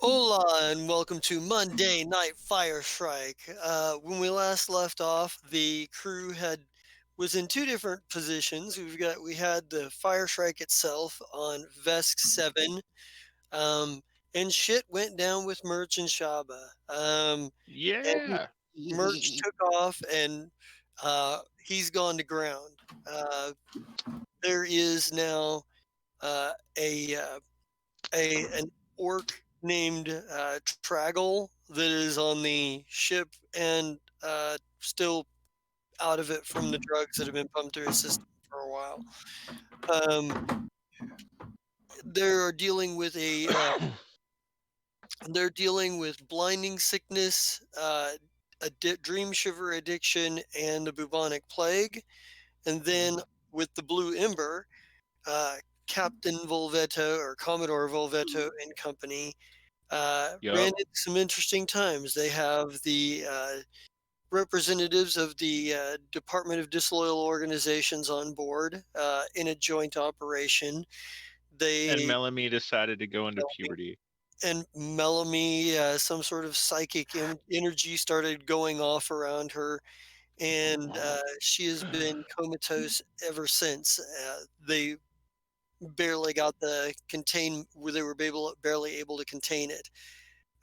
Hola and welcome to Monday Night Fire Shrike. When we last left off, the crew was in two different positions. We had the Fire Shrike itself on Vesk 7, um, and shit went down with Merch and Shaba. And Yeah. Merch took off and he's gone to ground. There is now uh, a uh, an orc named Traggle that is on the ship and still out of it from the drugs that have been pumped through his system for a while. Um, they're dealing with they're dealing with blinding sickness, dream shiver addiction, and the bubonic plague. And then with the blue ember, uh, Captain Volvetto or Commodore Volvetto and company ran Yup. into some interesting times. They have the representatives of the Department of Disloyal Organizations on board in a joint operation. And They Melanie decided to go into puberty. and Melanie, some sort of psychic energy started going off around her, and she has been comatose ever since. They barely got the contain. They were barely able to contain it.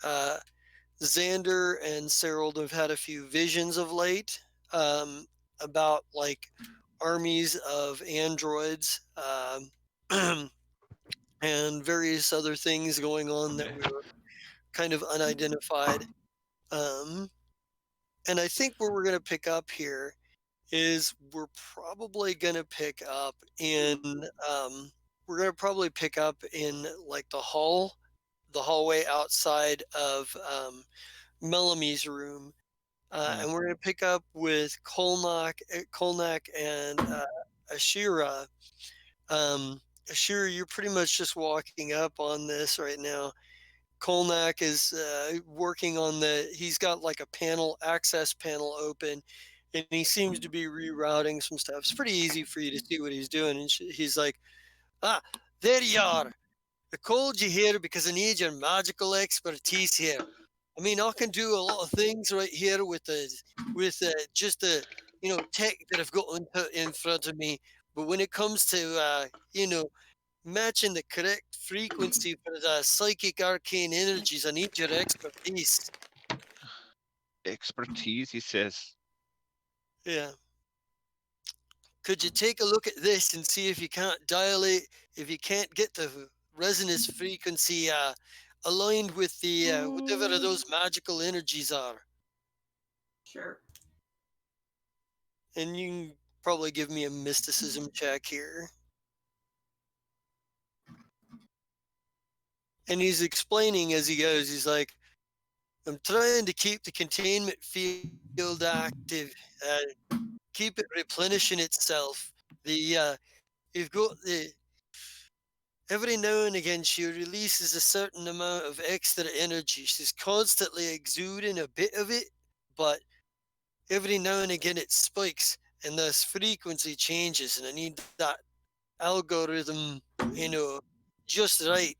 Uh, Xander and Serold have had a few visions of late about like armies of androids and various other things going on that we were kind of unidentified. Um, and I think where we're going to pick up here is we're going to pick up in we're going to probably pick up in like the hallway outside of Mellamy's room. Mm. And we're going to pick up with Kolnak and Ashira. Ashira, you're pretty much just walking up on this right now. Kolnak is working on he's got like a access panel open, and he seems to be rerouting some stuff. It's pretty easy for you to see what he's doing. And he's like, ah, there you are. I called you here because I need your magical expertise here. I mean, I can do a lot of things right here with just the tech that I've got in front of me. But when it comes to matching the correct frequency for the psychic arcane energies, I need your expertise. Expertise, he says. Yeah. Could you take a look at this and see if you can't if you can't get the resonance frequency aligned with the whatever those magical energies are? Sure. And you can probably give me a mysticism check here. And he's explaining as he goes, he's like, I'm trying to keep the containment field active, keep it replenishing itself. You've got every now and again she releases a certain amount of extra energy. She's constantly exuding a bit of it, but every now and again it spikes and this frequency changes, and I need that algorithm, you know, just right.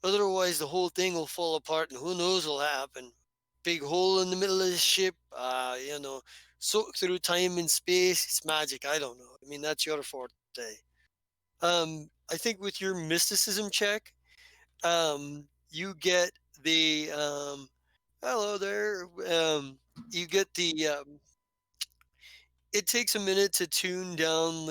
Otherwise, the whole thing will fall apart, and who knows what'll happen. Big hole in the middle of the ship, soak through time and space. It's magic. I don't know. I mean, that's your forte. I think with your mysticism check, you get the hello there. You get it takes a minute to tune down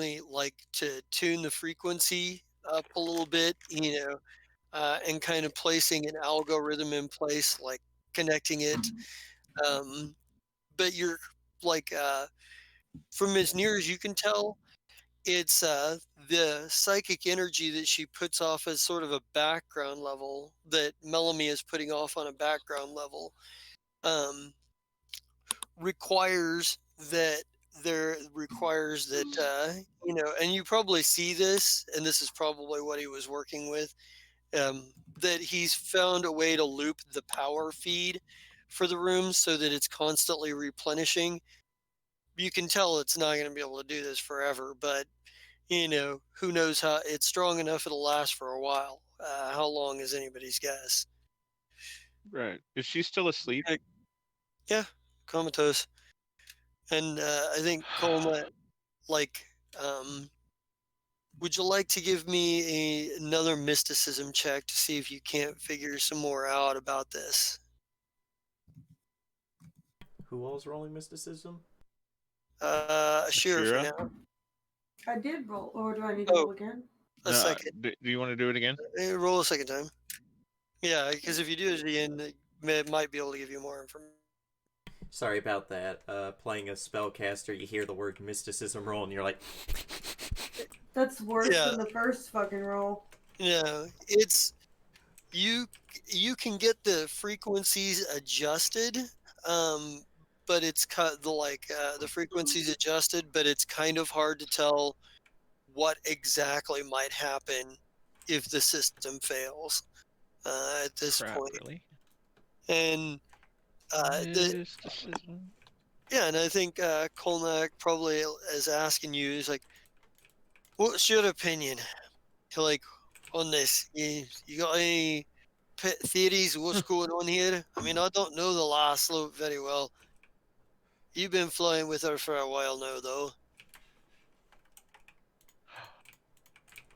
to tune the frequency up a little bit, and kind of placing an algorithm in place, like connecting it. Um, but you're like, from as near as you can tell, it's the psychic energy that she puts off as sort of a background level that Melanie is putting off on a background level. Um, requires that requires that and you probably see this, and this is probably what he was working with, that he's found a way to loop the power feed for the room so that it's constantly replenishing. You can tell it's not going to be able to do this forever, but who knows, how it's strong enough it'll last for a while. How long is anybody's guess? Right. Is she still asleep? Yeah, comatose. And I think Colma, like, um, would you like to give me another mysticism check to see if you can't figure some more out about this? Who all's rolling mysticism? Ashira for Ashira? now. I did roll, or do I need to Oh, roll again? a No. second. Do you want to do it again? Roll a second time. Yeah, because if you do it at the end, it might be able to give you more information. Sorry about that. Playing a spellcaster, you hear the word mysticism roll, and you're like, That's worse Yeah. than the first fucking roll. Yeah, it's you. You can get the frequencies adjusted, but it's cut the frequencies adjusted, but it's kind of hard to tell what exactly might happen if the system fails at this Crap, point. really? And Mysticism? and I think Kolnak probably is asking you, is like, what's your opinion? Like on this, you got any pet theories of what's going on here? I mean, I don't know the last slope very well. You've been flying with her for a while now, though.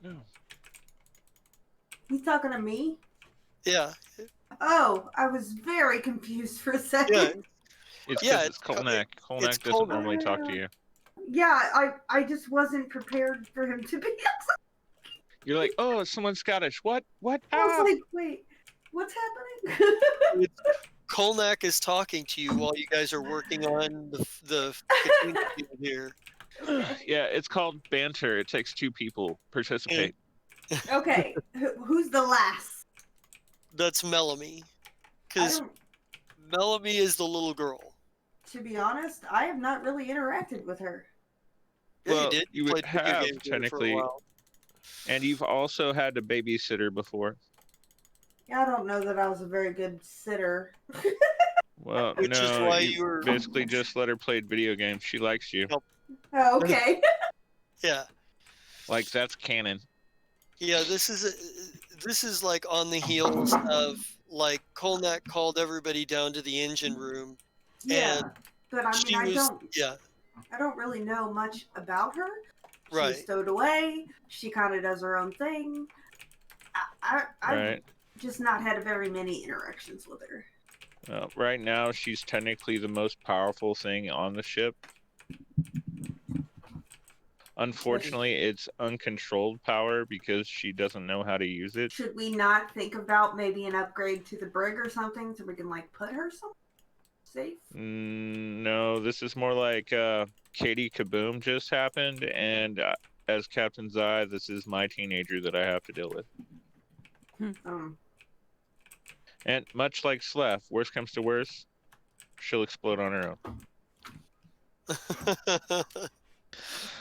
No. He's talking to me? Yeah, Oh, I was very confused for a yeah, second. It's yeah. because it's Kolnak. It's Kolnak doesn't Kolnak. normally talk to you. Yeah, I just wasn't prepared for him to be. You're like, oh, someone's Scottish. What? What? I was Ah! like, wait, what's happening? It's, Kolnak is talking to you while you guys are working on the container field here. Yeah, it's called banter. It takes two people. Participate. Okay, who's the last? That's Melanie, I because don't. Melanie is the little girl. To be honest, I have not really interacted with her. Yeah, you Well, did. you You would played video have games with her for a technically, while. and you've also had a babysitter before. Yeah, I don't know that I was a very good sitter. Well, Which is no, why you you were basically just let her play video games. She likes you. Oh, okay. Yeah, Like that's canon. yeah. This is like on the heels of like Kolnak called everybody down to the engine room, Yeah, and but I mean, she was yeah, I don't really know much about her. She was right. stowed away. She kind of does her own thing. I've Right. just not had very many interactions with her. Well, right now, she's technically the most powerful thing on the ship. Unfortunately, it's uncontrolled power because she doesn't know how to use it. Should we not think about maybe an upgrade to the brig or something so we can like put her somewhere safe? No, this is more like Katie Kaboom just happened, and as Captain Zai, this is my teenager that I have to deal with. And much like Sleph, worst comes to worst, she'll explode on her own.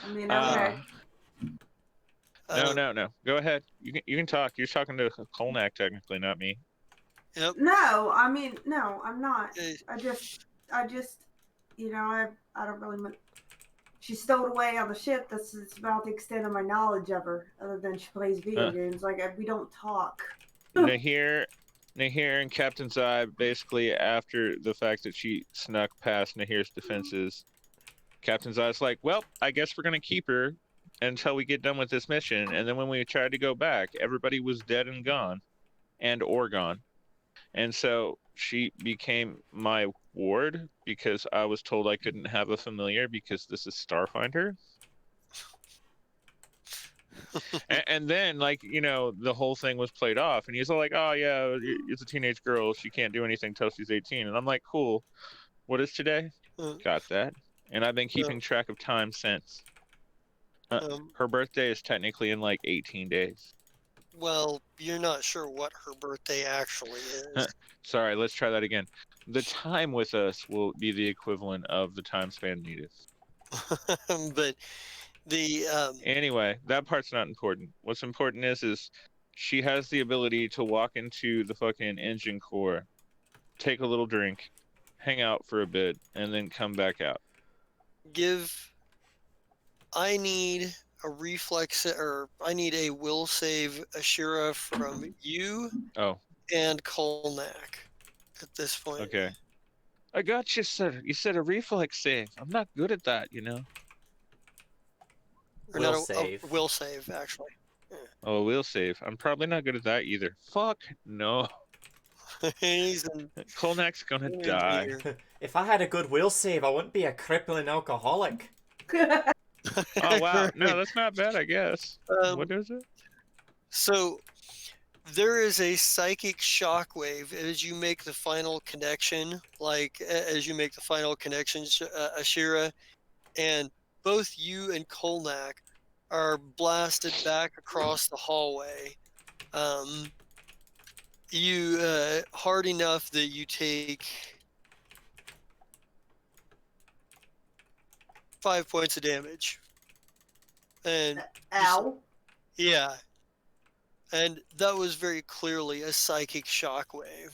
I mean, okay. No. Go ahead. You can talk. You're talking to Kolnak technically, not me. Yep. No, I mean, no, I'm not. eh, I just, I don't really. She's stowed away on the ship. That's about the extent of my knowledge of her, other than she plays video games. Like we don't talk. Nahir and Captain Zai, basically after the fact that she snuck past Nahir's defenses, Captain Zai's like, well, I guess we're gonna keep her until we get done with this mission. And then when we tried to go back, everybody was dead and gone, and or gone. And so she became my ward because I was told I couldn't have a familiar because this is Starfinder. And then, like, the whole thing was played off, and he's all like, oh, yeah, it's a teenage girl. She can't do anything till she's 18. And I'm like, cool. What is today? Got that. And I've been keeping track of time since. Her birthday is technically in like 18 days. Well, you're not sure what her birthday actually is. Sorry, let's try that again. The time with us will be the equivalent of the time span needed. But the Anyway, that part's not important. What's important is she has the ability to walk into the fucking engine core, take a little drink, hang out for a bit, and then come back out. I need a reflex, or I need a will save Ashira from you Oh. and Kolnak. at this point. Okay. I got you, sir. You said a reflex save. I'm not good at that, you know. Or Will not save. a will save, actually. Oh, a will save. I'm probably not good at that either. Fuck no. He's an Kolnak's gonna die. engineer. If I had a good will save, I wouldn't be a crippling alcoholic. Oh wow. No, Right. that's not bad, I guess. What is it? So there is a psychic shockwave as you make the final connection, as you make the final connection, Ashira, and both you and Kolnak are blasted back across the hallway. You hard enough that you take 5 points of damage, and Ow. yeah, and that was very clearly a psychic shockwave.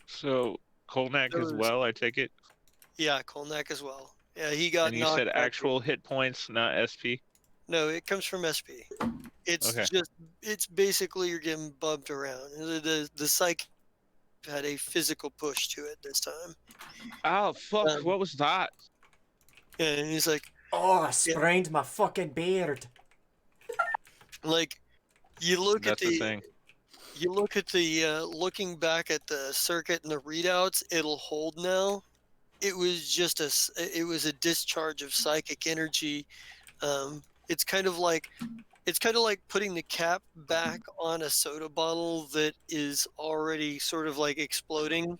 So Kolnak as Those- well, I take it. Yeah, Kolnak as well. Yeah, he got And you knocked said back. actual hit points, not SP. No, it comes from SP. It's Okay. it's basically you're getting bumped around. The psych had a physical push to it this time. Oh fuck! Um, What was that? Yeah, and he's Oh, I sprained my fucking beard. like, you look That's at the the thing. you look at the looking back at the circuit and the readouts, it'll hold now. It was just it was a discharge of psychic energy. It's kind of like putting the cap back on a soda bottle that is already sort of like exploding.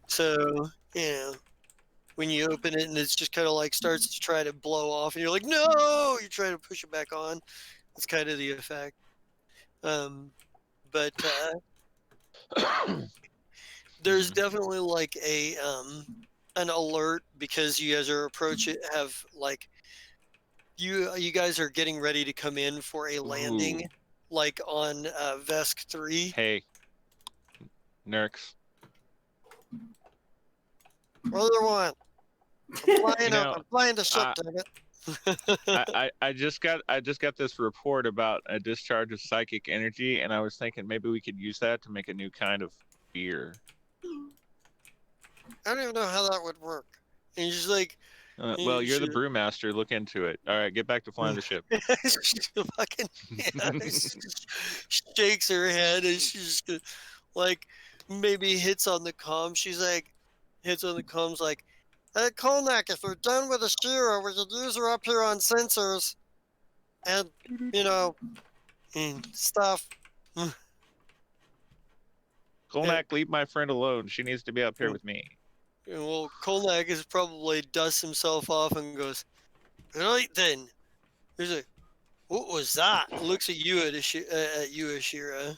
So, when you open it and it's just kind of like starts to try to blow off, and you're like, no, you try to push it back on. It's kind of the effect. But there's definitely like an alert because you guys are have like you guys are getting ready to come in for a landing, Ooh. like on Vesk 3. Hey, Nurks. Other one. I'm flying the ship, dang it. I just got this report about a discharge of psychic energy, and I was thinking maybe we could use that to make a new kind of beer. I don't even know how that would work. And he's like, Well, you're the should- brewmaster. Look into it. All right, get back to flying the ship. fucking shakes her head and she's just like maybe hits on the comm. She's like hits on the comms like, hey Kolnak, if you're done with Ashira, we could use her up here on sensors and and stuff. Kolnak, leave my friend alone. She needs to be up here with me. And well, Kolnak is probably dusts himself off and goes, right then. He's like, what was that? Looks at you at you, Ashira.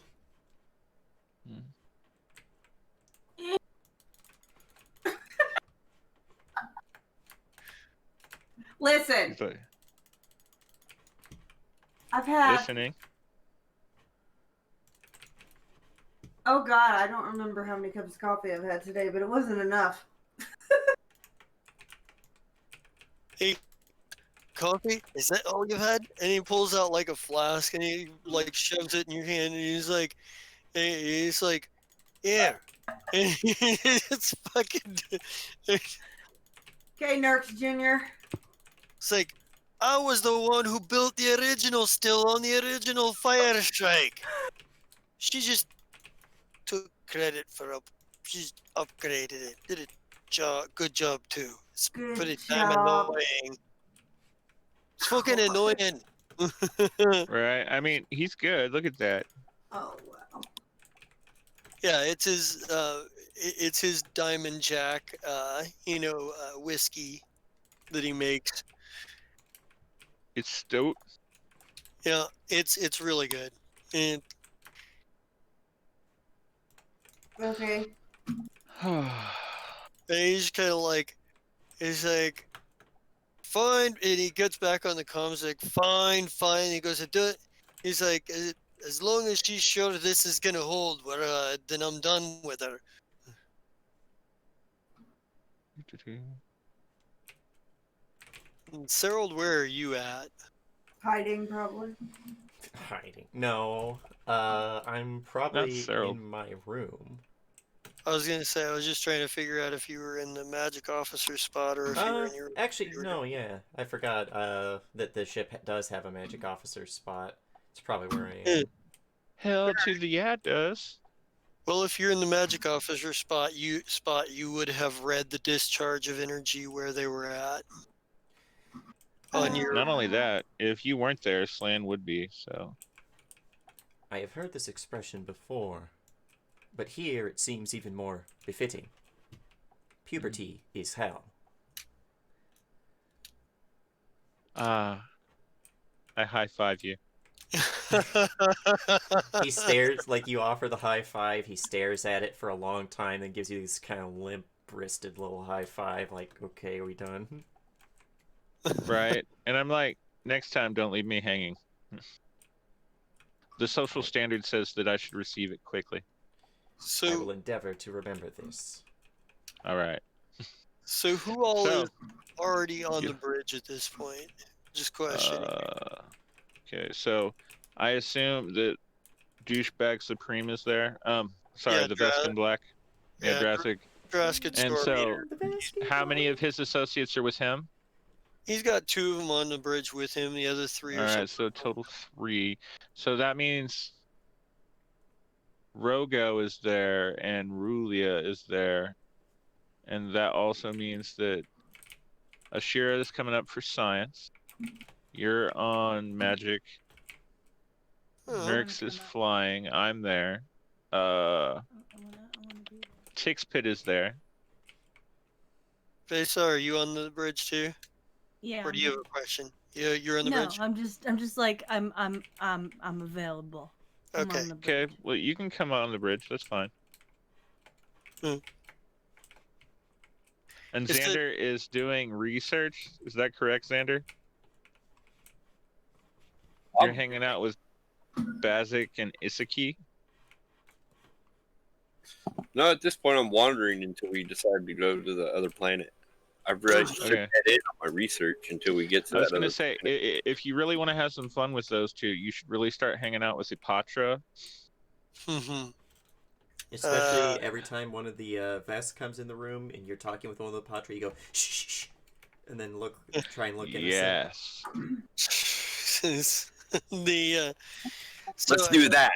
Listen, He's like, I've had. listening. Oh God, I don't remember how many cups of coffee I've had today, but it wasn't enough. Hey, coffee? Is that all you've had? And he pulls out like a flask and he like shoves it in your hand and he's like, yeah. And it's fucking. Okay, Nurks Jr. It's like, I was the one who built the original still on the original Fire Shrike. She just took credit for she's upgraded it. Did a good job too. It's Good pretty damn job. annoying. It's fucking annoying. Right? I mean, he's good. Look at that. Oh wow. Yeah, it's his Diamond Jack, whiskey that he makes. It's stout. Yeah, it's really good. And Okay. he's kind of like, he's like, fine. And he gets back on the comms like, fine. He goes, do it. He's like, as long as she's sure this is gonna hold, then I'm done with her. And Harold, where are you at? Hiding probably. Hiding. No. I'm probably Cyril. in my room. I was gonna say I was just trying to figure out if you were in the magic officer spot or if you were in your. Actually, you were no, yeah. I forgot that the ship does have a magic officer spot. It's probably where I doing- am. Hell to the yeah, it does. Well, if you're in the magic officer spot, you would have read the discharge of energy where they were at on your. Not only that, if you weren't there, Slan would be. So I have heard this expression before, but here it seems even more befitting. Puberty is hell. I high five you. He stares, like you offer the high five, he stares at it for a long time, then gives you this kind of limp-wristed little high five, like, okay, are we done? Right? And I'm like, next time, don't leave me hanging. The social standard says that I should receive it quickly. I will So, endeavor to remember this. All right. so who all So, is already on you- the bridge at this point? Just questioning. Okay, so I assume that douchebag Supreme is there. Sorry, Yeah, the Veskin Black. Yeah, yeah, Jurassic. Draskid And so, Storm. how many of his associates are with him? He's got 2 of them on the bridge with him. The other 3 All are. right, so total 3. So that means Rogo is there and Rulia is there, and that also means that Ashira is coming up for science. You're on magic. Oh, Nurx is flying. I'm there. Tix Pit is there. Vesa, are you on the bridge too? Yeah. Or do you have a question? You're on the No, bridge. I'm just like I'm available. I'm Okay. on the Okay, bridge. well you can come out on the bridge. That's fine. Hmm. And Is it- Xander is doing research. Is that correct, Xander? You're hanging out with Bazik and Isaki. No, at this point, I'm wandering until we decide to go to the other planet. I've read Okay. head in on my research until we get to I was that gonna other say, planet. if you really want to have some fun with those two, you should really start hanging out with Ipatra. Mm-hmm. Especially every time one of the Vests comes in the room and you're talking with one of the Patra, you go, shh, shh, shh, and then try and look innocent. Yes. the Let's do that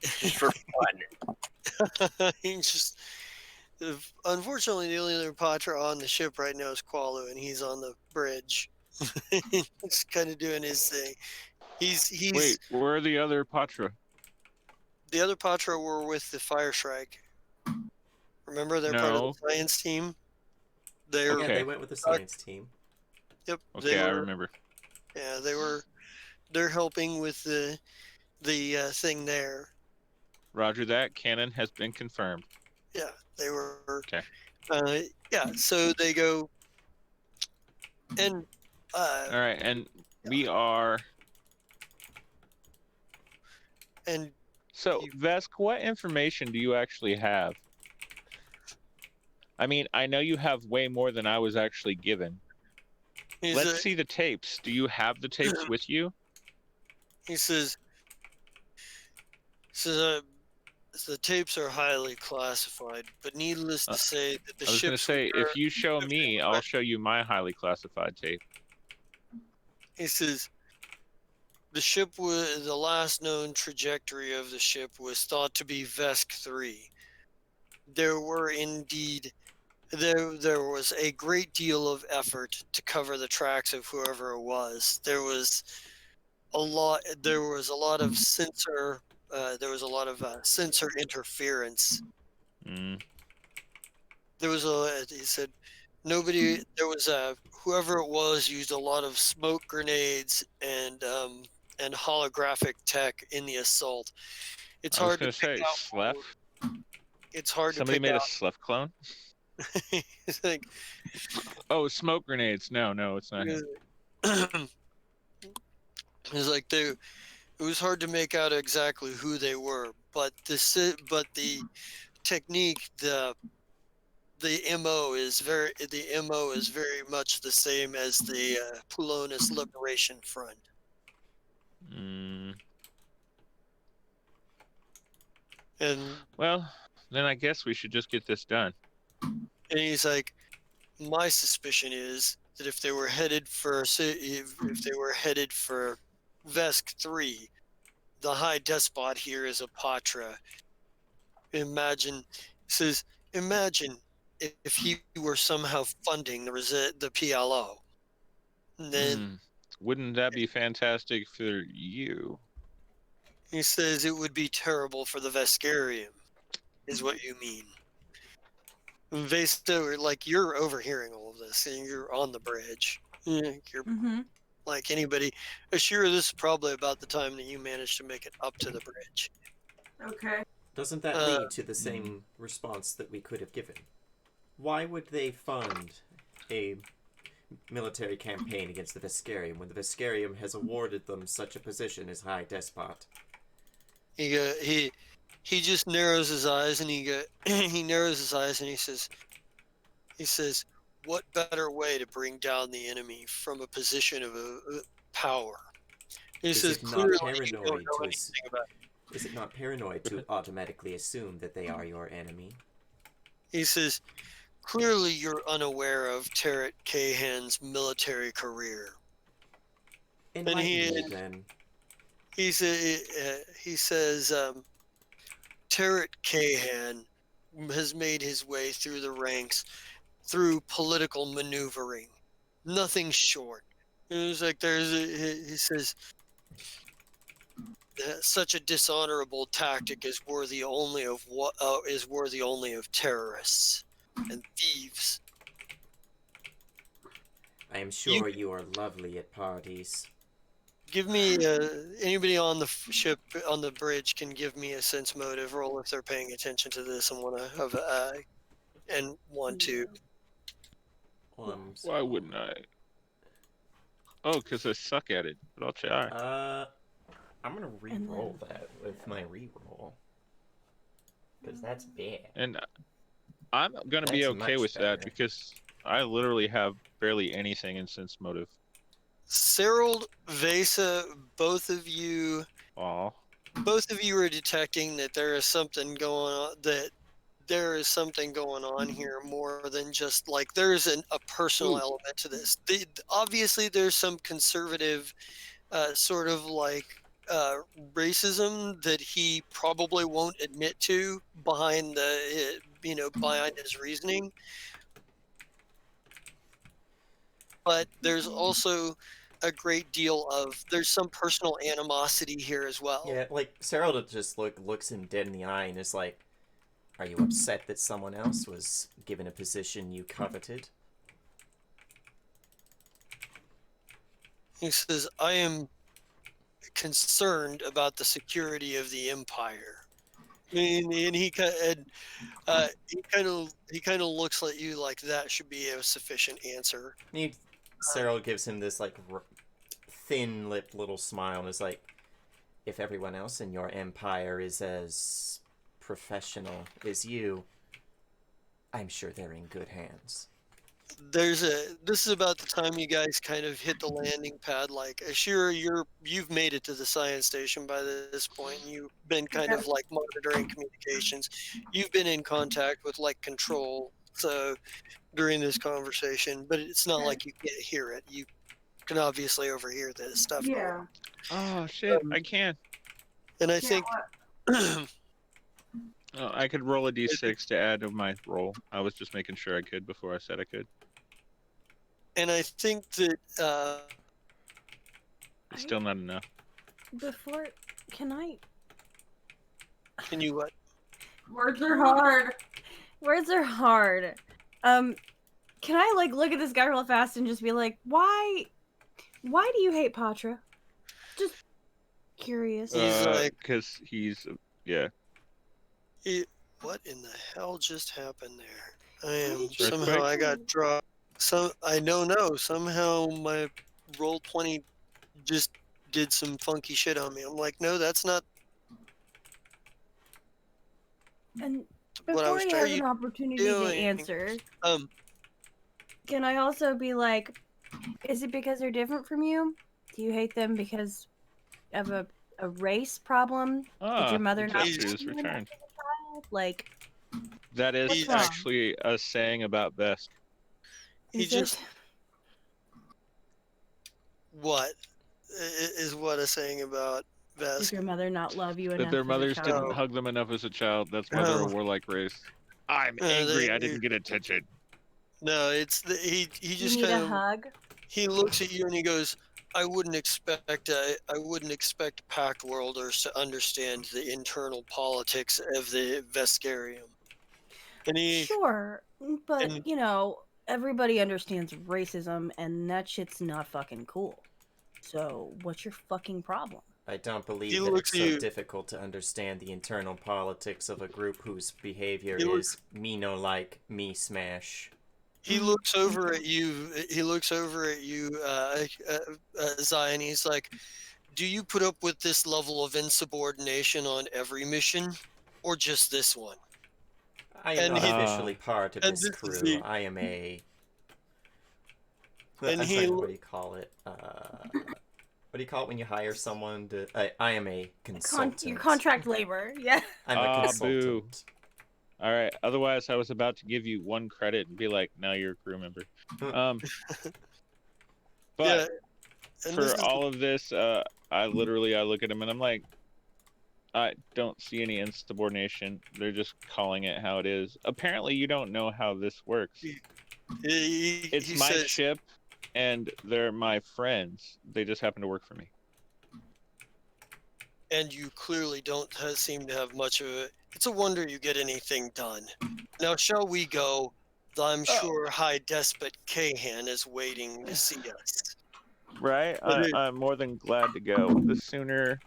just for fun. he just unfortunately the only other Patra on the ship right now is Qualu, and he's on the bridge. He's kind of doing his thing. He's Wait, where are the other Patra? the other Patra were with the Fire Shrike. Remember, they're part of No. the science team. They're Yeah, Okay. they went with the science team. yep. Okay, I remember. Yeah, they're helping with the thing there. Roger that. Canon has been confirmed. Yeah, they were. Okay. Yeah, so they go, and All right, and we are. and So, Vesk, what information do you actually have? I mean, I know you have way more than I was actually given. he's Let's see the tapes. Do you have the tapes with you? he says, the tapes are highly classified, but needless to say that the I was going to ships. say, if you show me, I'll show you my highly classified tape. He says, the last known trajectory of the ship was thought to be Vesk 3. There were indeed, there was a great deal of effort to cover the tracks of whoever it was. There was a lot of sensor, sensor interference. Mm. He said, whoever it was used a lot of smoke grenades and holographic tech in the assault. It's I was hard to going to say, pick out. Slef. It's hard Somebody to made pick a Slef clone? out. It's like, Oh, smoke grenades. No, it's not him. it's like it was hard to make out exactly who they were, but the technique, the MO is very much the same as the Pulonis Liberation Front. Mm. And Well, Then I guess we should just get this done. And he's like, my suspicion is that if they were headed for if they were headed for Vesk 3, the High Despot here is a Patra. Imagine, says, imagine if he were somehow funding the PLO. And then Wouldn't that be fantastic for you? he says it would be terrible for the Veskarium, is what you mean. Vesta, like, you're overhearing all of this, and you're on the bridge. You're Mm-hmm. like anybody. Ashira, this is probably about the time that you managed to make it up to the bridge. Okay. Doesn't that lead to the same response that we could have given? Why would they fund a military campaign against the Veskarium when the Veskarium has awarded them such a position as High Despot? He just narrows his eyes and he narrows his eyes and he says, what better way to bring down the enemy from a position of power? He Is says, it not clearly you paranoid don't know to anything about it. Is it not paranoid to automatically assume that they are your enemy? He says, clearly you're unaware of Tarrant Cahan's military career. Enlighten me, then. He says, Tarrant Cahan has made his way through the ranks through political maneuvering. Nothing short. It was like he says, such a dishonorable tactic is worthy only of terrorists and thieves. I am sure you are lovely at parties. Give me anybody on the ship on the bridge can give me a sense motive roll if they're paying attention to this and want to. Well, Why wouldn't I? Oh, because I suck at it. But I'll try. I'm gonna re-roll that with my re-roll. Because that's bad. And I'm gonna be That's okay much with that better. because I literally have barely anything in sense motive. Cyril, Vesa, both of you Aw. are detecting that there is something going on. That there is something going on here more than just like there's a personal element to this. Obviously, there's some conservative sort of like racism that he probably won't admit to behind behind his reasoning. But there's also a great deal of there's some personal animosity here as well. Yeah, like Sarah just looks him dead in the eye and is like, "Are you upset that someone else was given a position you coveted?" He says, "I am concerned about the security of the empire," and he kind of looks at you like that should be a sufficient answer. Cyril gives him this like thin-lipped little smile and is like, "If everyone else in your empire is as professional as you, I'm sure they're in good hands." This is about the time you guys kind of hit the landing pad. Like Ashira, you've made it to the science station by this point. You've been kind of like monitoring communications. You've been in contact with like control. So during this conversation, but it's not like you can't hear it. You can obviously overhear this stuff. Yeah. Oh shit! I can. And I think Oh, I could roll a d6 to add to my roll. I was just making sure I could before I said I could. and I think that It's still not enough. Before, can you what? Words are hard. Words are hard. Can I like look at this guy real fast and just be like, why do you hate Patra? Just curious. He's like, because he's what in the hell just happened there? I am did you- somehow I got dropped. I don't know. Somehow my roll 20 just did some funky shit on me. I'm like, no, that's not And what I before was he trying has to an opportunity to doing. answer, Um, can I also be like, is it because they're different from you? Do you hate them because of a race problem? Did your mother the not gesture is treat you enough returned. as a child? Like, That is What's wrong? actually a saying about Vesk. He Is just it? what is what a saying about Does Vesk? your mother not love you That enough their as a mothers child? didn't hug them enough as a child. That's why they're a Oh, warlike race. I'm they, angry I didn't get attention. no, it's he You just need kind a of hug? he looks at you and he goes, I wouldn't expect pack worlders to understand the internal politics of the Veskarium. And he Sure, but and you know, everybody understands racism, and that shit's not fucking cool. So, what's your fucking problem? I don't he believe that looks it's at so you. difficult to understand the internal politics of a group whose behavior He is looks me-no-like, me-smash. he Mm, looks over okay. at you. He looks over at you, Zion. He's like, "Do you put up with this level of insubordination on every mission, or just this one?" I am And not he officially part of and this this is crew. the I am a... and I'm he trying to... What do you call it? What do you call it when you hire someone to... I am a consultant. Your contract labor, yeah. I'm a Boo. consultant. All right. Otherwise, I was about to give you one credit and be like, "Now you're a crew member." yeah. But And this for is all of this, I look at him and I'm like, I don't see any insubordination. They're just calling it how it is. Apparently, you don't know how this works. It's he my says, ship, and they're my friends. They just happen to work for me. and you clearly don't seem to have much of it. It's a wonder you get anything done. Now, shall we go? I'm sure High Despot Kahan is waiting to see us. Right? But I'm more than glad to go. The sooner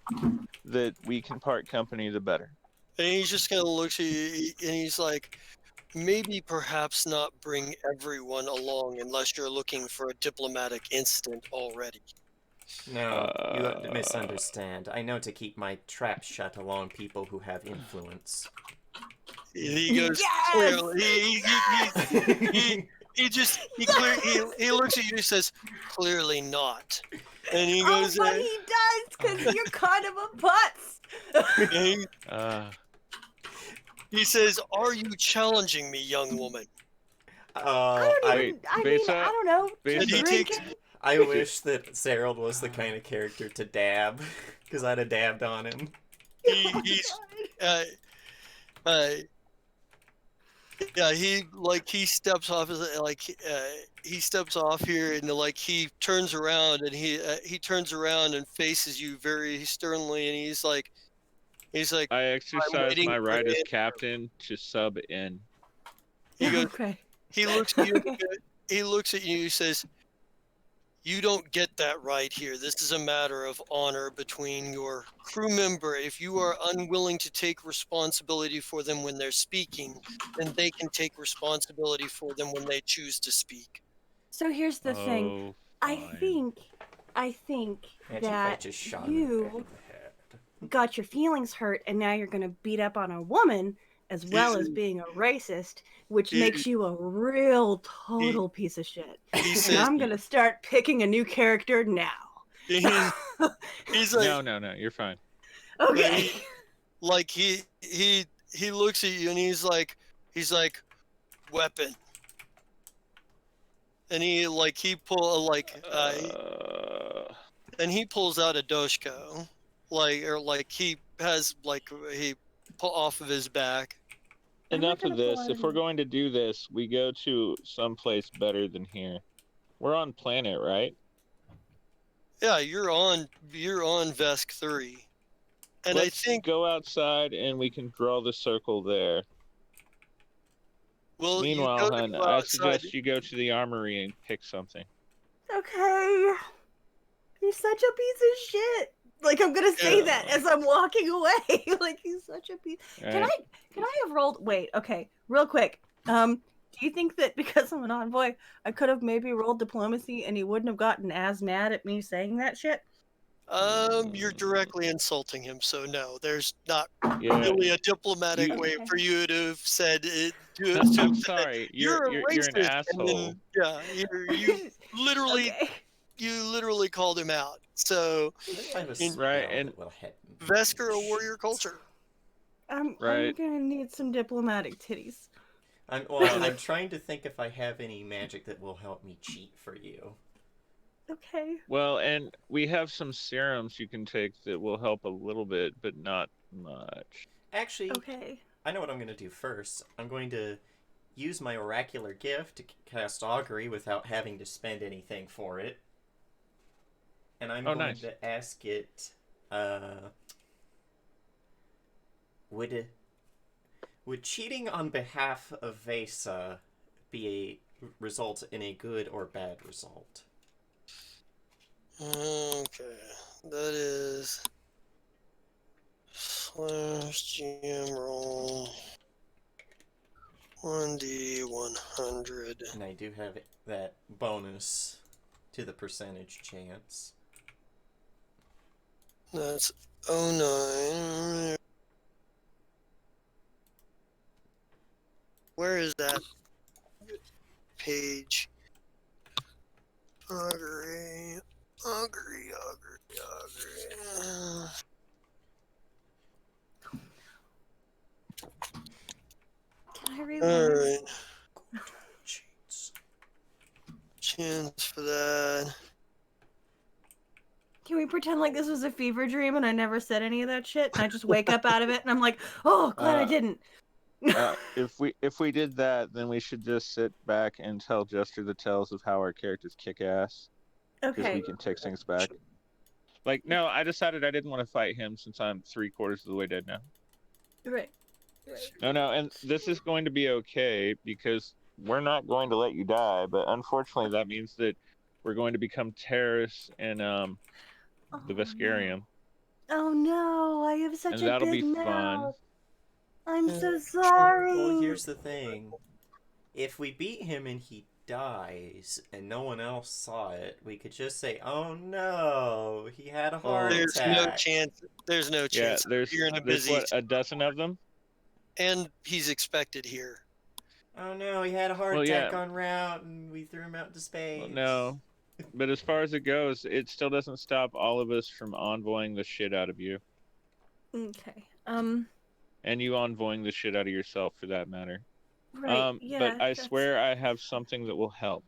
that we can part company, the better. and he's just kind of looks at you and he's like, maybe perhaps not bring everyone along unless you're looking for a diplomatic incident already. No, you misunderstand. I know to keep my trap shut along people who have influence. He goes, Yes! clearly, he looks at you and says, clearly not. And he Oh, goes, but he does, because you're kind of a putz. and he says, are you challenging me, young woman? Oh, I Wait, mean, I don't know. Besa- And he takes, I wish that Serald was the kind of character to dab, because I'd have dabbed on him. he's, yeah, he steps off he steps off here and he turns around and he turns around and faces you very sternly and he's like I I'm exercise waiting my for right an as answer. captain to sub in. He goes, Okay. he looks at you, Okay. he looks at you, he says, you don't get that right here. This is a matter of honor between your crew member. If you are unwilling to take responsibility for them when they're speaking, then they can take responsibility for them when they choose to speak. So here's the thing. Oh, I fine. think Imagine if I that just shot him in you the head. got your feelings hurt and now you're gonna beat up on a woman as well as being a racist, which He- makes you a real total piece of shit. He And says, I'm gonna start picking a new character now. he's like, No, you're fine. Okay. like he looks at you and he's like weapon, and and he pulls out a doshko, he has he pull off of his back. I'm not Enough of gonna pull this. out If we're any- going to do this, we go to someplace better than here. We're on planet, right? Yeah, you're on Vesk 3, and Let's I think go outside and we can draw the circle there. you Meanwhile, go hun, to I outside. suggest you go to the armory and pick something. Okay. You're such a piece of shit. Like I'm gonna say that as I'm walking away. Like he's such a piece. Can Right. I have rolled? Wait. Okay. Real quick. Do you think that because I'm an envoy, I could have maybe rolled diplomacy and he wouldn't have gotten as mad at me saying that shit? You're directly insulting him, so no, there's not Yeah. really a diplomatic You- way Okay. for you to have said it. No, I'm sorry. You're a You're an racist, asshole. and then, you literally Okay. you literally called him out. So I have a In- spell Right, and- that will hit Vesker, a warrior culture. I'm Right. gonna need some diplomatic titties. I'm trying to think if I have any magic that will help me cheat for you. Okay. Well, and we have some serums you can take that will help a little bit, but not much. Actually, Okay. I know what I'm going to do first. I'm going to use my oracular gift to cast augury without having to spend anything for it. And I'm Oh, going nice. to ask it, would cheating on behalf of Vesa be result in a good or bad result? Okay, that is /GM roll 1d100. And I do have that bonus to the percentage chance. That's 09. Where is that page? Augury. Can I read All one? right, Cheats. chance for that. Can we pretend like this was a fever dream and I never said any of that shit? And I just wake up out of it and I'm like, oh, glad I didn't. If we did that, then we should just sit back and tell Jester the tales of how our characters kick ass, because Okay. we can take things back. Like, no, I decided I didn't want to fight him since I'm 3/4 of the way dead now. Right. No, and this is going to be okay because we're not going to let you die. But unfortunately, that means that we're going to become terrorists in the Veskarium, Oh no, I have such and a that'll big be fun. mouth. I'm so Yeah. sorry. Well, here's the thing. If we beat him and he dies and no one else saw it, we could just say, oh no, he had a heart There's no attack. chance. There's no Yeah, chance. You're in a there's busy, what, a dozen of them. and he's expected here. Oh no, he had a heart Well, attack yeah. en route and we threw him out to space. Well, no, but as far as it goes, it still doesn't stop all of us from envoying the shit out of you, Okay. and you envoying the shit out of yourself, for that matter. Right. But Yeah. I swear I have something that will help.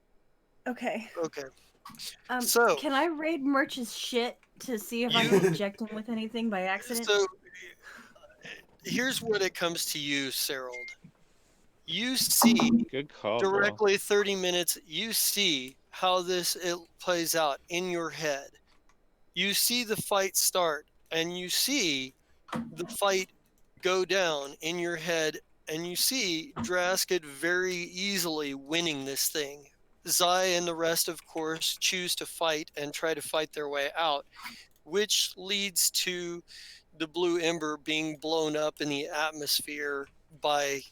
Okay. Okay. So can I raid Merch's shit to see if I can inject him with anything by accident? So here's what it comes to you, Serold. You see Good call, bro. directly 30 minutes. You see how it plays out in your head. You see the fight start, and you see the fight go down in your head, and you see Draskid very easily winning this thing. Zai and the rest, of course, choose to fight and try to fight their way out, which leads to the blue ember being blown up in the atmosphere by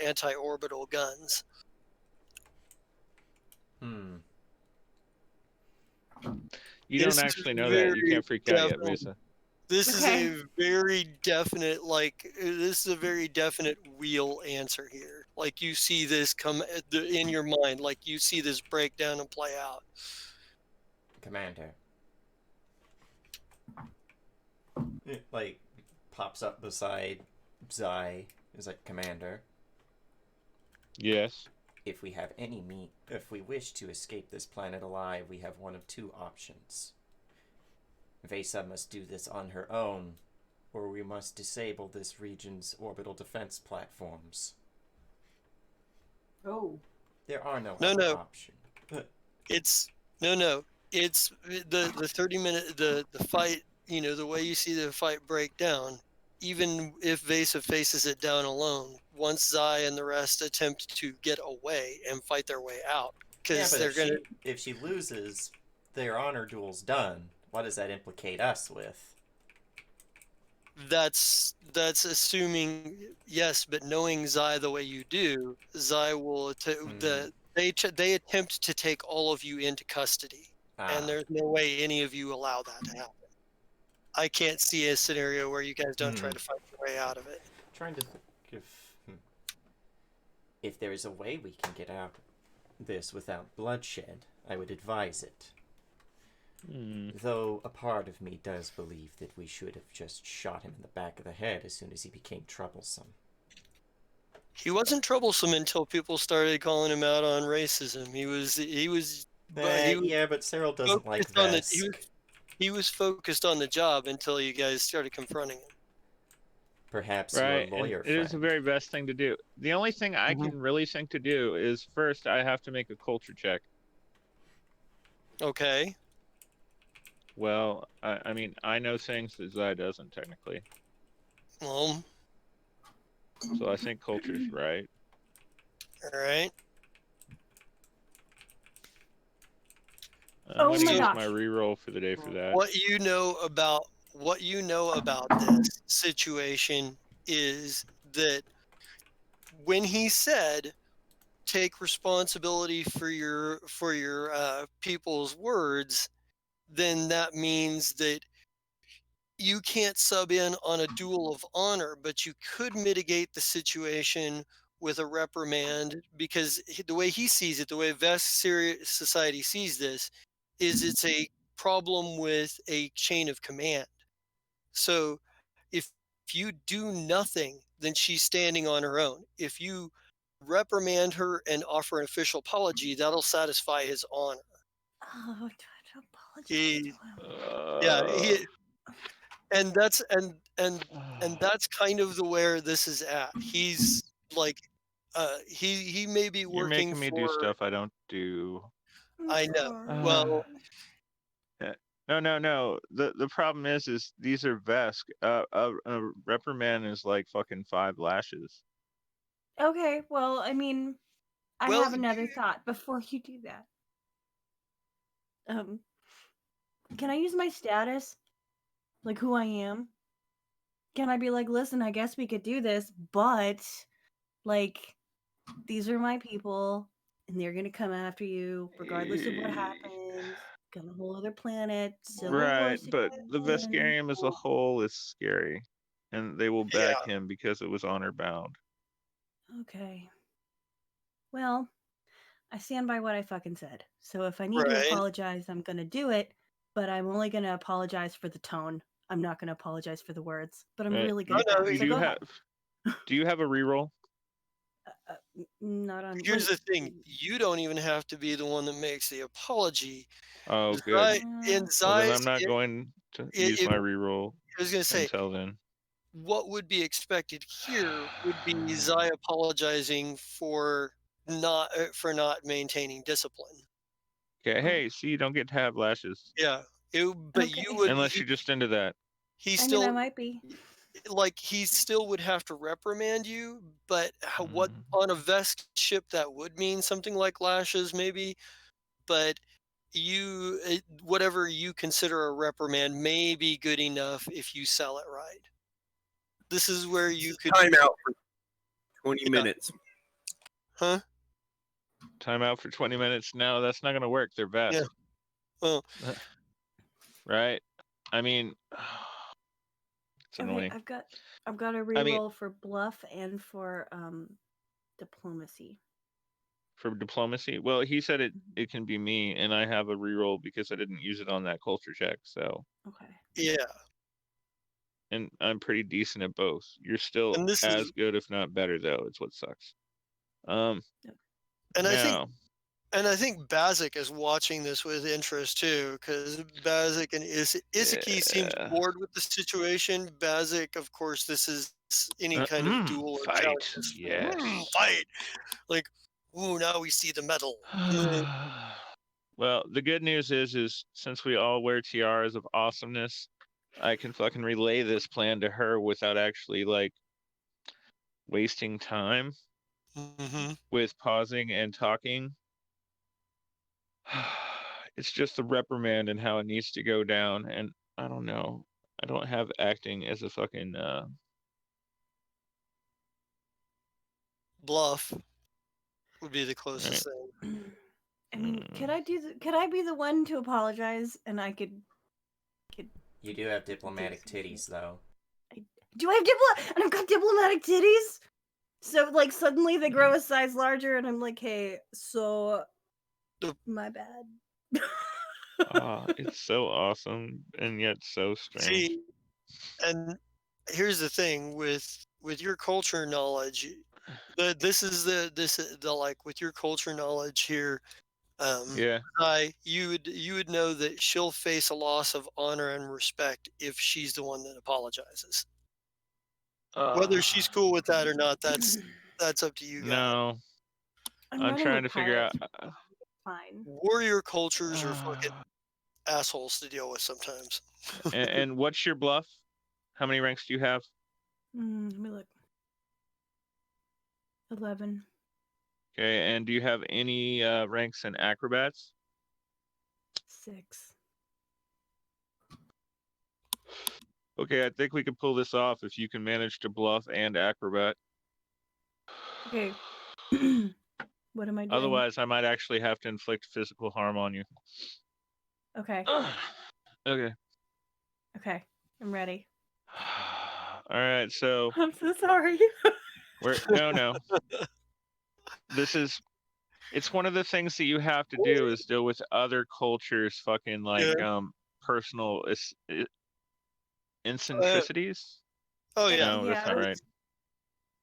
anti-orbital guns. You don't actually know that. You can't freak out yet, Visa. This is a very definite, real answer here. Like, you see this come in your mind, like you see this break down and play out. Commander. It, like, pops up beside Zai. Is like, Commander. Yes. If we wish to escape this planet alive, we have one of two options. Vesa must do this on her own, or we must disable this region's orbital defense platforms. Oh. There are no No, other no. option. It's it's the 30-minute the fight, the way you see the fight break down. Even if Vesa faces it down alone, once Zai and the rest attempt to get away and fight their way out, because but they're if she loses, their honor duel's done. What does that implicate us with? That's assuming, yes, but knowing Zai the way you do, Zai will they attempt to take all of you into custody, and there's no way any of you allow that to happen. I can't see a scenario where you guys don't try to fight your way out of it. Trying to think if there is a way we can get out of this without bloodshed, I would advise it. Though a part of me does believe that we should have just shot him in the back of the head as soon as he became troublesome. He wasn't troublesome until people started calling him out on racism. But he was Yeah, but Cyril doesn't like focused on Vesk. he was focused on the job until you guys started confronting him. Perhaps your Right, and lawyer it is the friend. very best thing to do. The only thing I can really think to do is first I have to make a culture check. Okay. Well, I mean, I know things that Zai doesn't technically, Well, so I think culture's right. all right. I'm Oh gonna my use gosh. my reroll for the day for that. What you know about this situation is that when he said take responsibility for your people's words, then that means that you can't sub in on a duel of honor, but you could mitigate the situation with a reprimand, because the way he sees it, the way Society sees this, is it's a problem with a chain of command. So if you do nothing, then she's standing on her own. If you reprimand her and offer an official apology, that'll satisfy his honor. Oh, do I have to apologize He, to him? yeah, and that's kind of the where this is at. He's like, he may be You're working making me do for. stuff I don't do. I'm I know. sorry. Well, No. The problem is these are Vesk. A reprimand is like fucking 5 lashes. Okay, well, I mean, I well, have another thought before you do that. Can I use my status? Like who I am? Can I be like, listen, I guess we could do this, but like these are my people and they're gonna come after you regardless of what happens. Got a whole other planet, civil war Right, but the situation. Veskarium as a whole is scary, and they will back yeah, him because it was honor bound. Okay. Well, I stand by what I fucking said. So if I need to right. apologize, I'm gonna do it, but I'm only gonna apologize for the tone. I'm not gonna apologize for the words, but I'm Right. really good at No, that. You So do go have. Do you have a reroll? not on. Here's Wait. the thing: you don't even have to be the one that makes the apology. Oh, good. Zai, in Well, then Zai's, I'm not going to use it, my reroll I was going to say, until then. what would be expected here would be Zai apologizing for not maintaining discipline. Okay, hey, see, you don't get to have lashes Yeah, but you Okay. would. unless you're just into that. He I mean, I still might be. like he still would have to reprimand you, but what Mm. on a Vesk ship that would mean something like lashes, maybe. But whatever you consider a reprimand may be good enough if you sell it right. This is where you could Time out for 20 minutes. Huh? Time out for 20 minutes. No, that's not going to work. They're best. Yeah. Well, right? I mean, it's Okay, annoying. I've got a reroll for bluff and for diplomacy. For diplomacy, well, he said it can be me, and I have a reroll because I didn't use it on that culture check. So. Okay. yeah. And I'm pretty decent at both. You're still And this as is good, if not better, though. It's what sucks. and Now, I think Bazik is watching this with interest too, because Bazik and Isaki seems bored with the situation. Bazik, of course, this is any kind of duel or fight. challenge. Yes. Fight. Like, ooh, now we see the metal. Well, the good news is since we all wear tiaras of awesomeness, I can fucking relay this plan to her without actually like wasting time with pausing and talking. It's just the reprimand and how it needs to go down, and I don't know. I don't have acting as a fucking Bluff would be the closest thing. I mean, could I be the one to apologize and I could You do have diplomatic titties, though. do I have and I've got diplomatic titties? So like suddenly they grow a size larger and I'm like, hey, so my bad. It's so awesome and yet so strange. See, and here's the thing with your culture knowledge, this is the like with your culture knowledge here, Yeah. you would know that she'll face a loss of honor and respect if she's the one that apologizes. Whether she's cool with that or not, that's up to you guys. No, I'm I'm running trying with to figure out. pirates. Fine. Warrior cultures are fucking assholes to deal with sometimes. And what's your bluff? How many ranks do you have? Let me look. 11. Okay, and do you have any ranks in acrobats? 6. Okay, I think we can pull this off if you can manage to bluff and acrobat. Okay. What am I doing? Otherwise, I might actually have to inflict physical harm on you. Okay. Okay. Okay. I'm ready. All right, so I'm so sorry. no. It's one of the things that you have to do is deal with other cultures' fucking like Yeah. personal Uh, eccentricities. oh yeah. No, that's Yeah. not right.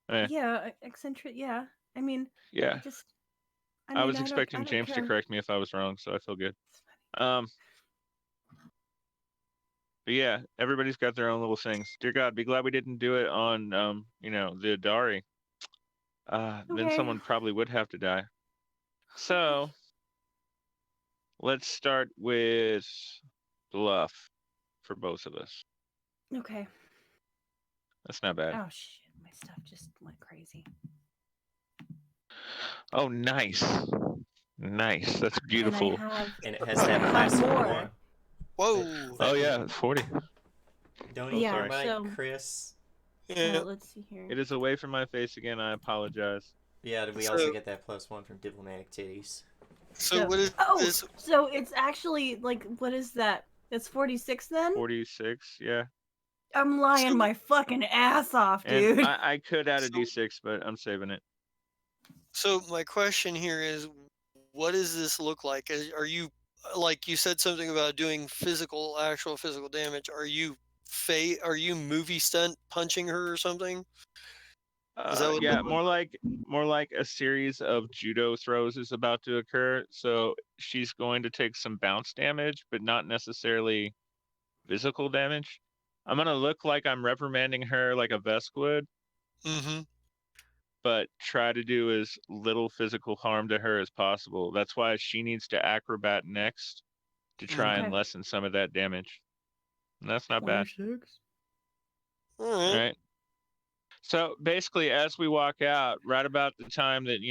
Eh, Yeah, eccentric. Yeah. I mean, yeah. just. I was I expecting don't James to care. correct me if I was wrong, so I feel good. It's funny. But yeah, everybody's got their own little things. Dear God, be glad we didn't do it on the Dari. Then Okay. someone probably would have to die. So let's start with bluff for both of us. Okay. That's not bad. Oh shit, my stuff just went crazy. Oh, nice. Nice. That's beautiful. And it has that I plus have more. 4. Whoa. Oh yeah, 40. Don't Oh, eat sorry. your mic, so- Chris. Yeah. Let's see here. It is away from my face again. I apologize. Yeah, we So- also get that +1 from diplomatic titties. So what is this? So it's actually like, what is that? It's 46 then? 46, yeah. I'm lying So- my fucking ass off, dude. And I could add a So- D6, but I'm saving it. So my question here is, what does this look like? Are you like you said something about doing actual physical damage? Are you movie stunt punching her or something? Is that what Yeah, more like a series of judo throws is about to occur. So she's going to take some bounce damage, but not necessarily physical damage. I'm gonna look like I'm reprimanding her like a Vesk would, Mm-hmm. but try to do as little physical harm to her as possible. That's why she needs to acrobat next to try and Okay. lessen some of that damage. And that's not bad. 26. All All right. right. So basically, as we walk out, right about the time that,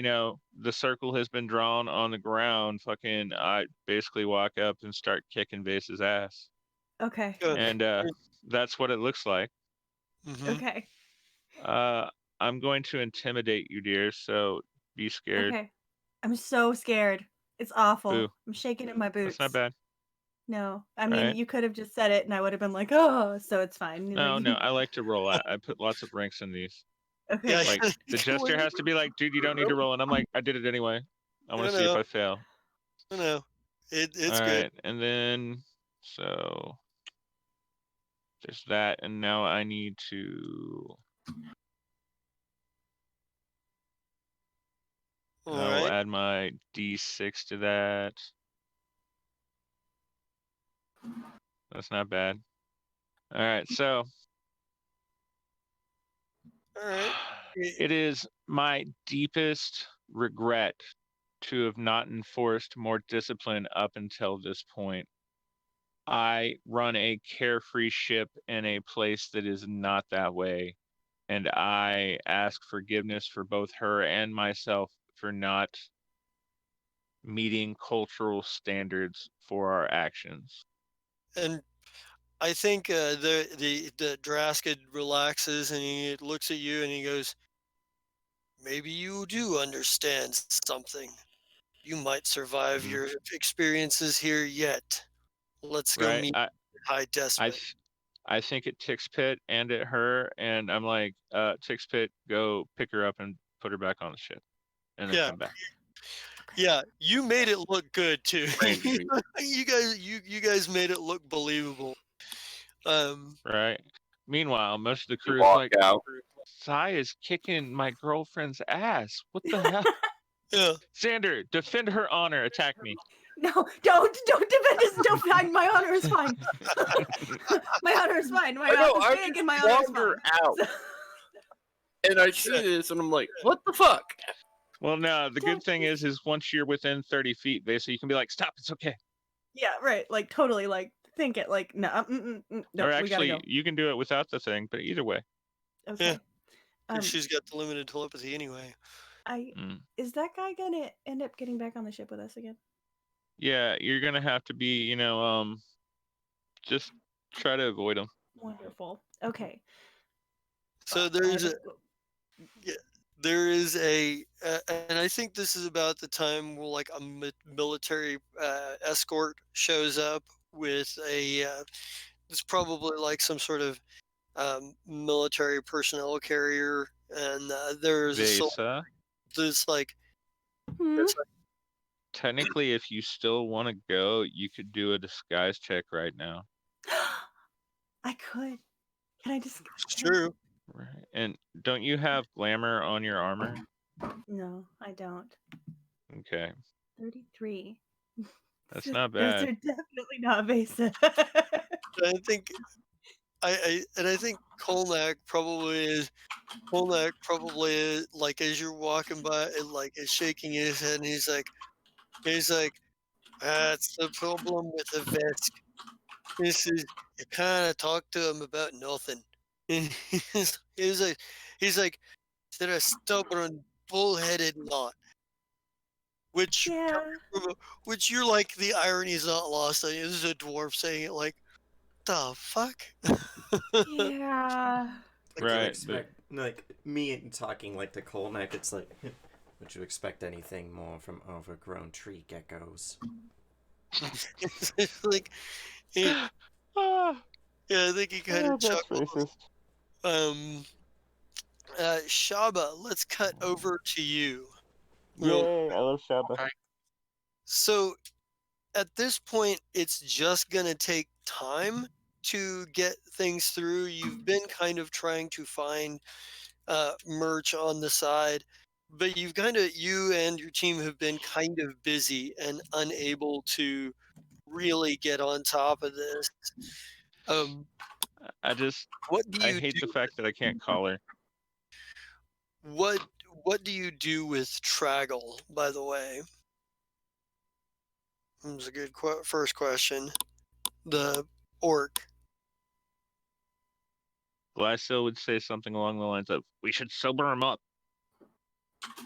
the circle has been drawn on the ground, I basically walk up and start kicking Vase's ass. Okay. Good. And that's what it looks like. Mm-hmm. Okay. I'm going to intimidate you, dear, so be scared. Okay. I'm so scared. It's awful. Boo. I'm shaking in my boots. That's not bad. No. I mean, Right. you could have just said it and I would have been like, oh, so it's fine. No, Like, no, I like to roll. I put lots of ranks in these. Okay. Yeah. Like, the jester has to be like, dude, you don't need to roll. And I'm like, I did it anyway. I want to see if I fail. I know. It's All good. right, and then so there's that, and now I need to. All I will right. add my D6 to that. That's not bad. All right, so All right. it is my deepest regret to have not enforced more discipline up until this point. I run a carefree ship in a place that is not that way, and I ask forgiveness for both her and myself for not meeting cultural standards for our actions. And I think the Draskid relaxes and he looks at you and he goes, "Maybe you do understand something. You might survive your experiences here yet. Let's go Right? meet High Despot." I think it ticks Pit and at her, and I'm like, ticks Pit, go pick her up and put her back on the ship, and then Yeah. come back. Yeah, you made it look good too. Randy. you guys made it look believable. Right. Meanwhile, most of the You crew is walk like, out. Sai is kicking my girlfriend's ass. What the hell? Yeah. Xander, defend her honor. Attack me. No, don't defend us. Don't fine. My honor is fine. My honor is fine. My I know, mouth I is big just and my honor is wander fine. out. So- And I see this, and I'm like, what the fuck? Well, no, the good thing is once you're within 30 feet, basically, you can be like, stop, it's okay. Yeah, right. Like totally. Like think it. Like no, no. Or We gotta actually, go. you can do it without the thing, but either way. Okay. She's got the limited telepathy anyway. Is that guy gonna end up getting back on the ship with us again? Yeah, you're going to have to be, just try to avoid him. Wonderful. Okay. So Fuck, I there's have a there is a and I think this is about the time where like a military escort shows up with a it's probably like some sort of military personnel carrier, and there's a Vesa, there's like Hmm? there's like technically, if you still want to go, you could do a disguise check right now. I could. Can I just? it's true. Right. And don't you have glamour on your armor? No, I don't. Okay. 33. That's not Those bad. are definitely not basic. I think I think Kolnak probably is like as you're walking by and like is shaking his head and he's like that's the problem with the Vesk. This is you kind of talk to him about nothing. And he's like they're a stubborn bullheaded lot. Which yeah. which you're like the irony is not lost on you. This is a dwarf saying it like the fuck. Yeah. Like you expect, like me talking like to Kolnak, it's like, would you expect anything more from overgrown tree geckos? It's like, yeah, I think he kind of chuckled. Shaba, let's cut over to you. Yay, I love Shaba. So at this point, it's just going to take time to get things through. You've been kind of trying to find merch on the side, but you and your team have been kind of busy and unable to really get on top of this. I hate the fact that I can't call her. What do you do with Traggle, by the way? That was a good first question. The orc. Glycil would say something along the lines of, we should sober him up.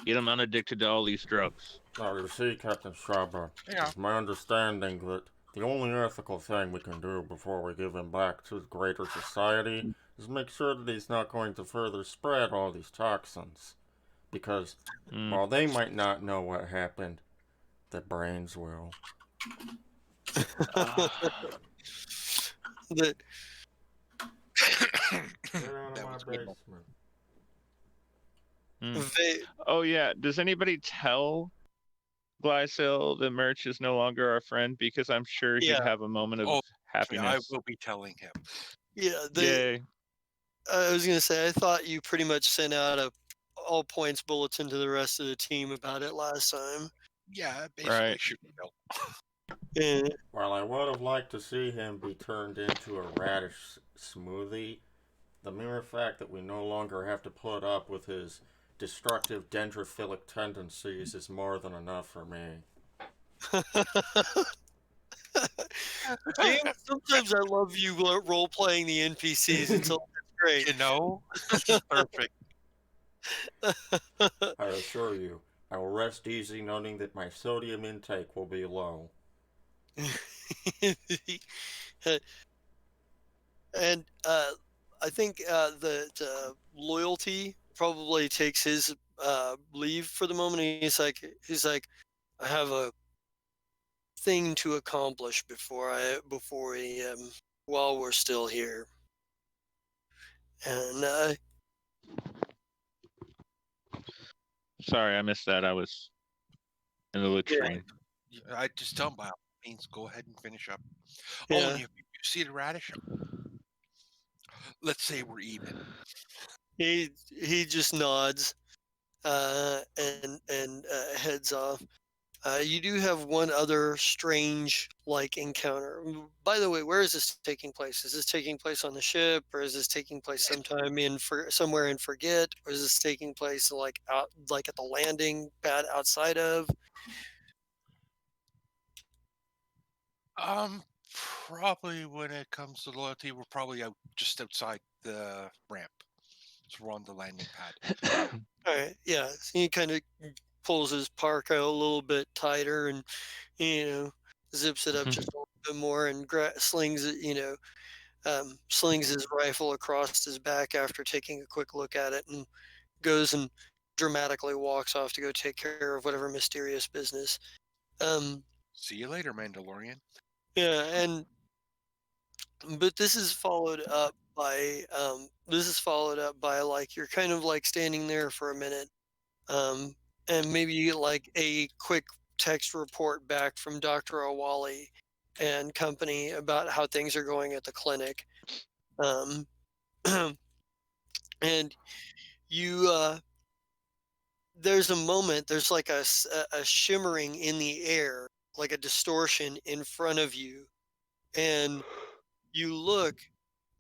Get him unaddicted to all these drugs. Now, you see, Captain Shaba, it's my understanding that the only ethical thing we can do before we give him back to the greater society is make sure that he's not going to further spread all these toxins. Because while they might not know what happened, the brains will. That Get out of my basement. Oh yeah, does anybody tell Glycil that Merch is no longer our friend? Because I'm sure he'd have a moment of happiness. I will be telling him. Yeah, Yay. I was gonna say I thought you pretty much sent out a all points bulletin to the rest of the team about it last time. Yeah, basically shoot me out. Yeah. While I would have liked to see him be turned into a radish smoothie, the mere fact that we no longer have to put up with his destructive dendrophilic tendencies is more than enough for me. James, sometimes I love you role playing the NPCs. It's great. You know, he's perfect. I assure you, I will rest easy knowing that my sodium intake will be low. And I think the loyalty probably takes his leave for the moment. He's like, I have a thing to accomplish while we're still here. And sorry, I missed that. I was in the latrine. I just tell him by all means, go ahead and finish up. Oh, Yeah. and you see the radish? Let's say we're even. He just nods and heads off. You do have one other strange like encounter. By the way, where is this taking place? Is this taking place on the ship, or is this taking place sometime somewhere in Forget, or is this taking place like out like at the landing pad outside of? Probably when it comes to loyalty, we're probably out just outside the ramp. So we're on the landing pad. All right, yeah. So he kind of pulls his parka a little bit tighter and zips it up just a little bit more and slings it. Slings his rifle across his back after taking a quick look at it and goes and dramatically walks off to go take care of whatever mysterious business. See you later, Mandalorian. Yeah, but this is followed up by like you're kind of like standing there for a minute, and maybe you get like a quick text report back from Dr. Awali and company about how things are going at the clinic. Um, and you there's a moment, there's like a shimmering in the air, like a distortion in front of you, and you look,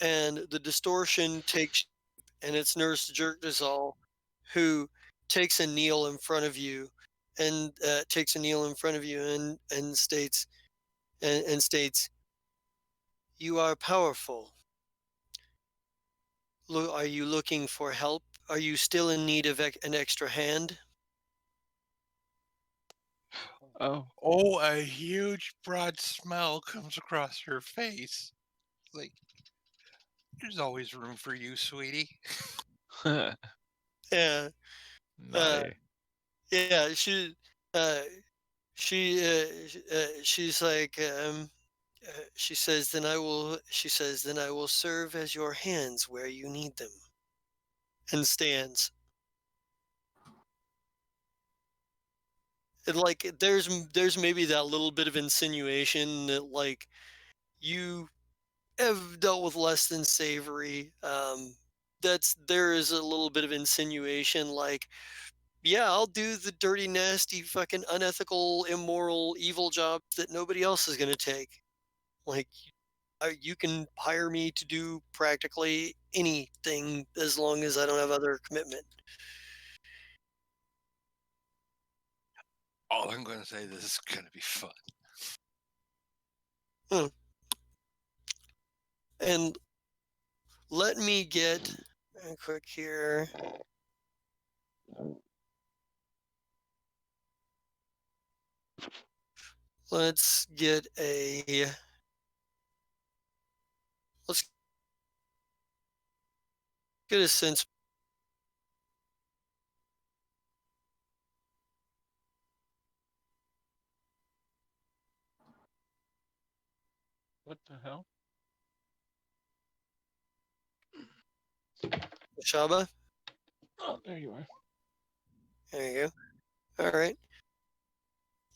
and the distortion takes, and it's Nurse Jerkdazal, who takes a kneel in front of you, and states, and states, "You are powerful. Are you looking for help? Are you still in need of an extra hand?" Oh. Oh, a huge broad smile comes across her face. Like, there's always room for you, sweetie. Yeah. Naughty. Yeah, uh, she's like, she says, then I will serve as your hands where you need them, and stands. And like, there's maybe that little bit of insinuation that like you have dealt with less than savory. There is a little bit of insinuation like, yeah, I'll do the dirty, nasty, fucking unethical, immoral, evil jobs that nobody else is going to take. Like, you can hire me to do practically anything as long as I don't have other commitment. All I'm going to say, this is going to be fun. And let me get quick here. Let's get a sense. What the hell? Shaba. Oh, there you are. There you go. All right.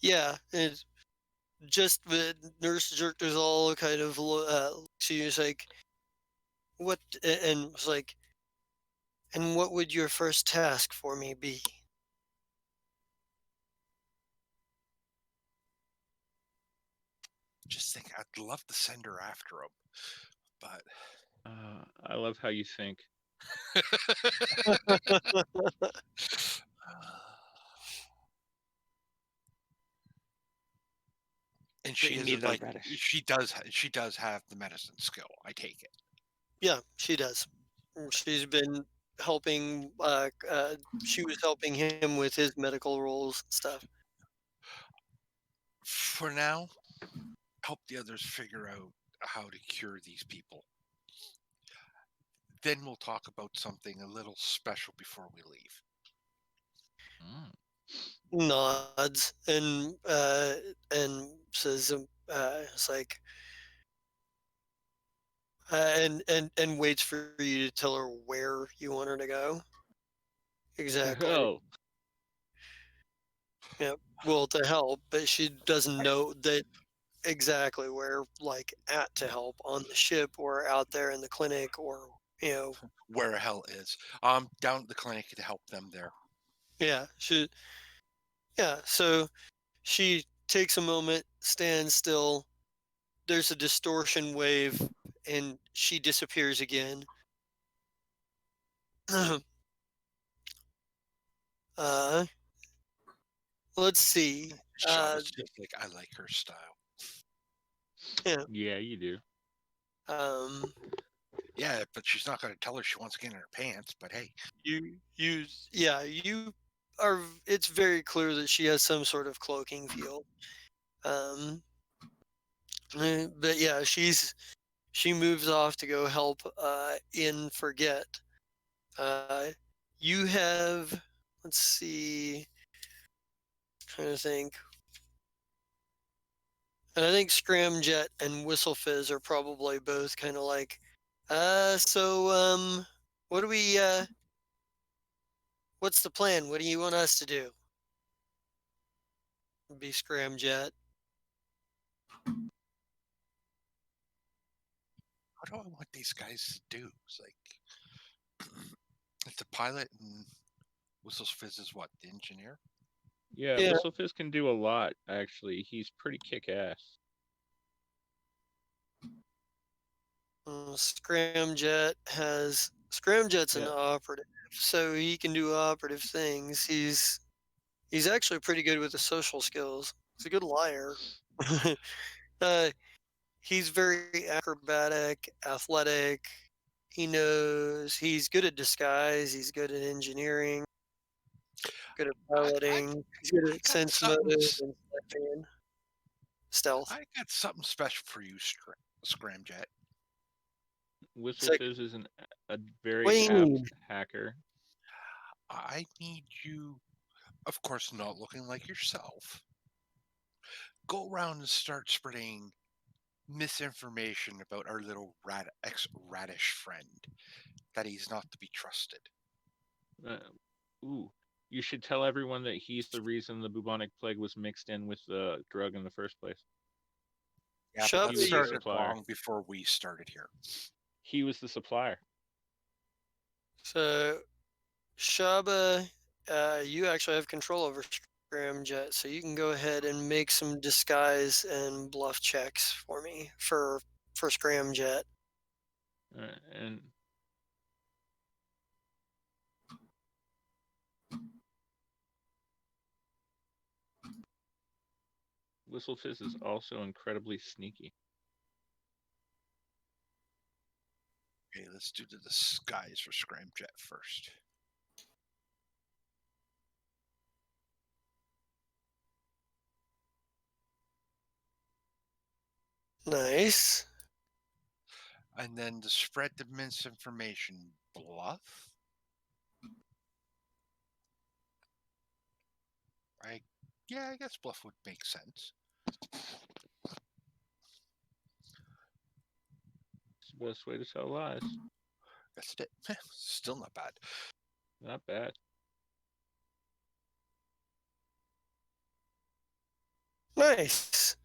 Yeah, it's just the Nurse Jerkers all kind of she was like, what, and was like, and what would your first task for me be? Just think, I'd love to send her after him, but I love how you think. and she Bring me is the like, radish. she does have the medicine skill. I take it. Yeah, she does. She's been helping. She was helping him with his medical roles and stuff. For now, help the others figure out how to cure these people. Then we'll talk about something a little special before we leave. Nods and says, "It's like," and waits for you to tell her where you want her to go. Exactly. Oh. Yeah, well, to help, but she doesn't know that exactly where, like, at to help on the ship or out there in the clinic or, Where the hell is? Down at the clinic to help them there. yeah, so she takes a moment, stands still. There's a distortion wave, and she disappears again. uh, let's see. Shaba's just like, I like her style. Yeah. Yeah, you do. Yeah, but she's not going to tell her she wants to get in her pants. But hey, you are. It's very clear that she has some sort of cloaking field. But yeah, she moves off to go help in Forget. You have, let's see, trying to think. And I think Scramjet and Whistle Fizz are probably both kind of like, what do we, what's the plan? What do you want us to do? Be Scramjet. what do I want these guys to do? It's like, it's the pilot and Whistles Fizz is what? The engineer? Yeah, Yeah. Whistlefizz can do a lot, actually. He's pretty kick-ass. Scramjet's an Yeah. operative, so he can do operative things. He's actually pretty good with the social skills. He's a good liar. uh, he's very acrobatic, athletic. He's good at disguise. He's good at engineering. Good at piloting. He's good at got sense something. motive and stealth. I got something special for you, Scramjet. Whistlefizz is a very What do you apt need? hacker. I need you, of course, not looking like yourself. Go around and start spreading misinformation about our little ex-radish friend, that he's not to be trusted. Ooh, you should tell everyone that he's the reason the bubonic plague was mixed in with the drug in the first place. Yeah, Shut but He that was the started supplier. long before we started here. He was the supplier. So, Shaba, you actually have control over Scramjet, so you can go ahead and make some disguise and bluff checks for me for Scramjet. And Whistlefizz is also incredibly sneaky. Okay, let's do the disguise for Scramjet first. Nice. And then to spread the misinformation, bluff. I guess bluff would make sense. It's the best way to tell lies. That's it. Still not bad. Not bad. Nice.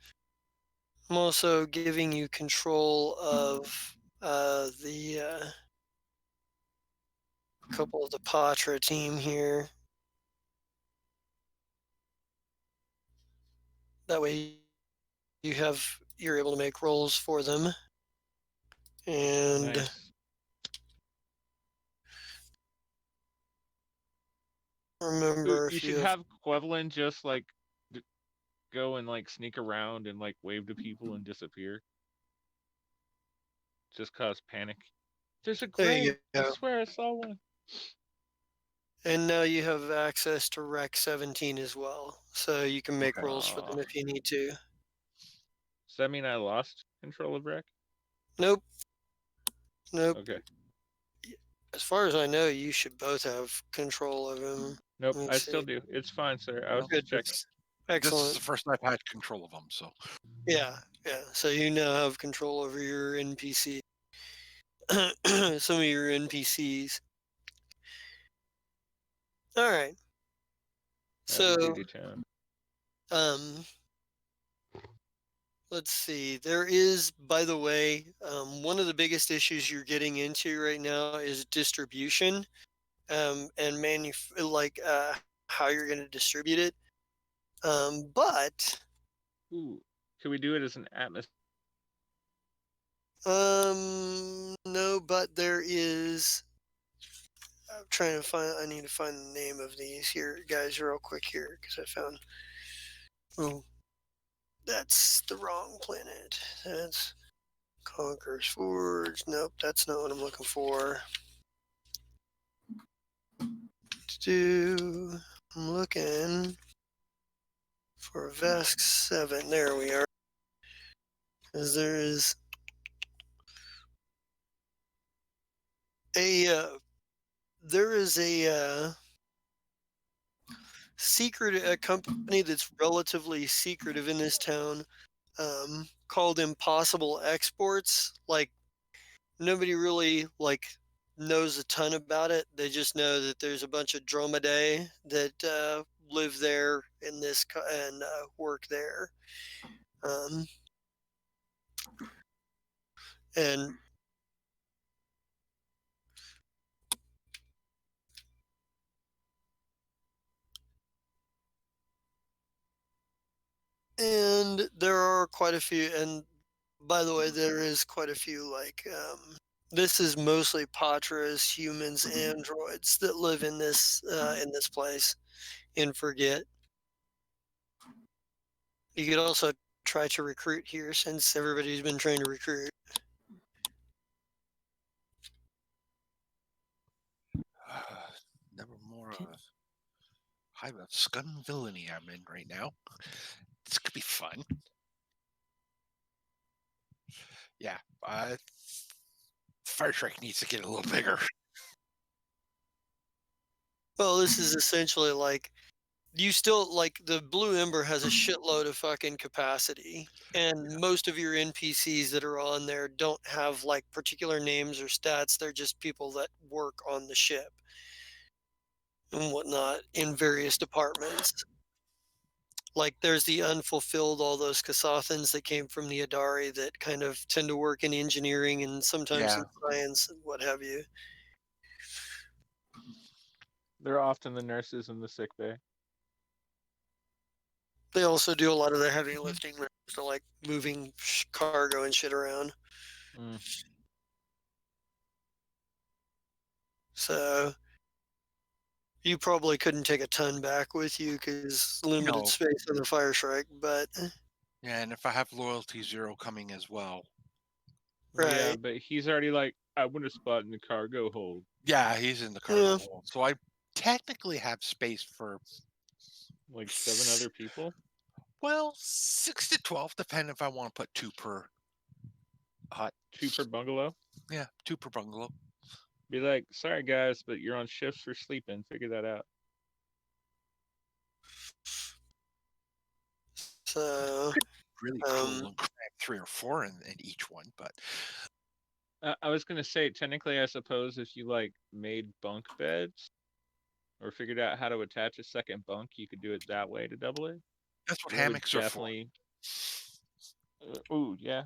I'm also giving you control of the couple of the Patra team here. That way you're able to make rolls for them. And Nice. remember, You if should you have have Quevelin just like go and like sneak around and like wave to people and disappear. Just cause panic. There's a there you grave. I go. swear I saw one. And now you have access to Rec 17 as well, so you can make Okay. rolls for them if you need to. Does that mean I lost control of Rec? Nope. Okay. As far as I know, you should both have control of him. Nope, Let me I still see. do. It's fine, sir. I was Good. just checking. This is Excellent. the first I've had control of them, so Yeah. So you now have control over your NPC. Some of your NPCs. All right. Howdy So doody town. Um, let's see. There is, by the way, one of the biggest issues you're getting into right now is distribution, and how you're going to distribute it. But Ooh, should we do it as an atmosphere? no, but there is. I'm trying to find. I need to find the name of these here, guys, real quick here, because I found. Oh, that's the wrong planet. That's Conqueror's Forge. Nope, that's not what I'm looking for. I'm looking for Vesk 7. There we are. Because there is a a company that's relatively secretive in this town, called Impossible Exports. Like, nobody really knows a ton about it. They just know that there's a bunch of dromedae that live there in this and work there. And there are quite a few, and by the way, there is quite a few, this is mostly Patras, humans, androids that live in this place in Forget. You could also try to recruit here, since everybody's been trying to recruit. Never more hive of scum and villainy I'm in right now. This could be fun. Yeah, Fire Shrike needs to get a little bigger. Well, this is essentially you still, the Blue Ember has a shitload of fucking capacity, and most of your NPCs that are on there don't have particular names or stats. They're just people that work on the ship and whatnot in various departments. Like, there's the unfulfilled, all those Kasathans that came from the Adari that kind of tend to work in engineering and sometimes in science and what have you. They're often the nurses in the sick bay. They also do a lot of the heavy lifting, so moving cargo and shit around. Mm. So you probably couldn't take a ton back with you because limited space on the Fire Shrike, but yeah, and if I have loyalty 0 coming as well. Right. Yeah, but he's already I want a spot in the cargo hold. Yeah, he's in the cargo hold. So I technically have space for 7 other people. Well, 6 to 12, depending if I want to put 2 per hut. 2 per bungalow? Yeah, 2 per bungalow. Be like, sorry guys, but you're on shifts for sleeping. Figure that out. So really cool and cram 3 or 4 in each one, but I was gonna say, technically, I suppose if you made bunk beds or figured out how to attach a second bunk, you could do it that way to double it. That's what hammocks are for. Ooh, yeah.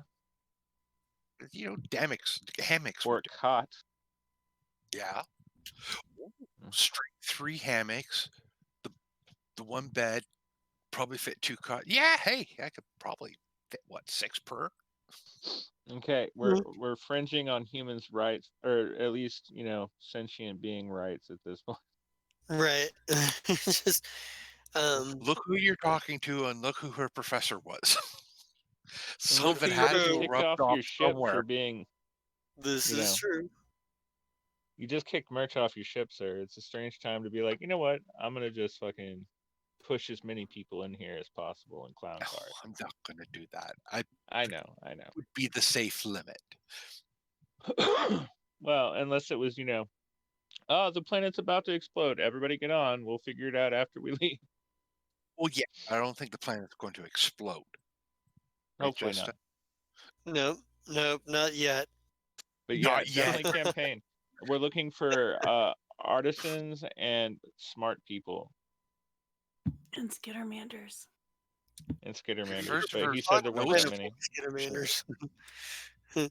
Hammocks or a cot. Yeah. Straight 3 hammocks. The one bed probably fit 2 cots. Yeah, hey, I could probably fit 6 per. Okay, we're fringing on humans' rights, or at least sentient being rights at this point. Right. Just look who you're talking to, and look who her professor was. Something had to be rubbed off your ship somewhere. For being. This is true. You just kicked merch off your ship, sir. It's a strange time to be like, you know what? I'm gonna just fucking push as many people in here as possible in clown cars. I'm not gonna do that. I know. Would be the safe limit. Well, unless it was, oh, the planet's about to explode. Everybody get on. We'll figure it out after we leave. Well, yeah, I don't think the planet's going to explode. Hopefully not. Nope, not yet. But yeah, definitely campaign. We're looking for artisans and smart people. And skittermanders. And Skittermanders, First but he verse, said there no weren't that sp- many. Skittermanders.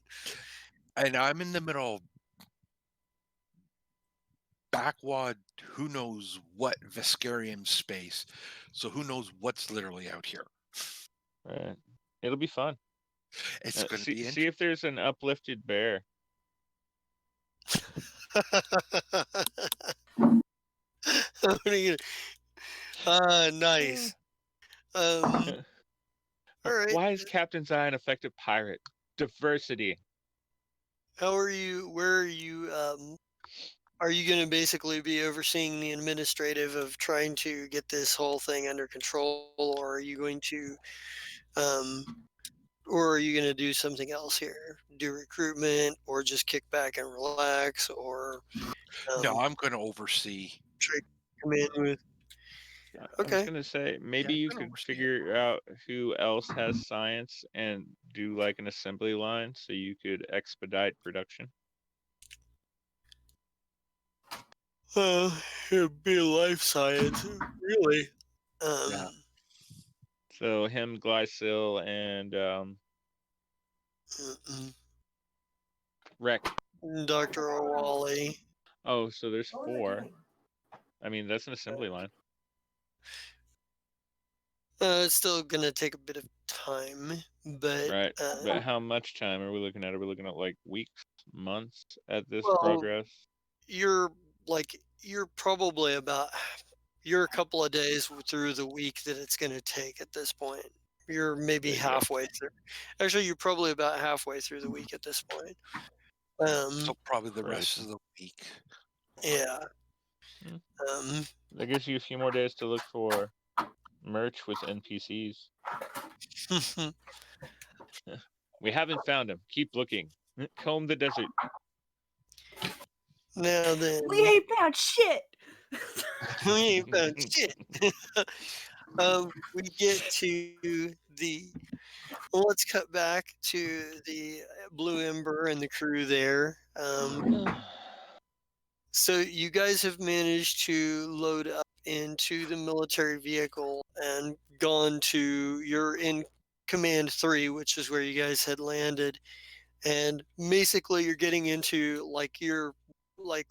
and I'm in the middle backwad, who knows what Veskarium space. So who knows what's literally out here. Right. It'll be fun. It's going to be See if there's an uplifted bear. Nice. All right. Why is Captain Zai an effective pirate? Diversity. How are you? Where are you? Are you going to basically be overseeing the administrative of trying to get this whole thing under control, or are you going to, or are you going to do something else here? Do recruitment, or just kick back and relax, or no, I'm going to oversee. try to come in with? I was Okay. gonna say maybe I'm you gonna could oversee it. figure out who else has science and do like an assembly line so you could expedite production. It'd be life science, really. Yeah. So him, Glycil, and Rec. Dr. O'Wally. Oh, so there's What was I 4. doing? I mean, that's an assembly line. It's still gonna take a bit of time, but Right. But how much time are we looking at? Are we looking at like weeks, months at this well, progress? you're probably you're a couple of days through the week that it's gonna take at this point. You're maybe There you go. halfway through. Actually, you're probably about halfway through the week at this point. So probably the rest Right. of the week. Yeah. That gives you a few more days to look for merch with NPCs. We haven't found them. Keep looking. Comb the desert. Now then, We ain't found shit. we ain't found shit. We get to the. Well, let's cut back to the Blue Ember and the crew there. So you guys have managed to load up into the military vehicle and gone to you're in Command 3, which is where you guys had landed. And basically you're getting into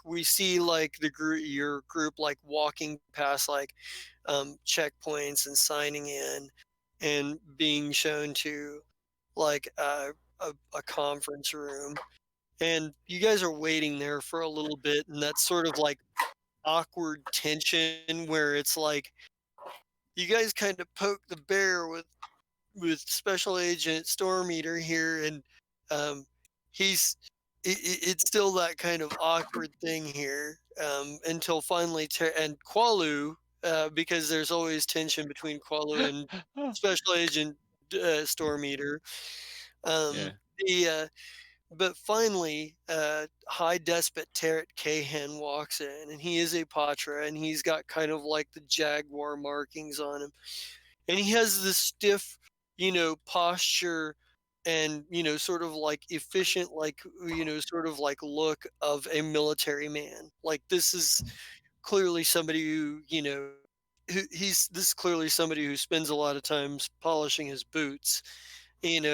we see like your group like walking past like checkpoints and signing in and being shown to like a conference room, and you guys are waiting there for a little bit, and that's sort of like awkward tension where it's like you guys kind of poke the bear with Special Agent Storm Eater here, and he's it's still that kind of awkward thing here until finally and Qualu, because there's always tension between Qualu and Special Agent Storm Eater. Yeah. But finally, High Despot Tarot Kahan walks in, and he is a Patra, and he's got kind of like the jaguar markings on him, and he has this stiff, posture, and sort of like efficient, like sort of like look of a military man. Like this is clearly somebody who this is clearly somebody who spends a lot of times polishing his boots, and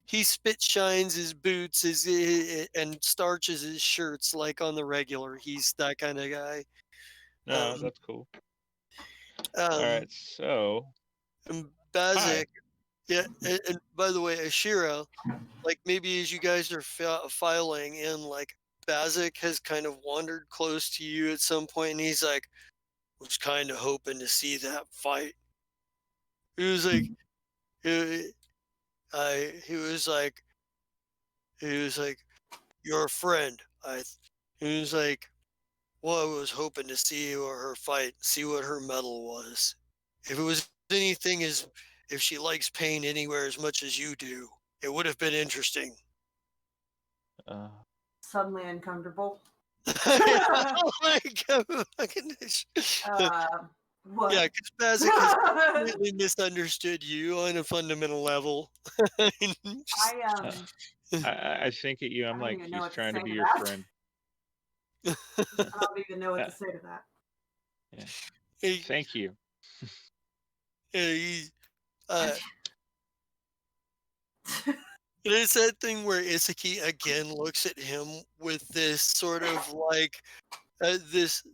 he spit shines his boots and starches his shirts like on the regular. He's that kind of guy. No, that's cool. All right, so Bazik, yeah, and by the way, Ashira, like maybe as you guys are filing in, like Bazik has kind of wandered close to you at some point, and he's like, was kind of hoping to see that fight. He was like, he was like, your friend. He was like, well, I was hoping to see her fight, see what her medal was. If it was anything if she likes pain anywhere as much as you do, it would have been interesting. Suddenly uncomfortable. Like, what? Yeah, because Bazik has completely misunderstood you on a fundamental level. I think at you. I'm like, he's trying to be your friend. I don't even know what to say to that. Yeah. Thank you. he, uh, There's that thing where Isaki again looks at him with this sort of like this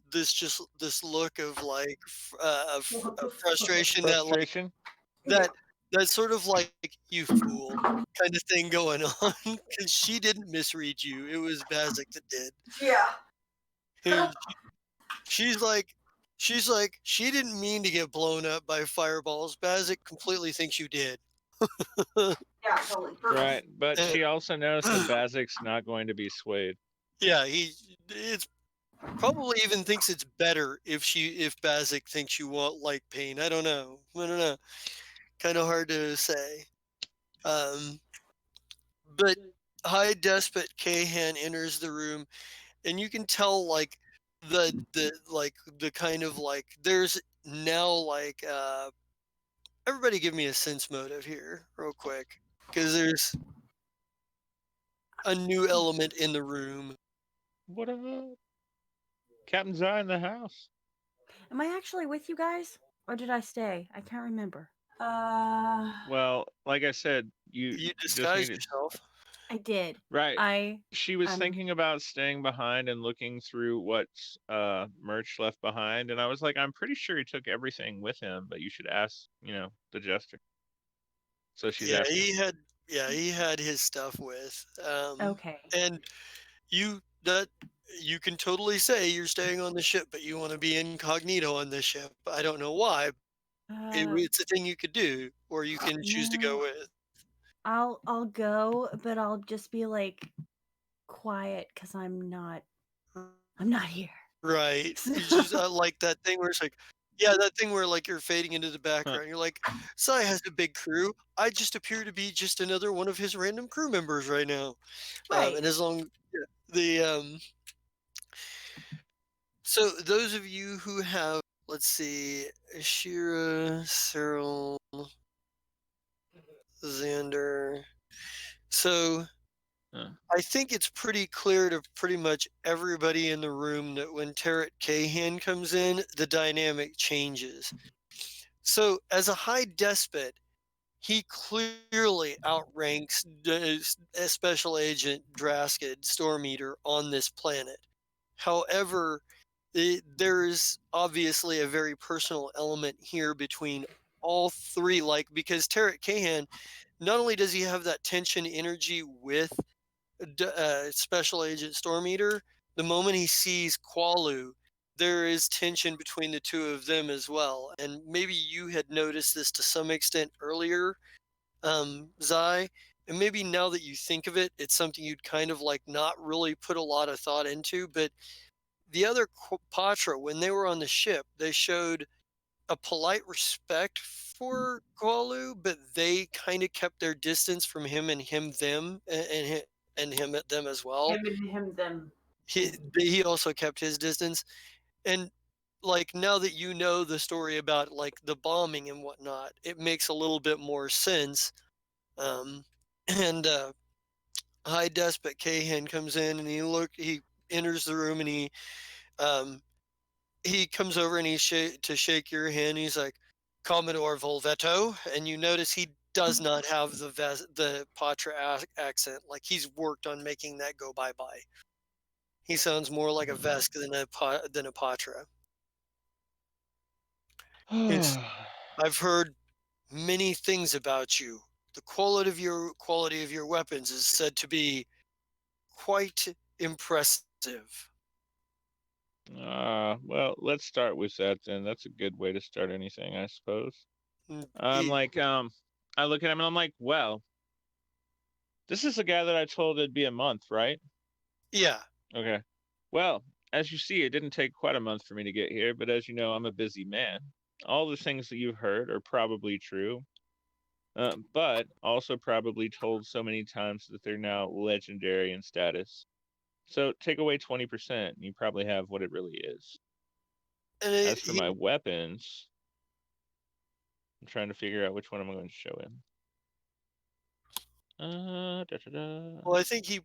look of like What the fuck? frustration that like Frustration. that that sort of like you fool kind of thing going on because she didn't misread you. It was Bazik that did. Yeah. And she's like she didn't mean to get blown up by fireballs. Bazik completely thinks you did. Yeah, totally. Right, Purpose. but she also knows that Bazik's not going to be swayed. Yeah, it's probably even thinks it's better if Bazik thinks you want light pain. I don't know. Kind of hard to say. Um, but High Despot Kahan enters the room, and you can tell like the kind of like there's now like everybody give me a sense motive here real quick because there's a new element in the room. What up? Captain Zai in the house. Am I actually with you guys? Or did I stay? I can't remember. Well, like I said, You you just disguise needed. yourself. I did. Right. She was I'm- thinking about staying behind and looking through what's merch left behind, and I was like, I'm pretty sure he took everything with him, but you should ask, the jester. So she's Yeah, asking. he had his stuff with. Okay. And you can totally say you're staying on the ship, but you want to be incognito on the ship. I don't know why. It's a thing you could do, or you can choose to go no. with. I'll go, but I'll just be like quiet because I'm not here. Right. You just like that thing where it's like, yeah, that thing where like you're fading into the background. You're like, Sai has a big crew. I just appear to be just another one of his random crew members right now. Right. And as long the so those of you who have, let's see, Ashira, Cyril, Xander. So I think it's pretty clear to pretty much everybody in the room that when Tarot Kahan comes in, the dynamic changes. So as a high despot, he clearly outranks Special Agent Draskid Storm Eater on this planet. However, there is obviously a very personal element here between all three, like because Tarot Kahan, not only does he have that tension energy with Special Agent Storm Eater, the moment he sees Qualu, there is tension between the two of them as well. And maybe you had noticed this to some extent earlier, Zai. And maybe now that you think of it, it's something you'd kind of like not really put a lot of thought into. But the other Patra, when they were on the ship, they showed a polite respect for Qualu, but they kind of kept their distance from him and him them and him at them as well. Him and him, them. He also kept his distance. And like now that you know the story about like the bombing and whatnot, it makes a little bit more sense. And High Despot Kahan comes in and he enters the room and he comes over and to shake your hand. He's like, Commodore Volvetto, and you notice he does not have the Patra accent. Like he's worked on making that go bye bye. He sounds more like a Vesk than a Patra. I've heard many things about you. The quality of your weapons is said to be quite impressive. Well, let's start with that then. That's a good way to start anything, I suppose. I'm He- like, I look at him and I'm like, well, this is the guy that I told it'd be a month, right? yeah. Okay. Well, as you see, it didn't take quite a month for me to get here, but as you know, I'm a busy man. All the things that you've heard are probably true, but also probably told so many times that they're now legendary in status. So take away 20%, and you probably have what it really is. And As for my weapons, I'm trying to figure out which one I'm going to show him. well, I think he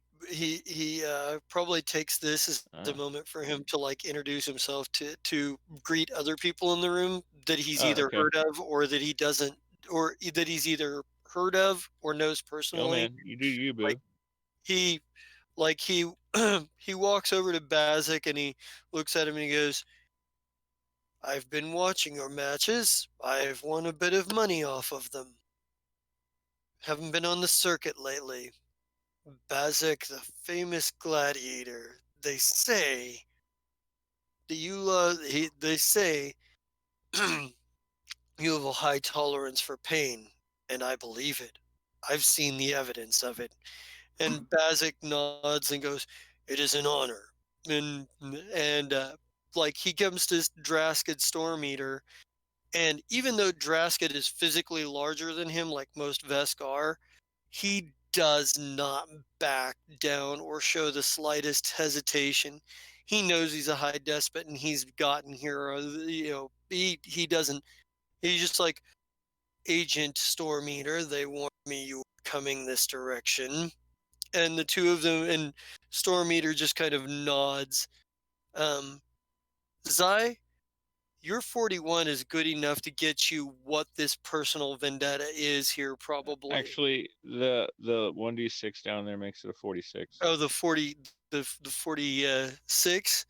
probably takes this as the moment for him to like introduce himself to greet other people in the room. that he's Oh, either okay. heard of or that he doesn't, or that he's either heard of or knows Yo, personally. man, you do you, Like boo. he, like he walks over to Bazik and he looks at him and he goes, "I've been watching your matches. I've won a bit of money off of them. Haven't been on the circuit lately. Bazik, the famous gladiator. They say that they say you have a high tolerance for pain, and I believe it. I've seen the evidence of it." And Bazik nods and goes, "It is an honor." And like he comes to Draskid Storm Eater, and even though Draskid is physically larger than him, like most Vesk are, he does not back down or show the slightest hesitation. He knows he's a high despot and he's gotten here. He doesn't. He's just like, "Agent Storm Eater, they warned me you were coming this direction." And the two of them, and Storm Eater just kind of nods. Um, Zai, your 41 is good enough to get you what this personal vendetta is here, probably. Actually, the 1d6 down there makes it a 46. Oh, the 46.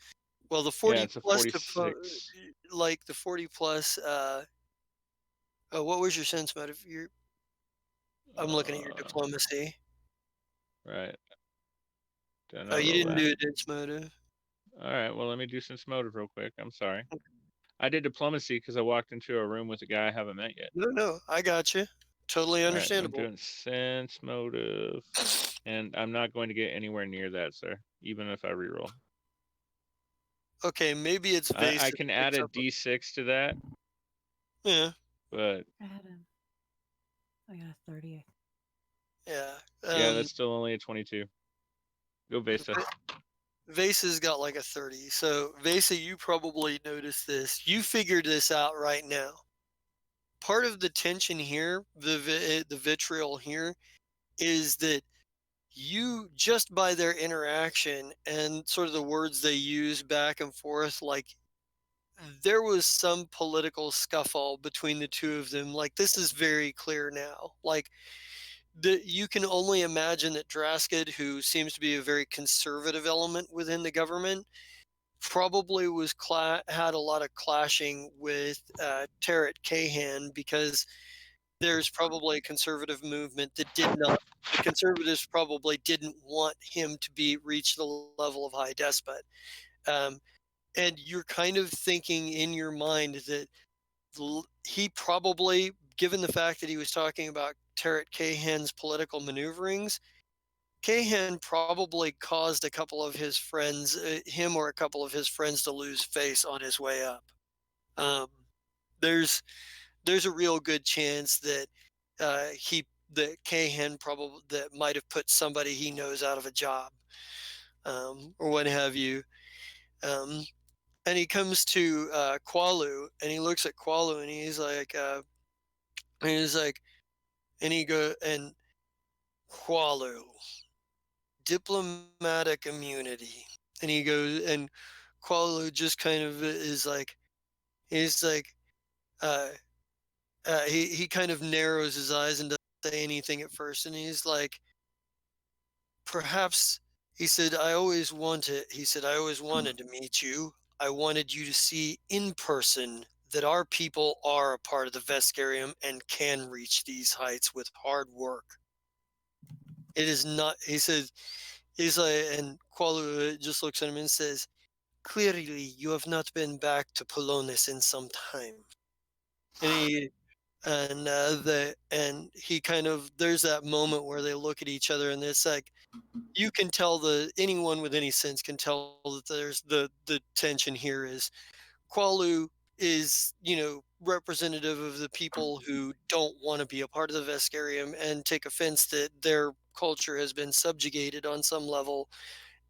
Well, the Yeah, 40 it's a plus 46. like the 40 plus. Oh, what was your sense motive? I'm looking at your Uh, diplomacy. right. Did I Oh, not you roll didn't that? do a sense motive. All right. Well, let me do sense motive real quick. I'm sorry. I did diplomacy because I walked into a room with a guy I haven't met yet. No, I got you. Totally All right. I'm understandable. doing sense motive, and I'm not going to get anywhere near that, sir. Even if I reroll. Okay, maybe it's Vase I that can add picks a up. d6 to that, Yeah, but I got a 30. yeah. yeah, that's still only a 22. Go Vesa. Vasa's got like a 30. So, Vasa, you probably noticed this. You figured this out right now. Part of the tension here, the vitriol here, is that you, just by their interaction and sort of the words they use back and forth, like there was some political scuffle between the two of them. Like this is very clear now. Like you can only imagine that Draskid, who seems to be a very conservative element within the government, probably had a lot of clashing with Tarrant Kahan, because there's probably a conservative movement that did not. The conservatives probably didn't want him to reach the level of high despot. Um, and you're kind of thinking in your mind that he probably, given the fact that he was talking about Tarrant Kahan's political maneuverings, Kahan probably caused a couple of his friends, him or a couple of his friends, to lose face on his way up. Um, there's there's a real good chance that that Kahan probably that might have put somebody he knows out of a job, or what have you. Um, and he comes to Qualu, and he looks at Qualu, and he's like, and he go and Qualu, diplomatic immunity, and he goes, and Qualu just kind of is like, he's like, uh, he kind of narrows his eyes and doesn't say anything at first, and he's like, perhaps, he said, I always wanted to meet you. I wanted you to see in person that our people are a part of the Veskarium and can reach these heights with hard work. It is not, he said, he's like, and Qualu just looks at him and says, clearly you have not been back to Polonis in some time. And he kind of, there's that moment where they look at each other, and it's like, you can tell, anyone with any sense can tell that there's the tension here is Qualu is, representative of the people who don't want to be a part of the Veskarium and take offense that their culture has been subjugated on some level.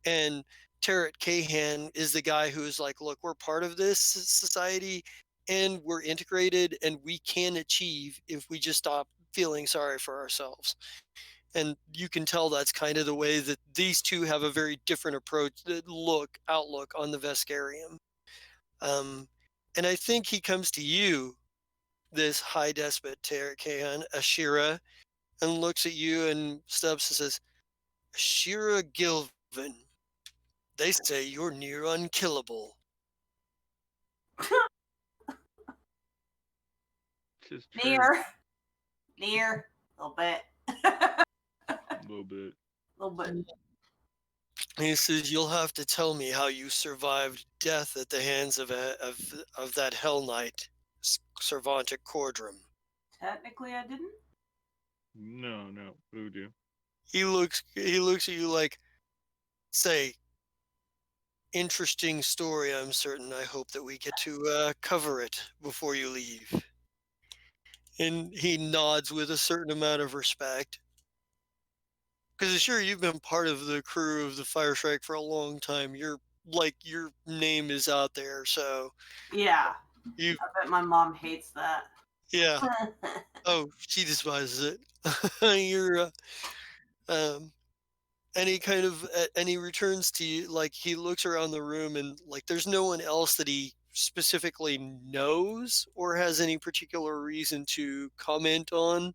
And Tarrant Kahan is the guy who's like, look, we're part of this society and we're integrated and we can achieve if we just stop feeling sorry for ourselves. And you can tell that's kind of the way that these two have a very different outlook on the Veskarium. Um, And I think he comes to you, this high despot Tarakan, Ashira, and looks at you and steps and says, Ashira Gilvin, they say you're near unkillable. This is true. Near, a little bit, A little bit. a little bit. And he says, you'll have to tell me how you survived death at the hands of that Hell Knight, Servantic Cordrum. Technically, I didn't. No, voodoo. He looks at you like, say, interesting story, I'm certain. I hope that we get to cover it before you leave. And he nods with a certain amount of respect. Because sure, you've been part of the crew of the Fire Shrike for a long time. Your name is out there, so Yeah. you. I bet my mom hates that. Yeah. Oh, she despises it. You're. And he returns to you, like he looks around the room and like there's no one else that he specifically knows or has any particular reason to comment on,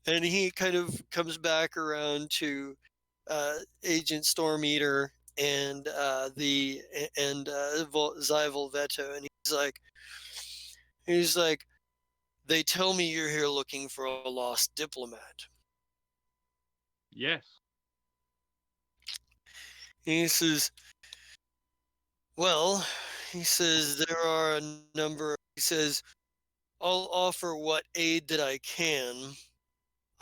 and he kind of comes back around to Agent Storm Eater and Zyval Veto, and he's like, they tell me you're here looking for a lost diplomat. Yes. He says, well, he says there are a number. He says, I'll offer what aid that I can.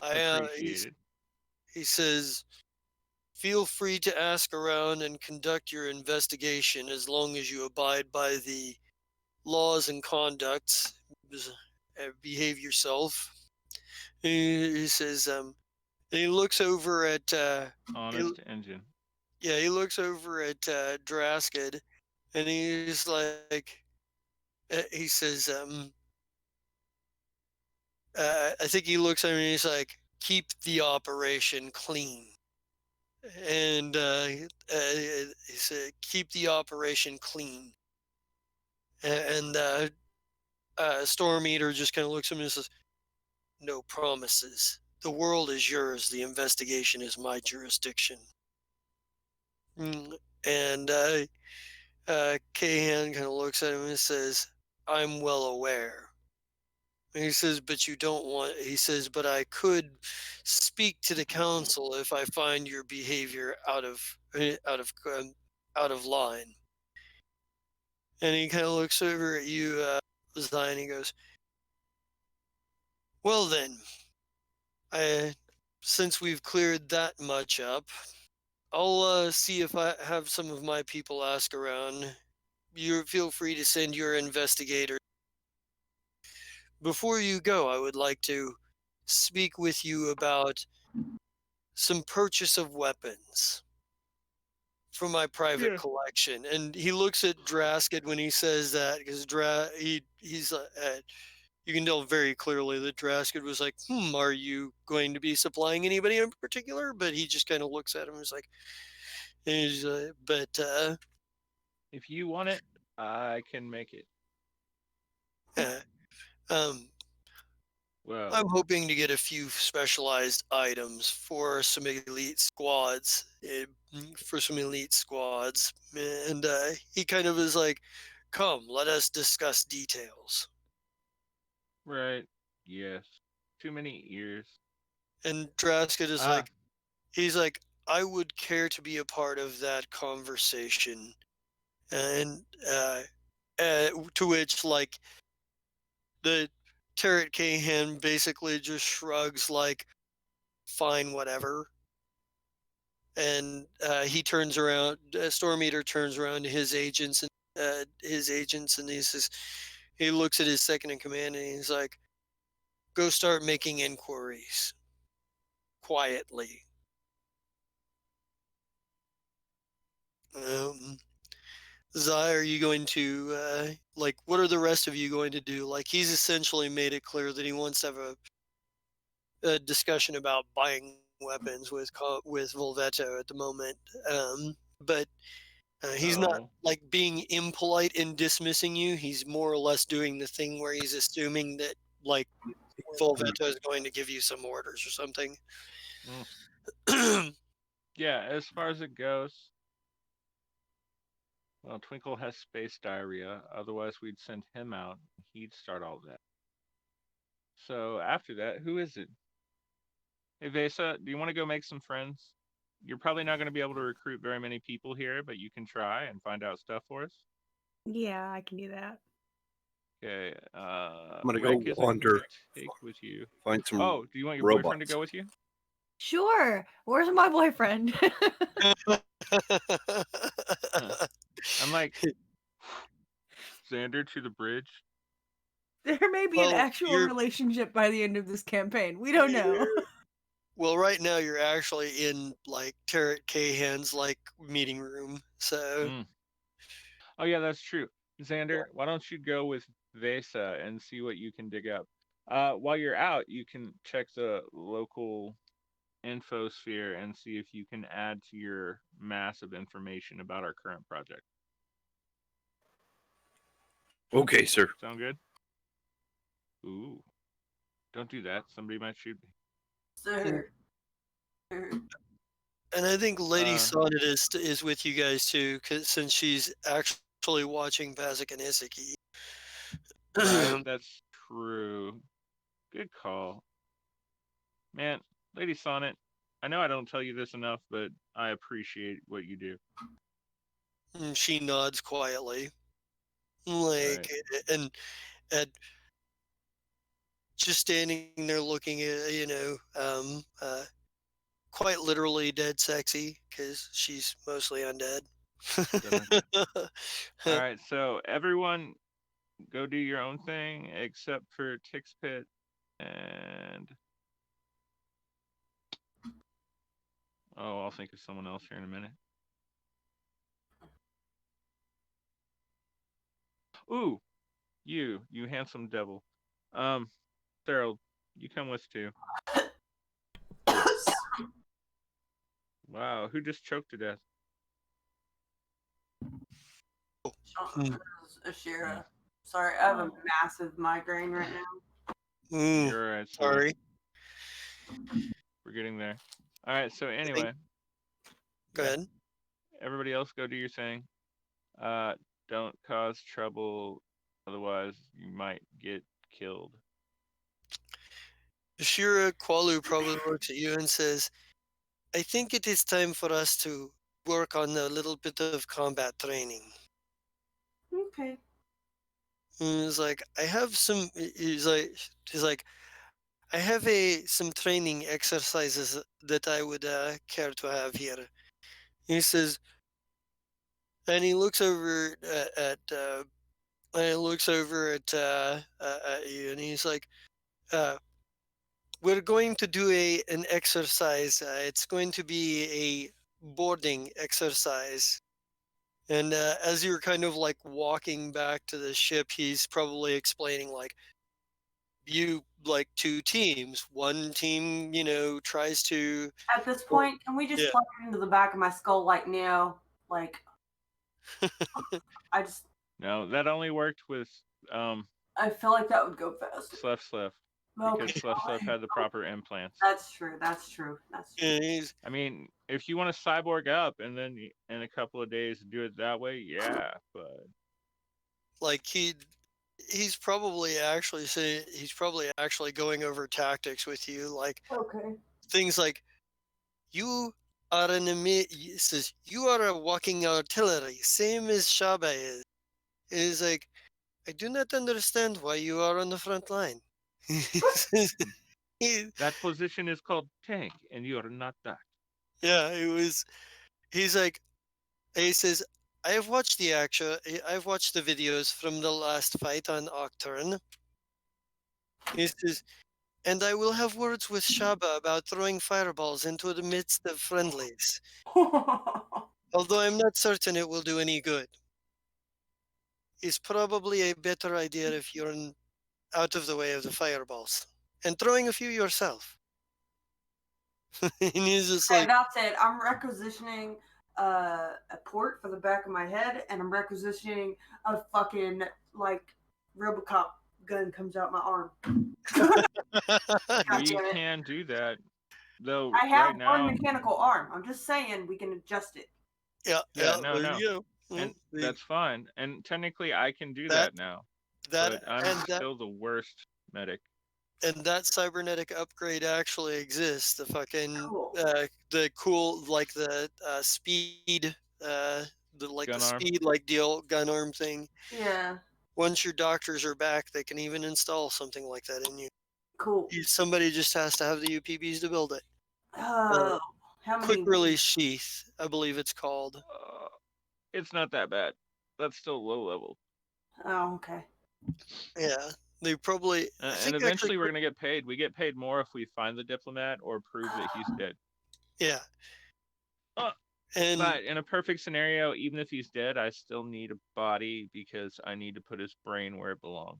Appreciated. He says, feel free to ask around and conduct your investigation as long as you abide by the laws and conducts. Behave yourself. He says, and he looks over at. Honest engine. Yeah, he looks over at Draskid, and he's like, he says, I think he looks at me and he's like, keep the operation clean. And he said, keep the operation clean. And Storm Eater just kind of looks at me and says, no promises. The world is yours. The investigation is my jurisdiction. And Kahan kind of looks at him and says, I'm well aware. And he says, but you don't want, he says, but I could speak to the council if I find your behavior out of line. And he kind of looks over at you, Zion, and he goes, well then, since we've cleared that much up, I'll see if I have some of my people ask around. You feel free to send your investigator. Before you go, I would like to speak with you about some purchase of weapons for my private collection. And he looks at Draskid when he says that, because he's you can tell very clearly that Draskid was like, are you going to be supplying anybody in particular? But he just kind of looks at him and is like, if you want it, I can make it. Well, I'm hoping to get a few specialized items for some elite squads. And he kind of is like, come, let us discuss details. Right. Yes. Too many ears. And Draskid is like, he's like, I would care to be a part of that conversation. And to which, like, the Turret Kahan basically just shrugs like, fine, whatever. And he turns around, Storm Eater turns around to his agents and he says, he looks at his second in command and he's like, go start making inquiries quietly. Zai, are you going to what are the rest of you going to do? Like, he's essentially made it clear that he wants to have a discussion about buying weapons with Volvetto at the moment. But He's not So, like being impolite and dismissing you. He's more or less doing the thing where he's assuming that like Volvetto is going to give you some orders or something. mm, yeah, as far as it goes, well, Twinkle has space diarrhea. Otherwise, we'd send him out. He'd start all that. So after that, who is it? Hey, Vesa, do you want to go make some friends? You're probably not going to be able to recruit very many people here, but you can try and find out stuff for us. Yeah, I can do that. Okay. I'm gonna Rick go isn't going wander, to take with you. find some Oh, do you want your robots. boyfriend to go with you? Sure. Where's my boyfriend? Huh. I'm like, Xander to the bridge. There may be an Well, actual you're- relationship by the end of this campaign. We don't know. Well, right now you're actually in like Tarrant Cahan's like meeting room. So Mm. Oh yeah, that's true. Xander, why don't you go with Vesa and see what you can dig up? While you're out, you can check the local infosphere and see if you can add to your mass of information about our current project. Okay, sir. Sound good? Ooh. Don't do that. Somebody might shoot me. Sir. and I think Lady Uh, Sonnet is with you guys too, since she's actually watching Pazik and Isiki. Right, that's true. Good call. Man, Lady Sonnet, I know I don't tell you this enough, but I appreciate what you do. And she nods quietly, like, and just standing there looking at quite literally dead sexy because she's mostly undead. All right, so everyone go do your own thing except for Tix Pit and I'll think of someone else here in a minute. Ooh, you handsome devil. Daryl, you come with too. Wow, who just choked to death? Ashira. Sorry, I have a massive migraine right now. You're all right, Sorry. We're getting there. All right, so anyway. Go ahead. Everybody else go do your thing. Don't cause trouble, otherwise you might get killed. Ashira Kwalu probably looks at you and says, I think it is time for us to work on a little bit of combat training. Okay. And he's like, I have some. He's like, I have some training exercises that I would care to have here. He says, and he looks over at you, and he's like, we're going to do an exercise. It's going to be a boarding exercise. And as you're kind of like walking back to the ship, he's probably explaining like you like two teams. One team, tries to. At this point, can we just plug it into the back of my skull like Neo? Like, I just. No, that only worked with I feel like that would go fast. Slef. Because Slef had the proper implants. That's true. That's true. I mean, if you want to cyborg up and then in a couple of days do it that way, yeah, but like he's probably actually going over tactics with you, like things like you are says you are a walking artillery, same as Shaba is. It is like, I do not understand why you are on the front line. that position is called tank, and you are not that. Yeah, he's like, he says, I've watched the videos from the last fight on Octurne. He says, and I will have words with Shaba about throwing fireballs into the midst of friendlies. Although I'm not certain it will do any good. It's probably a better idea if you're out of the way of the fireballs. And throwing a few yourself. And he's just like, that's it. I'm requisitioning a port for the back of my head, and I'm requisitioning a fucking like RoboCop gun comes out my arm. God We damn it. can do that, though. I have Right one now, mechanical arm. I'm just saying we can adjust it. Yeah, yeah, yeah, there you go. and Well, that's fine. And technically, I can do that that now, that but I'm and that still the worst medic. and that cybernetic upgrade actually exists. The fucking Cool. the cool like the speed the Gun arm. speed like deal gun arm thing. Yeah. Once your doctors are back, they can even install something like that in you. Cool. Somebody just has to have the UPBs to build it. Oh, how Quick many? release sheath, I believe it's called. It's not that bad. That's still low level. Oh, okay. Yeah, they probably. I And think actually, eventually, we're gonna get paid. We get paid more if we find the diplomat or prove that he's dead. yeah. Uh, And But in a perfect scenario, even if he's dead, I still need a body because I need to put his brain where it belongs.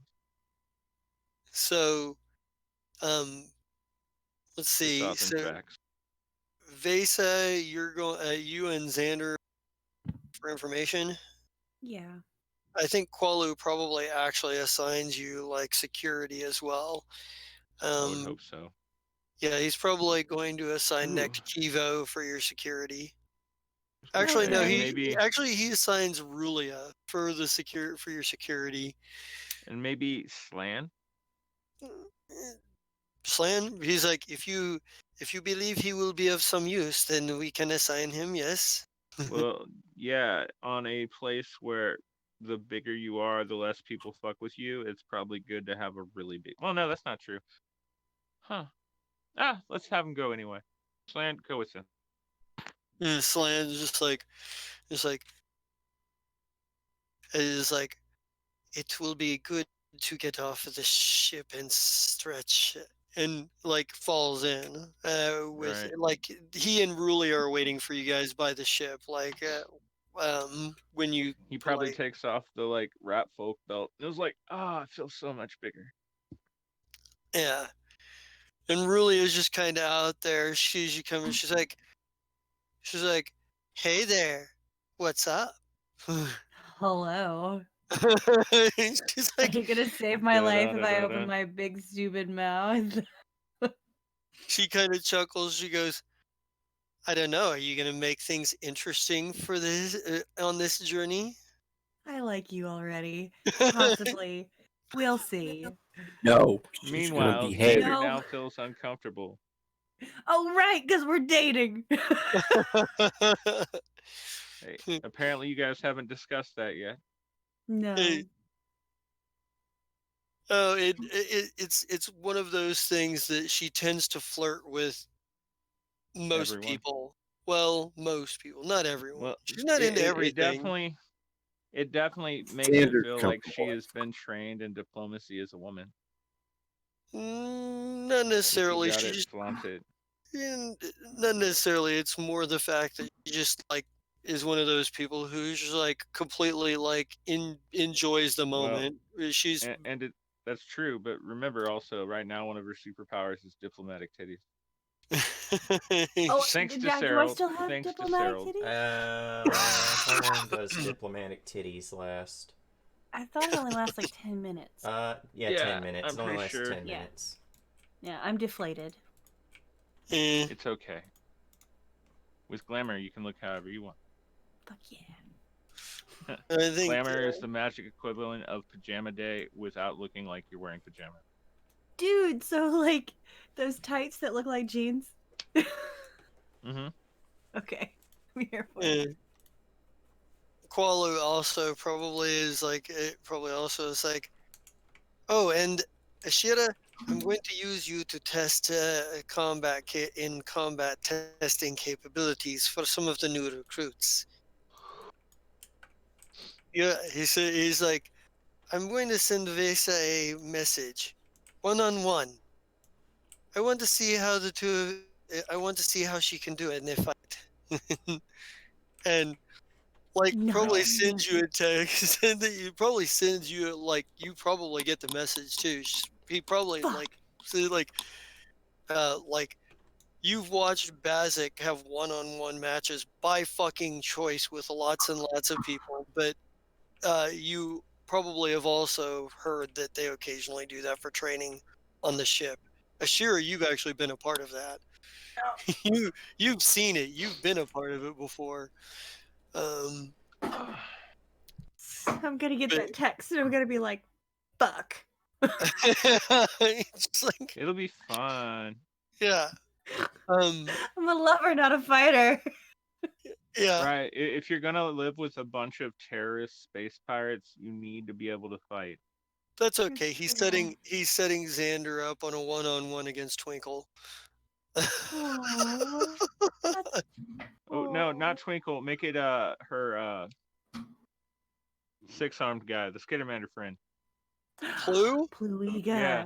so, um, let's To see. soften So, facts. Vesa, you're going. You and Xander for information. Yeah. I think Qualu probably actually assigns you like security as well. I would hope so. Yeah, he's probably going to assign Ooh. next Kivo for your security. Actually, no. And Okay. maybe He assigns Rulia for your security. Slan. Slan, he's like, if you believe he will be of some use, then we can assign him. Yes. Well, yeah, on a place where the bigger you are, the less people fuck with you. It's probably good to have a really big. Well, no, that's not true. Huh. Let's have him go anyway. Slan, go with him. And Slan's just like, is like, it will be good to get off of the ship and stretch, and like falls in. With Right. like he and Ruli are waiting for you guys by the ship. Like, when you He probably like, takes off the like rat folk belt. It was like, it feels so much bigger. yeah. And Ruli is just kind of out there. You come in. She's like, hey there, what's up? Hello. She's Are like, you gonna save my life if I open my big stupid mouth? she kind of chuckles. She goes, I don't know. Are you going to make things interesting for this on this journey? I like you already. Possibly. We'll see. No, she's gonna Meanwhile, behave. Xander No. now feels uncomfortable. Oh, right, because we're dating. Hey, apparently you guys haven't discussed that yet. No. Oh, it's one of those things that she tends to flirt with most Everyone. people. Well, most people, not everyone. Well, She's not into everything. It definitely makes Standard it feel like she comfortable. has been trained in diplomacy as a woman. Not If necessarily. you got She it, just flaunt it. not necessarily. It's more the fact that she just like is one of those people who's just like completely like enjoys the Well, moment. She's that's true, but remember also, right now one of her superpowers is diplomatic titties. Oh, Thanks to Jack, do I Cyril. still have Thanks to diplomatic Cyril. titties? How long does diplomatic titties last? I thought it only lasts like 10 minutes. Yeah, 10 minutes. I'm It only pretty lasts sure. 10 Yeah. minutes. Yeah, I'm deflated. It's okay. With glamour, you can look however you want. Fuck yeah. I think Glamour is the magic equivalent of pajama day without looking like you're wearing pajamas. Dude, so like those tights that look like jeans? Mm-hmm. Okay. I'm here for it. Qualu also probably is like it probably also is like, oh, and Ashira, I'm going to use you to test combat testing capabilities for some of the new recruits. Yeah, he's like, I'm going to send Vesa a message, one-on-one. I want to see how I want to see how she can do it in a fight. And like No. probably sends you a text, and that you probably sends you like you probably get the message too. He probably Fuck. like say like you've watched Bazik have one-on-one matches by fucking choice with lots and lots of people, but you probably have also heard that they occasionally do that for training on the ship. Ashira, you've actually been a part of that. You've seen it. You've been a part of it before. Um, I'm gonna get but that text and I'm gonna be like, fuck. it's just like, It'll be fun. yeah. I'm a lover, not a fighter. Yeah. Right. If you're gonna live with a bunch of terrorist space pirates, you need to be able to fight. That's okay. It's true. He's setting Xander up on a one-on-one against Twinkle. Aww. That's... Oh no, Aw. not Twinkle. Make it her six-armed guy, the Skittermander friend. Plu? Pluiga. Yeah.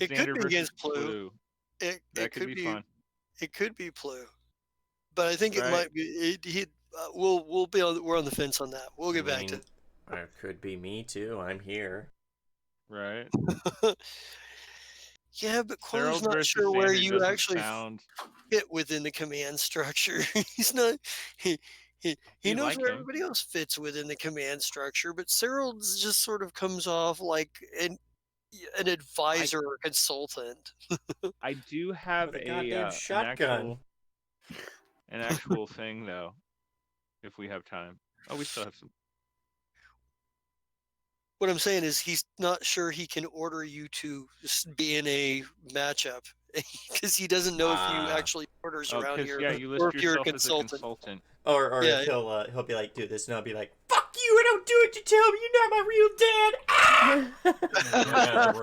It could Xander be versus against Plu. That It could be fun. It could be Plu, but I think it Right. might be. We'll be on. We're on the fence on that. We'll get back to. It could be me too. I'm here. Right. Yeah, but Quillu's Harold not versus sure where Xander you doesn't actually sound. fit within the command structure. He's not. He We knows like where him. everybody else fits within the command structure, but Cyril just sort of comes off like an advisor or consultant. I do have With a goddamn an shotgun. actual thing though, if we have time. Oh, we still have some. What I'm saying is he's not sure he can order you to be in a matchup because he doesn't know if you actually orders Oh, around because here yeah, you or list if you're a yourself as a consultant. consultant. Or Yeah. if he'll be like, do this, and I'll be like, fuck you! I don't do what you tell me. You're not my real dad. Ah! Run out of the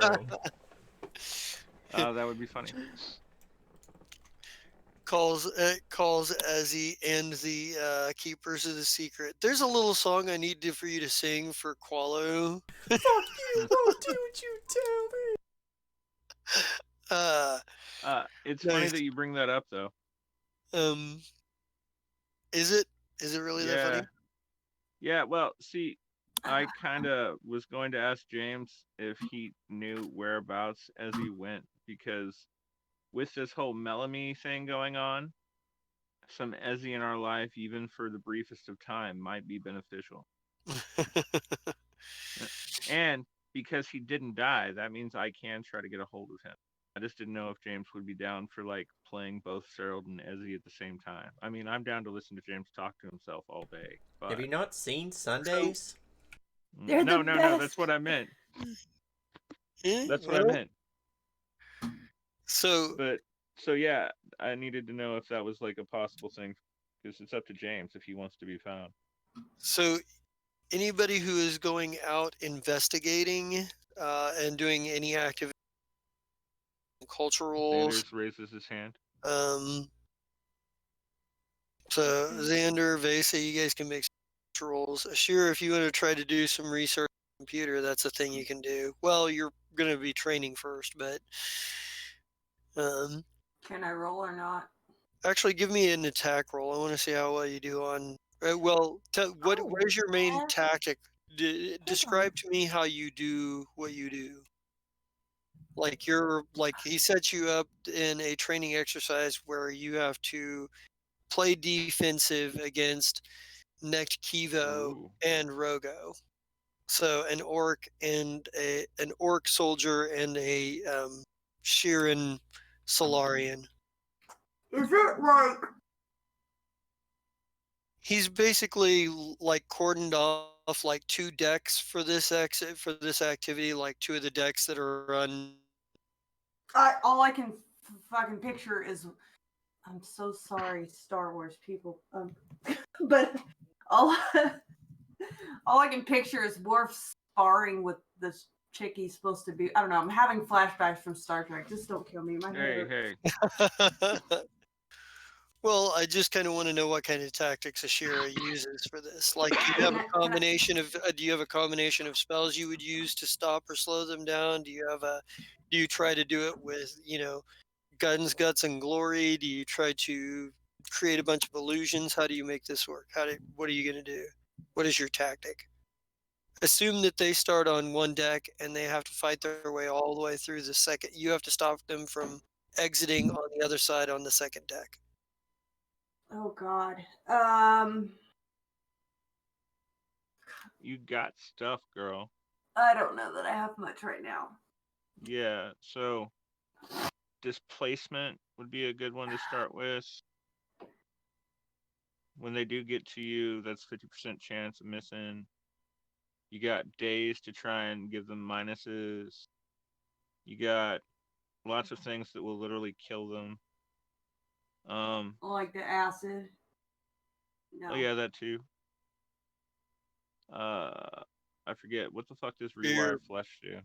room. That would be funny. calls Ezzy and the Keepers of the Secret. There's a little song I need for you to sing for Qualo. Fuck you! Won't do what you tell me. It's Nice. funny that you bring that up though. Is it really that funny? Yeah, well, see, I kind of was going to ask James if he knew whereabouts as he went, because with this whole Melanie thing going on, some Ezzy in our life, even for the briefest of time, might be beneficial. And because he didn't die, that means I can try to get a hold of him. I just didn't know if James would be down for like playing both Cyril and Ezzy at the same time. I mean, I'm down to listen to James talk to himself all day. But... Have you not seen Sundays? They're no, the no, best. no. That's what I meant. That's what I Well, meant. So, So yeah, I needed to know if that was like a possible thing, because it's up to James if he wants to be found. so anybody who is going out investigating and doing any activity, culturals. Sanders raises his hand. So Xander, Vesa, you guys can make some rolls. Sure, if you want to try to do some research on the computer, that's a thing you can do. Well, you're going to be training first, but Can I roll or not? actually, give me an attack roll. I want to see how well you do on. Well, what is your main tactic? Describe to me how you do what you do. Like he sets you up in a training exercise where you have to play defensive against Next Kivo Ooh. and Rogo. So an orc and an orc soldier and a Shirin Solarian. Is it like He's basically like cordoned off like 2 decks for this activity, like 2 of the decks that are run. all I can fucking picture is I'm so sorry, Star Wars people. But all I can picture is Worf sparring with this chick he's supposed to be. I don't know. I'm having flashbacks from Star Trek. Just don't kill me. My head hurts. Hey. Well, I just kind of want to know what kind of tactics Ashira uses for this. Like, do you have a combination of spells you would use to stop or slow them down? Do you try to do it with, guns, guts, and glory? Do you try to create a bunch of illusions? How do you make this work? What are you going to do? What is your tactic? Assume that they start on one deck and they have to fight their way all the way through the second. You have to stop them from exiting on the other side on the second deck. Oh God. You got stuff, girl. I don't know that I have much right now. Yeah, so displacement would be a good one to start with. When they do get to you, that's 50% chance of missing. You got days to try and give them minuses. You got lots of things that will literally kill them. Like the acid. No. Oh yeah, that too. I forget what the fuck does rewire flesh do.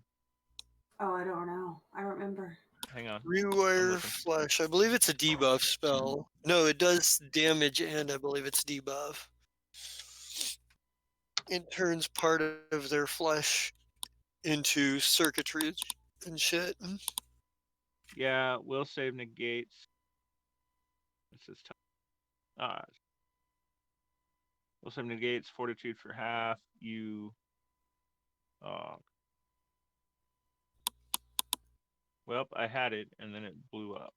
Oh, I don't know. I don't remember. Hang on. Rewire flesh. I believe it's a debuff spell. No, it does damage, and I believe it's debuff. It turns part of their flesh into circuitry and shit. Yeah, will save negates. This is tough. Will save negates fortitude for half. You. Well, I had it, and then it blew up.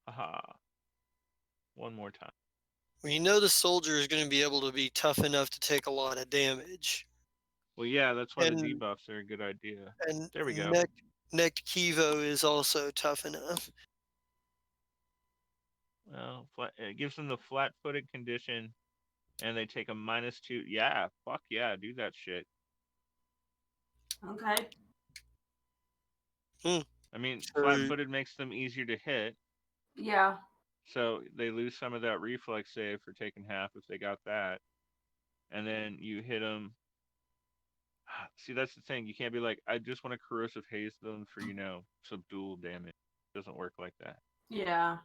Aha. One more time. Well, you know the soldier is going to be able to be tough enough to take a lot of damage. Well, yeah, that's why the And- debuffs are a good idea. And There we go. Neck Kivo is also tough enough. Well, it gives them the flat-footed condition, and they take a -2. Yeah, fuck yeah, do that shit. Okay. I mean, So- flat-footed makes them easier to hit, Yeah. so they lose some of that reflex save for taking half if they got that. And then you hit them. See, that's the thing. You can't be like, I just want to corrosive haze them for, subdual damage. It doesn't work like that. Yeah.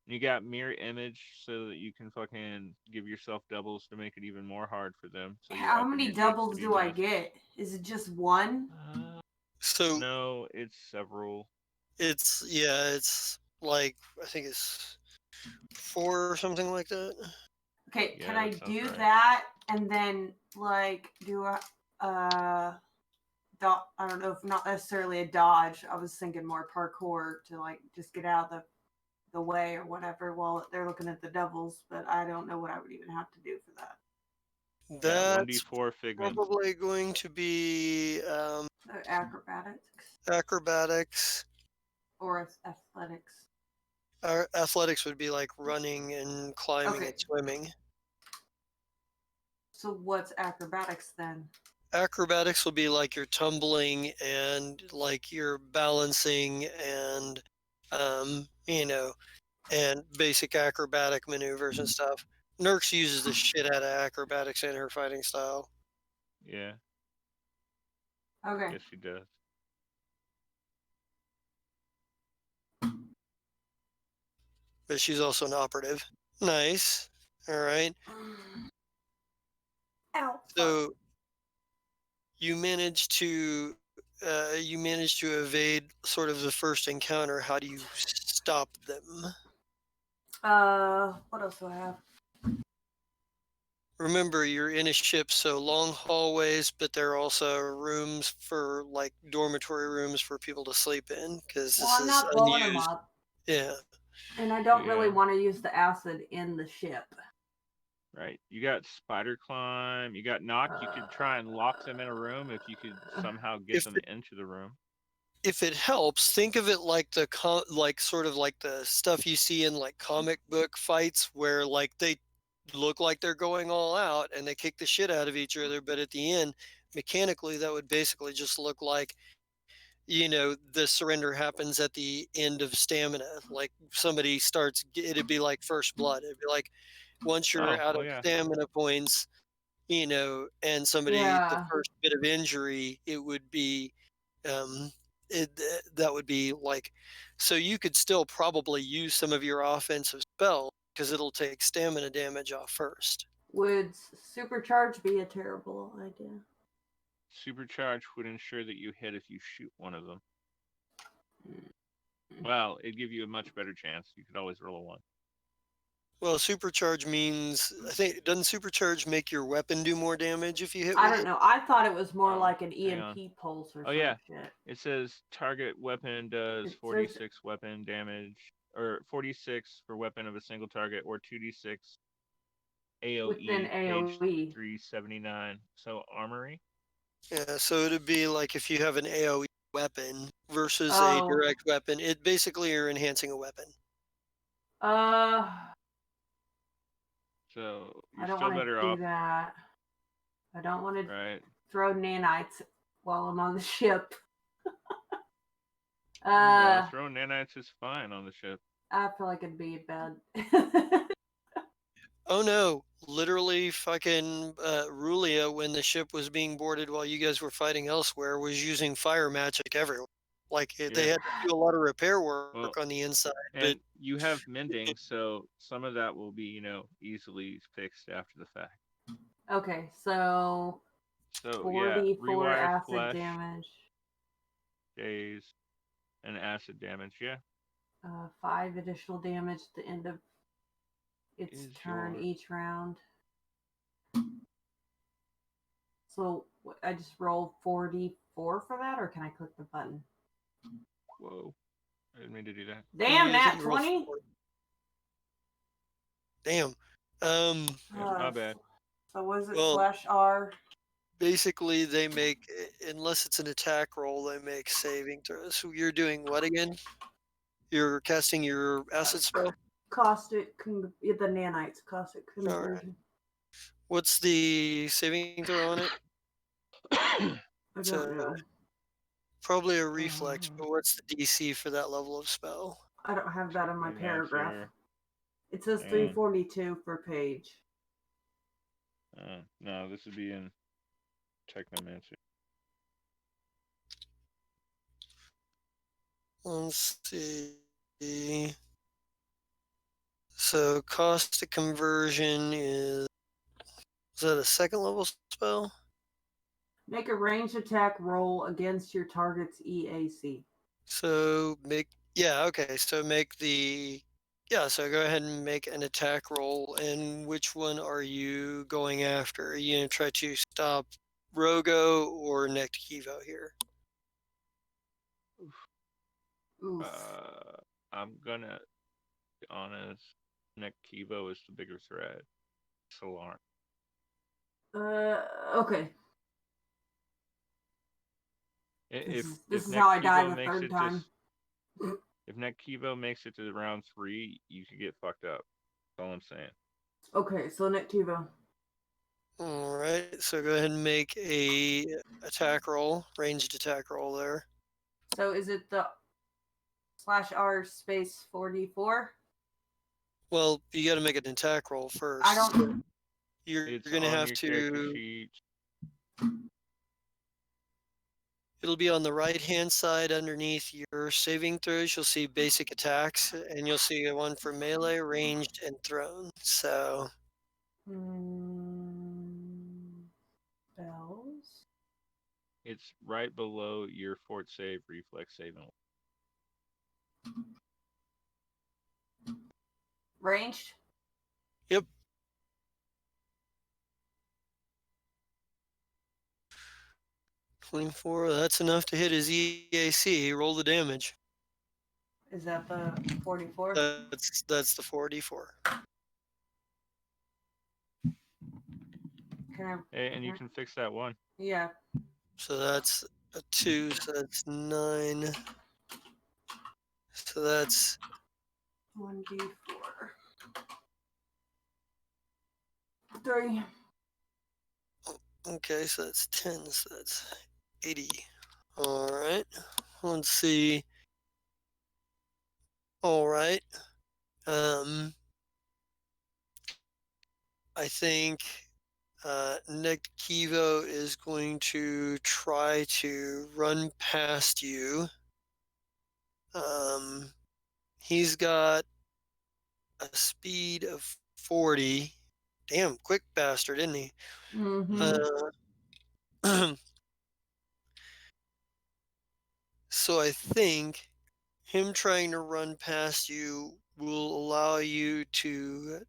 You got mirror image so that you can fucking give yourself doubles to make it even more hard for them. So you're How upping many your needs doubles to be do I nice. get? Is it just one? So No, it's several. it's like I think it's 4 or something like that. Okay, Yeah, can that I sounds do right. that and then like do a I don't know, if not necessarily a dodge. I was thinking more parkour to like just get out of the way or whatever while they're looking at the devils, but I don't know what I would even have to do for that. Yeah, That's 1d4 figments. probably going to be Acrobatics acrobatics. or athletics. Our athletics would be like running and climbing Okay. and swimming. So what's acrobatics then? Acrobatics will be like you're tumbling and like you're balancing and and basic acrobatic maneuvers and stuff. Nurx uses the shit out of acrobatics in her fighting style. Yeah, Okay. yes, she does. But she's also an operative. Nice. All right. Ow. So you managed to evade sort of the first encounter. How do you stop them? What else do I have? Remember, you're in a ship, so long hallways, but there are also rooms for like dormitory rooms for people to sleep in because Well, this I'm is not blowing them unused. up, Yeah. and I don't really Yeah. want to use the acid in the ship. Right. You got spider climb. You got knock. You could try and lock them in a room if you could somehow get If them into the room. if it helps, think of it like like sort of like the stuff you see in like comic book fights where like they look like they're going all out and they kick the shit out of each other, but at the end, mechanically, that would basically just look like the surrender happens at the end of stamina. Like somebody starts, it'd be like first blood. It'd be like once you're Oh, out well, of yeah. stamina points, and somebody, the Yeah. first bit of injury, it would be, that would be like, so you could still probably use some of your offensive spell because it'll take stamina damage off first. Would supercharge be a terrible idea? Supercharge would ensure that you hit if you shoot one of them. Well, it'd give you a much better chance. You could always roll a 1. Well, supercharge means I think doesn't supercharge make your weapon do more damage if you hit I with don't it? know. I thought it was more Oh, like an hang on. EMP pulse or Oh some yeah, shit. it says target weapon does It says 46 weapon damage, or 46 for weapon of a single target, or 2d6 within AOE, page AOE. 379. So armory. Yeah, so it'd be like if you have an AoE weapon versus a Oh, direct weapon. It basically you're enhancing a weapon. uh, So I you're don't still want better to do off, that. I don't want to right? throw nanites while I'm on the ship. No, throwing nanites is fine on the ship. I feel like it'd be bad. Oh no, literally fucking Rulia when the ship was being boarded while you guys were fighting elsewhere was using fire magic everywhere. Like they Yeah. had to do a lot of repair work Well, on the inside, but and you have mending, so some of that will be, easily fixed after the fact. Okay, so So yeah, 44 rewire acid flesh, damage, days, and acid damage. Yeah, 5 additional damage at the end of its is turn your each round. So I just roll 44 for that, or can I click the button? whoa. I didn't mean to do that. Damn, I think nat you rolled 20? 4. Damn. Yeah, my bad. So was it Well, /R? basically they make unless it's an attack roll, they make saving throws. So you're doing what again? You're casting your acid spell? Caustic, the nanites, caustic All right. conversion. What's the saving throw on it? I It's don't know. probably a reflex, but what's the DC for that level of spell? I don't have that in my Need an paragraph. answer. It says Hang on. 342 per page. No, this would be in Technomancy. Let's see. So cost of conversion is that a second level spell? Make a ranged attack roll against your target's EAC. So okay. So so go ahead and make an attack roll. And which one are you going after? Are you gonna try to stop Rogo or Nectikivo here? Oof. I'm gonna be honest. Nick Kivo is the bigger threat. Solar. Okay. If This is Nick how I die Kivo the makes third it time. if Nick Kivo makes it to round 3, you could get fucked up. That's all I'm saying. Okay, so Nectivo. All right. So go ahead and make a attack roll, ranged attack roll there. So is it the /R space 4d4? Well, you got to make an attack roll first. I don't. You're It's gonna on have your character to. sheet. It'll be on the right-hand side underneath your saving throws. You'll see basic attacks, and you'll see one for melee, ranged, and thrown. So Spells. It's right below your fort save reflex saving. Ranged. yep. 24. That's enough to hit his EAC. Roll the damage. Is that the 44? That's the 4d4. Can I? Hey, and you can fix that one. Yeah. So that's a 2. So that's 9. So that's 1d4. 3. okay. So that's 10. So that's 80. All right. Let's see. All right. I think Nick Kivo is going to try to run past you. He's got a speed of 40. Damn, quick bastard, isn't he? So I think him trying to run past you will allow you to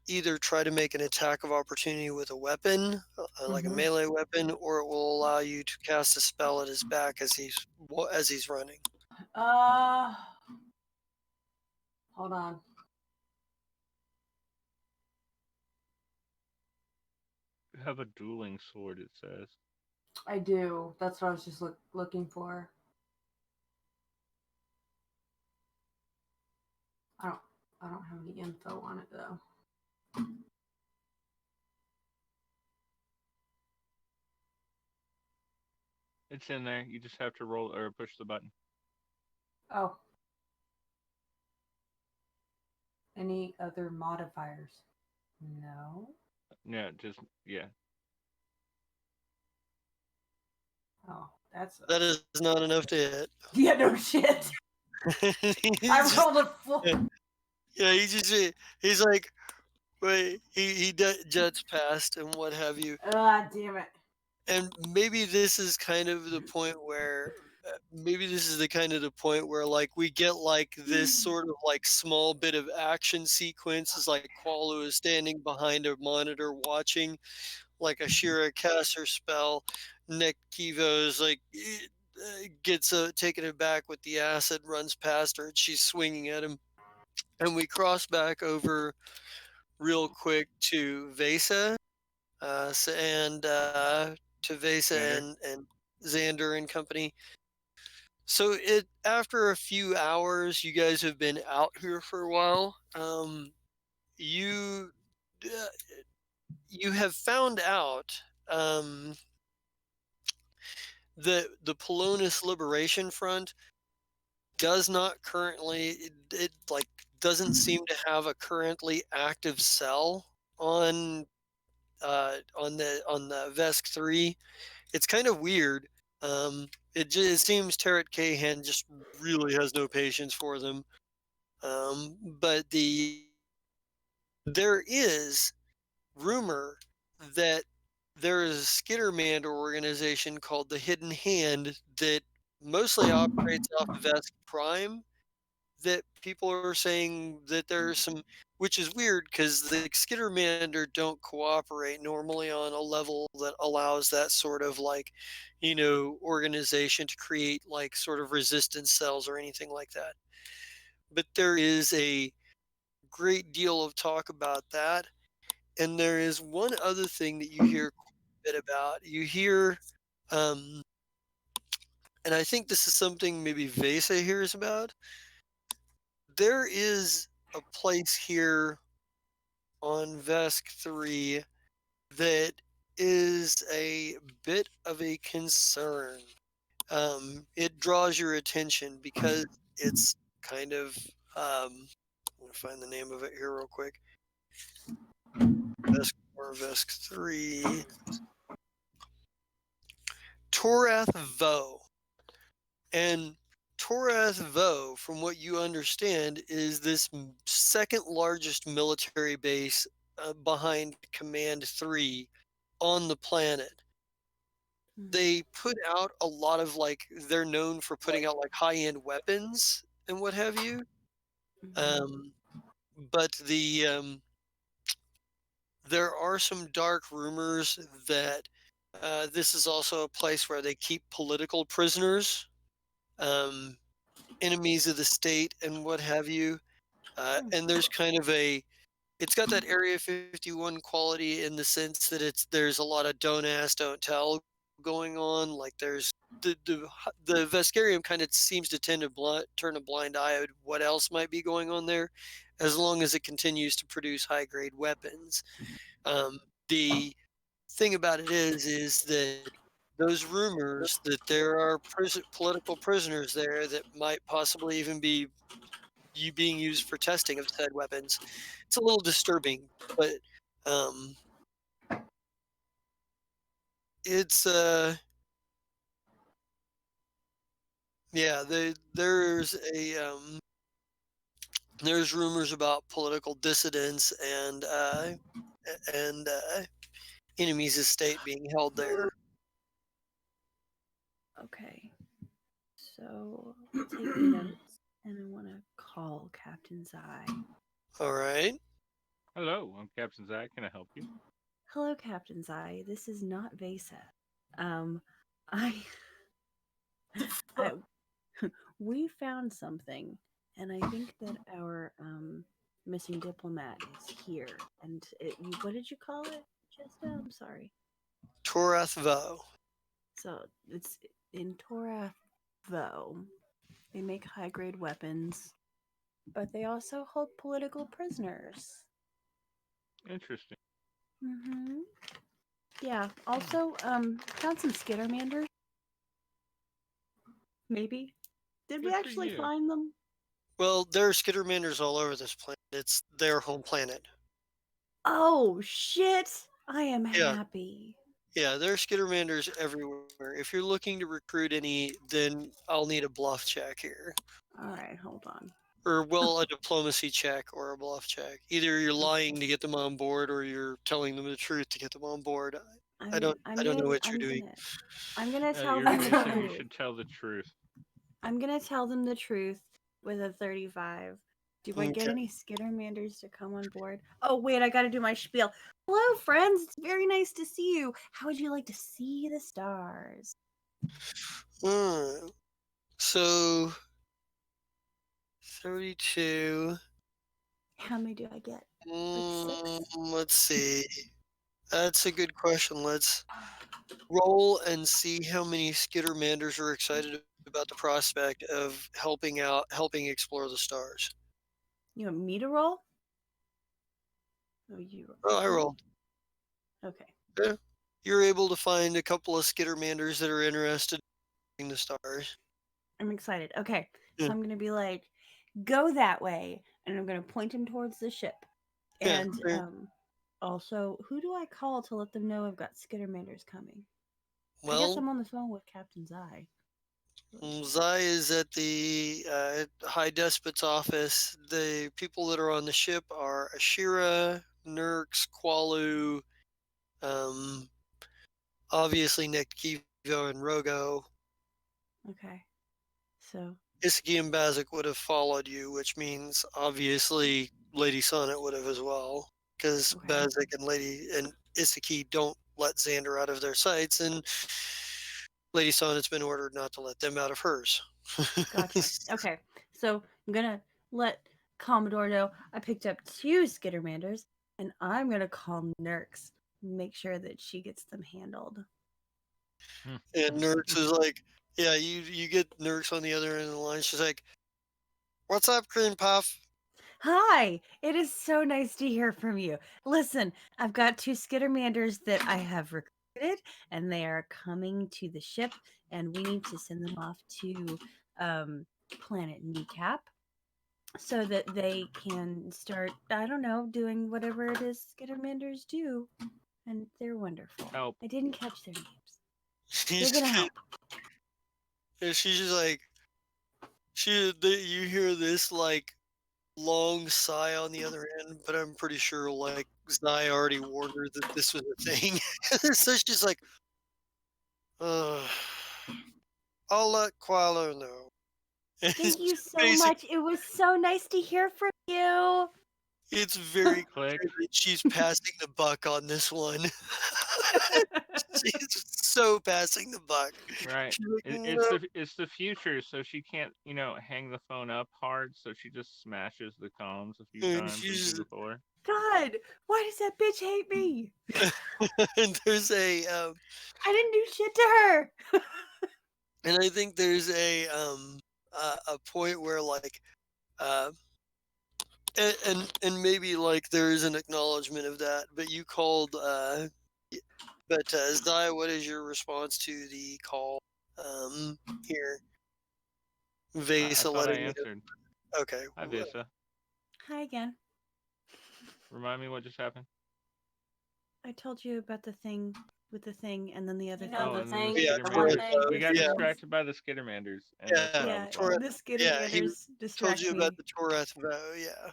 either try to make an attack of opportunity with a weapon, like a Mhm. melee weapon, or it will allow you to cast a spell at his back as he's running. Hold on. You have a dueling sword, it says. I do. That's what I was just looking for. I don't have any info on it though. It's in there. You just have to roll or push the button. Oh. Any other modifiers? No. Yeah, just yeah. Oh, that's That is not enough to hit. yeah, no shit. I rolled a full. Yeah, he's like, wait, he jets past and what have you. Ah, damn it. And maybe this is kind of the point where like we get like this sort of like small bit of action sequences, like Qualu is standing behind a monitor watching, like Ashira casts her spell, Nick Kivo's like gets taken aback with the acid, runs past her, and she's swinging at him, and we cross back over real quick to Vesa, to Vesa Xander? and Xander and company. So after a few hours, you guys have been out here for a while. You uh, you have found out that the Polonus Liberation Front does not currently it like doesn't seem to have a currently active cell on the Vesk 3. It's kind of weird. It seems Tarot Kahan just really has no patience for them. But there is rumor that there is a Skittermander organization called the Hidden Hand that mostly operates off of Vesk Prime, that people are saying that there's some, which is weird because the Skittermander don't cooperate normally on a level that allows that sort of like, organization to create like sort of resistance cells or anything like that. But there is a great deal of talk about that. And there is one other thing that you hear quite a bit about. You hear, um, and I think this is something maybe Vesa hears about. There is a place here on Vesk 3 that is a bit of a concern. It draws your attention because it's kind of, I'm going to find the name of it here real quick. Vesk 4, Vesk 3. Torath Vo. And Torath Vo, from what you understand, is this second largest military base behind Command 3 on the planet. They put out a lot of they're known for putting out like high-end weapons and what have you. But there are some dark rumors that this is also a place where they keep political prisoners, enemies of the state, and what have you. And there's kind of it's got that Area 51 quality in the sense that there's a lot of don't ask, don't tell going on. Like there's the Veskarium kind of seems to tend to turn a blind eye at what else might be going on there, as long as it continues to produce high grade weapons. The thing about it is that those rumors that there are political prisoners there that might possibly even be being used for testing of said weapons. It's a little disturbing, but it's yeah. There's rumors about political dissidents and enemies of state being held there. Okay. So taking notes. and I want to call Captain Zai. All right. Hello, I'm Captain Zach. Can I help you? Hello, Captain Zai. This is not Vesa. Um, I, I, we found something, and I think that our missing diplomat is here. And what did you call it, Jesta? I'm sorry. Torath Vo. So it's in Torath, though. They make high grade weapons, but they also hold political prisoners. Interesting. Mm-hmm. Yeah. Also, found some Skittermanders. Maybe. Did we Good for actually you. find them? Well, there are skittermanders all over this planet. It's their home planet. Oh shit! I am Yeah. happy. Yeah, there are skittermanders everywhere. If you're looking to recruit any, then I'll need a bluff check here. All right, hold on. Or, well, a diplomacy check or a bluff check. Either you're lying to get them on board or you're telling them the truth to get them on board. I don't know what you're doing. I'm gonna tell You them the said you truth. should tell the truth. I'm gonna tell them the truth with a 35. Do I get Okay. any Skittermanders to come on board? Oh wait, I gotta do my spiel. Hello, friends. It's very nice to see you. How would you like to see the stars? So 32. How many do I get? Like 6? Let's see. That's a good question. Let's roll and see how many skittermanders are excited about the prospect of helping explore the stars. You want me to roll? Oh, you roll. Oh, I rolled. Okay. Yeah. You're able to find a couple of skittermanders that are interested in the stars. I'm excited. Okay. Yeah. So I'm gonna be like, go that way, and I'm gonna point him towards the ship. Yeah, And fair. also, who do I call to let them know I've got Skittermanders coming? I guess Well, I'm on the phone with Captain Zai. Zai is at the High Despot's office. The people that are on the ship are Ashira, Nurx, Qualu, um, obviously Nick Kivo and Rogo. Okay. So Isiki and Bazik would have followed you, which means obviously Lady Sonnet would have as well, because Okay. Bazik and Lady and Isiki don't let Xander out of their sights, and Lady Sonnet's been ordered not to let them out of hers. gotcha. Okay. So I'm gonna let Commodore know I picked up 2 Skittermanders, and I'm gonna call Nurx, make sure that she gets them handled. And Nurx is like, yeah, you get Nurx on the other end of the line. She's like, "What's up, Cream Puff?" Hi, it is so nice to hear from you. Listen, I've got 2 Skittermanders that I have recruited, and they are coming to the ship, and we need to send them off to Planet Kneecap so that they can start, I don't know, doing whatever it is Skittermanders do. And they're wonderful. Help. I didn't catch their names. She's They're gonna help. she's just like, you hear this like long sigh on the other end, but I'm pretty sure like Zai already warned her that this was a thing. So she's like, I'll let Qualo know. And Thank you so basic- much. It was so nice to hear from you. It's very Click. clear that she's passing the buck on this one. She's so passing the buck. Right. She's like, It's the future, so she can't hang the phone up hard, so she just smashes the comms a few And times she's- as before. God, why does that bitch hate me? and there's a I didn't do shit to her. and I think there's a point where like and maybe like there is an acknowledgement of that, but you called but Zai, what is your response to the call here? I Vesa thought I letting you answered. know. Okay. Hi, Visa. Hi again. Remind me what just happened. I told you about the thing with the thing, and then the other You thing. know, the and thing, the Yeah, the Skittermanders. one thing. We got yeah. distracted by the Skittermanders, and Yeah. that's why I Yeah, was following. the Yeah, he Skittermanders told distract you me. about the Torath vow, yeah.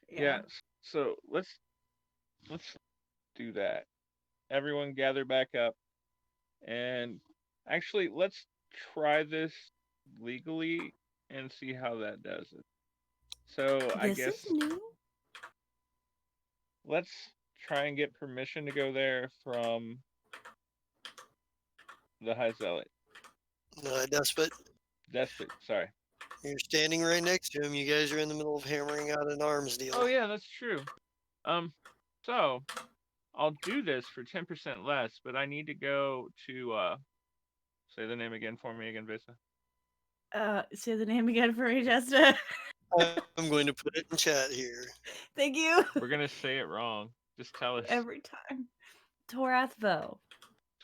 Yeah. So let's do that. Everyone gather back up, and actually let's try this legally and see how that does it. So I This guess is new. let's try and get permission to go there from the High Zealot. Despot, Despot, sorry. you're standing right next to him. You guys are in the middle of hammering out an arms deal. Oh yeah, that's true. So I'll do this for 10% less, but I need to go to say the name again for me again, Vesa. Say the name again for me, Jesta. I'm going to put it in chat here. Thank you. We're gonna say it wrong. Just tell us. Every time. Torathvo.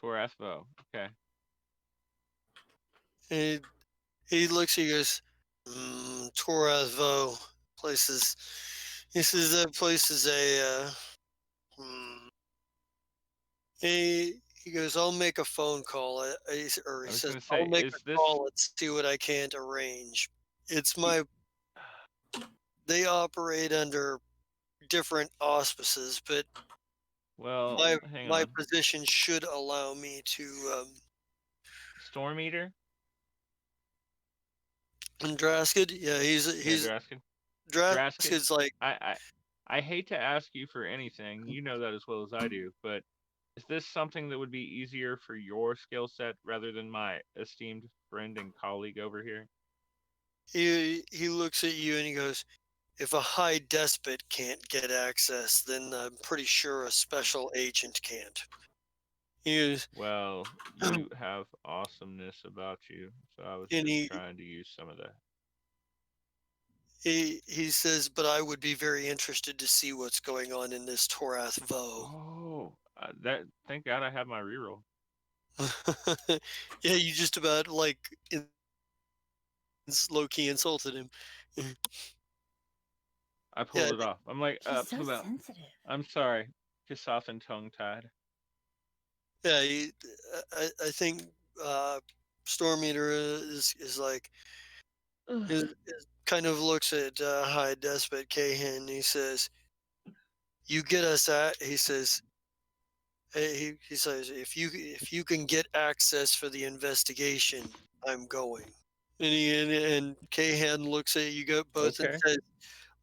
Torathvo. Okay. He looks, he goes, Torathvo. Places. He says that place is a. He goes, I'll make a phone call. Or he was says, gonna say, I'll make is a this- call and see what I can't arrange. It's my. They operate under different auspices, but Well, hang my on. position should allow me to. Storm Eater? And Draskid, yeah, he's Draskid. Draskid's like I hate to ask you for anything. You know that as well as I do, but is this something that would be easier for your skill set rather than my esteemed friend and colleague over here? he looks at you and he goes, if a high despot can't get access, then I'm pretty sure a special agent can't. He goes, Well, you have awesomeness about you, so I was just trying to use some of that. He says, but I would be very interested to see what's going on in this Torathvo. Oh, thank God I have my reroll. Yeah, you just about like low key insulted him. I pulled it off. I'm like, He's so sensitive. I'm sorry, Kisathan tongue tied. Yeah, I think Storm Eater is like is kind of looks at High Despot Kahan. He says, "You get us at." He says, he says, if you can get access for the investigation, I'm going. And Kahan looks at you both and says,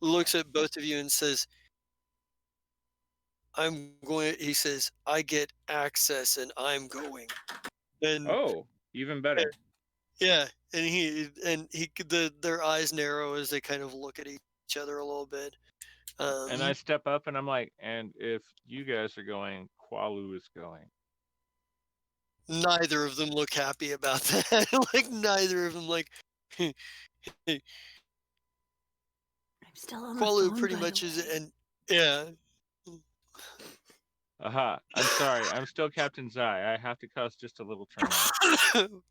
looks at both of you and says, I'm going. He says, I get access and I'm going. And even better. Yeah, and their eyes narrow as they kind of look at each other a little bit. And I step up and I'm like, and if you guys are going, Qualu is going. Neither of them look happy about that. Like neither of them like. I'm still on Qualu the phone, pretty by much the is, way. and yeah. Aha! I'm sorry. I'm still Captain Zai. I have to cause just a little turmoil.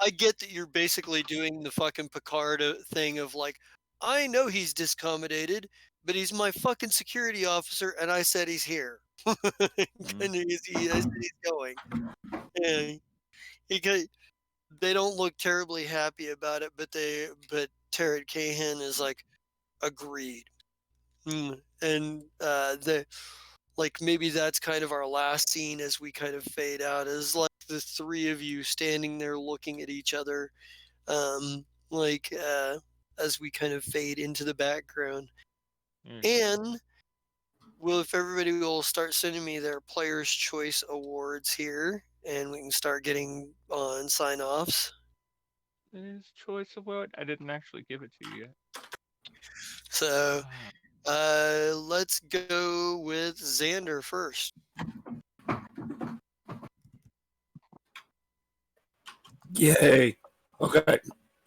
I get that you're basically doing the fucking Picard thing of like, I know he's discommoded, but he's my fucking security officer, and I said he's here. And I said he's going. And they don't look terribly happy about it, but Tarrant Cahan is like, agreed. And like maybe that's kind of our last scene as we kind of fade out, is like the three of you standing there looking at each other, like as we kind of fade into the background. And well, if everybody will start sending me their Player's Choice Awards here, and we can start getting on sign-offs. Player's Choice Award? I didn't actually give it to you yet. So let's go with Xander first. Yay. Okay.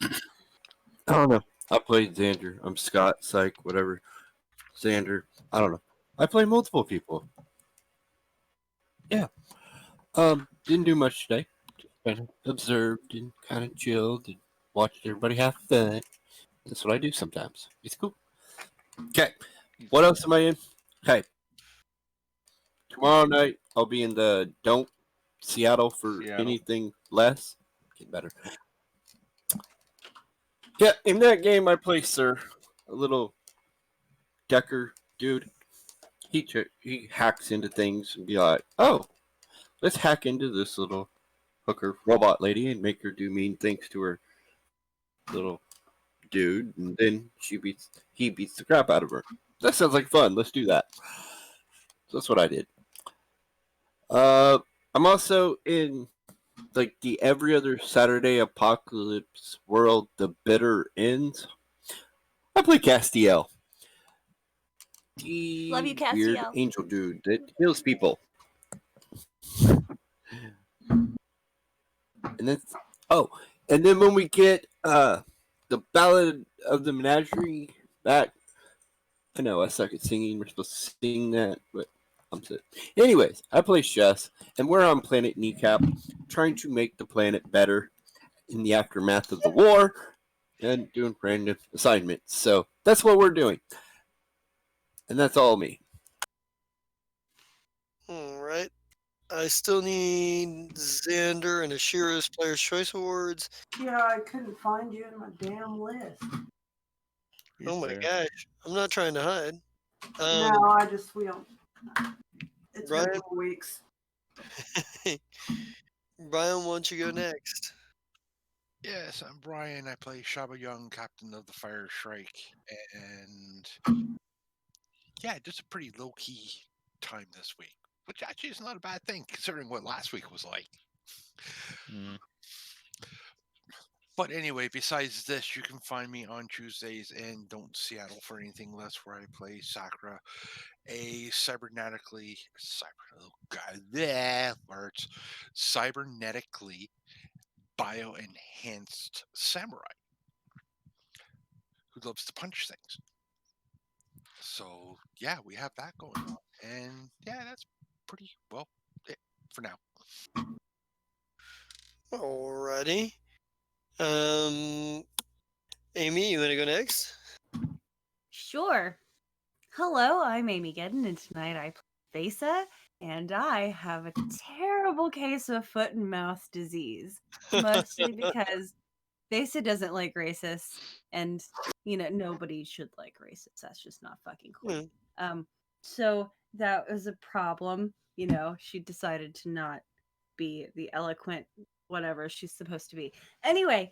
I don't know. I played Xander. I'm Scott, Psych, whatever. Xander. I don't know. I play multiple people. Yeah. Didn't do much today. Just kind of observed and kind of chilled and watched everybody have fun. That's what I do sometimes. It's cool. Okay. What else am I in? Okay. Tomorrow night I'll be in the Don't Seattle for anything less. Get better. Yeah, in that game I play Sir, a little Decker dude. He hacks into things and be like, oh, let's hack into this little hooker robot lady and make her do mean things to her little dude, and then he beats the crap out of her. That sounds like fun. Let's do that. So that's what I did. I'm also in like the every other Saturday apocalypse world. The bitter ends. I play Castiel. The Love you, weird Castiel. angel dude that heals people. And then and then when we get the Ballad of the Menagerie back, I know I suck at singing. We're supposed to sing that, but I'm sick. Anyways, I play chess, and we're on planet Kneecap, trying to make the planet better in the aftermath of the war, and doing random assignments. So that's what we're doing, and that's all me. All right. I still need Xander and Ashira's Player's Choice Awards. Yeah, I couldn't find you in my damn list. Oh my gosh. I'm not trying to hide. No, we don't. It's been Brian? 4 weeks. Brian, why don't you go next? Yes, I'm Brian. I play Shaba Young, captain of the Fire Shrike, and yeah, just a pretty low key time this week, which actually is not a bad thing considering what last week was like. But anyway, besides this, you can find me on Tuesdays in Don't Seattle for Anything Less, where I play Sakura, a cybernetically bio-enhanced samurai who loves to punch things. So yeah, we have that going on, and yeah, that's pretty well it for now. Alrighty. Amy, you want to go next? Sure. Hello, I'm Amy Gedden, and tonight I play Vesa, and I have a terrible case of foot and mouth disease. Mostly because Vesa doesn't like racists, and nobody should like racists. That's just not fucking cool. So that was a problem. She decided to not be the eloquent whatever she's supposed to be. Anyway,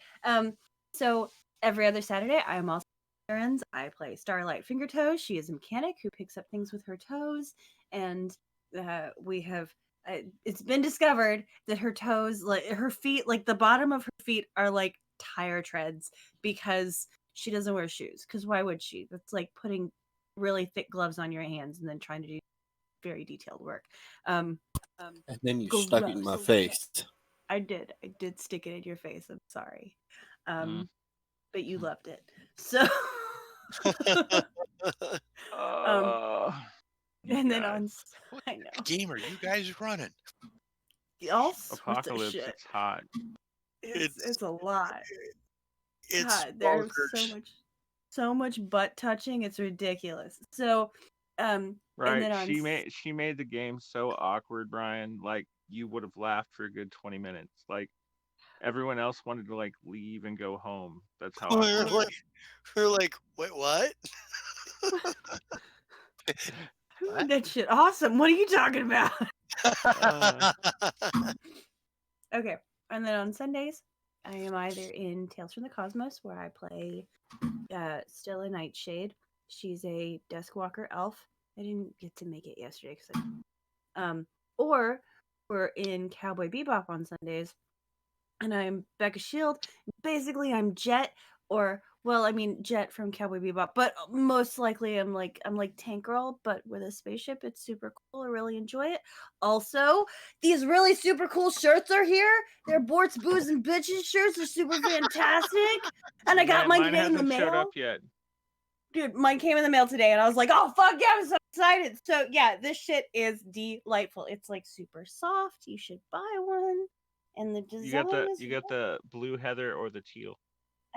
so every other Saturday I'm also errands. I play Starlight Fingertoes. She is a mechanic who picks up things with her toes, and we have it's been discovered that her toes, like her feet, like the bottom of her feet are like tire treads because she doesn't wear shoes. Because why would she? That's like putting really thick gloves on your hands and then trying to do very detailed work. And then you stuck it in my face. I did stick it in your face. I'm sorry. But you loved it. So and then on I know. What game are you guys running? All sorts Apocalypse, of shit. it's hot. It's a lot. It's God, there's so much butt touching, it's ridiculous. So right, and then she made the game so awkward, Brian, like you would have laughed for a good 20 minutes. Like everyone else wanted to like leave and go home. That's how we're like, wait, what? Who made that shit awesome? What are you talking about? Okay, and then on Sundays, I am either in Tales from the Cosmos, where I play Stella Nightshade. She's a desk walker elf. I didn't get to make it yesterday or we're in Cowboy Bebop on Sundays, and I'm Becca Shield. Basically, I'm Jet, Jet from Cowboy Bebop, but most likely I'm like Tank Girl, but with a spaceship. It's super cool. I really enjoy it. Also, these really super cool shirts are here. They're Bort's Booze and Bitches shirts. They're super fantastic. And I got mine today in the mail. Showed up yet. Dude, mine came in the mail today, and I was like, "Oh fuck yeah, I'm so excited!" So yeah, this shit is delightful. It's like super soft. You should buy one. And the design you got the blue heather or the teal?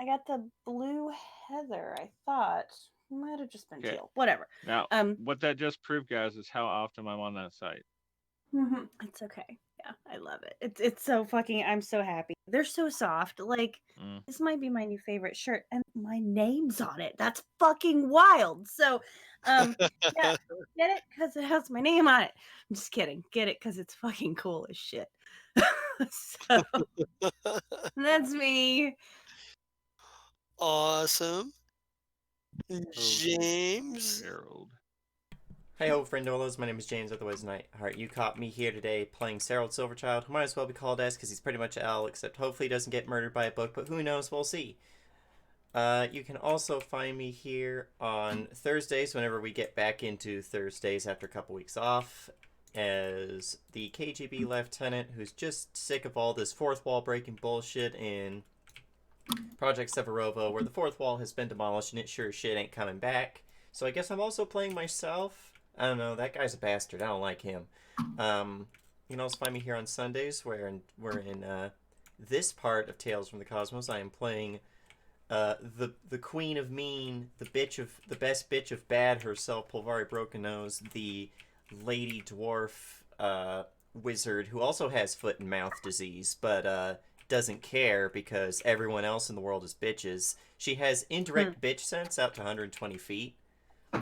I got the blue heather. I thought it might have just been teal. Whatever. Now, what that just proved, guys, is how often I'm on that site. It's okay. Yeah, I love it. It's so fucking. I'm so happy. They're so soft. Like this might be my new favorite shirt, and my name's on it. That's fucking wild. So, yeah, get it because it has my name on it. I'm just kidding. Get it because it's fucking cool as shit. So that's me. Awesome. Oh, James. Harold. Hey ho, friendolas, my name is James, otherwise Nightheart. You caught me here today playing Harold Silverchild, who might as well be called as because he's pretty much L, except hopefully he doesn't get murdered by a book, but who knows, we'll see. You can also find me here on Thursdays, whenever we get back into Thursdays after a couple weeks off, as the KGB lieutenant who's just sick of all this fourth wall breaking bullshit in Project Severovo, where the fourth wall has been demolished and it sure as shit ain't coming back. So I guess I'm also playing myself. I don't know, that guy's a bastard. I don't like him. You can also find me here on Sundays, where we're in this part of Tales from the Cosmos. I am playing the Queen of Mean, the best bitch of bad herself, Pulvari Broken Nose, the Lady Dwarf wizard who also has foot and mouth disease, but doesn't care because everyone else in the world is bitches. She has indirect bitch sense out to 120 feet. I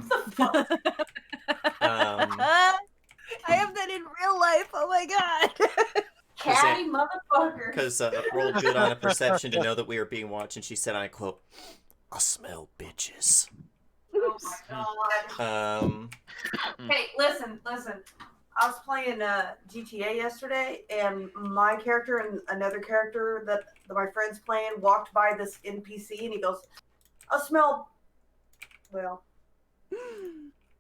have that in real life. Oh my god. Catty motherfucker. Because rolled good on a perception to know that we were being watched, and she said, I quote, "I smell bitches." Oh my god. Hey, listen. I was playing GTA yesterday, and my character and another character that my friend's playing walked by this NPC, and he goes, I smell... Well...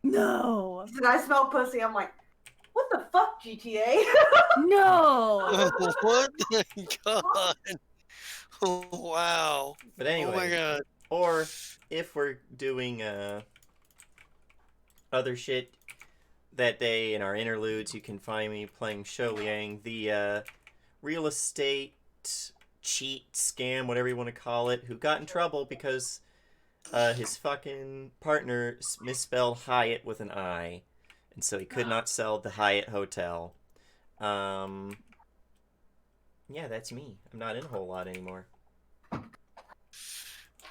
No. He said, I smell pussy. I'm like, what the fuck, GTA? No. What the god? Oh, wow. But anyway. Oh my god. Or, if we're doing other shit that day in our interludes, you can find me playing Shou Liang, the real estate cheat scam, whatever you want to call it, who got in trouble because his fucking partner misspelled Hyatt with an I, and so he could not sell the Hyatt Hotel. Yeah, that's me. I'm not in a whole lot anymore.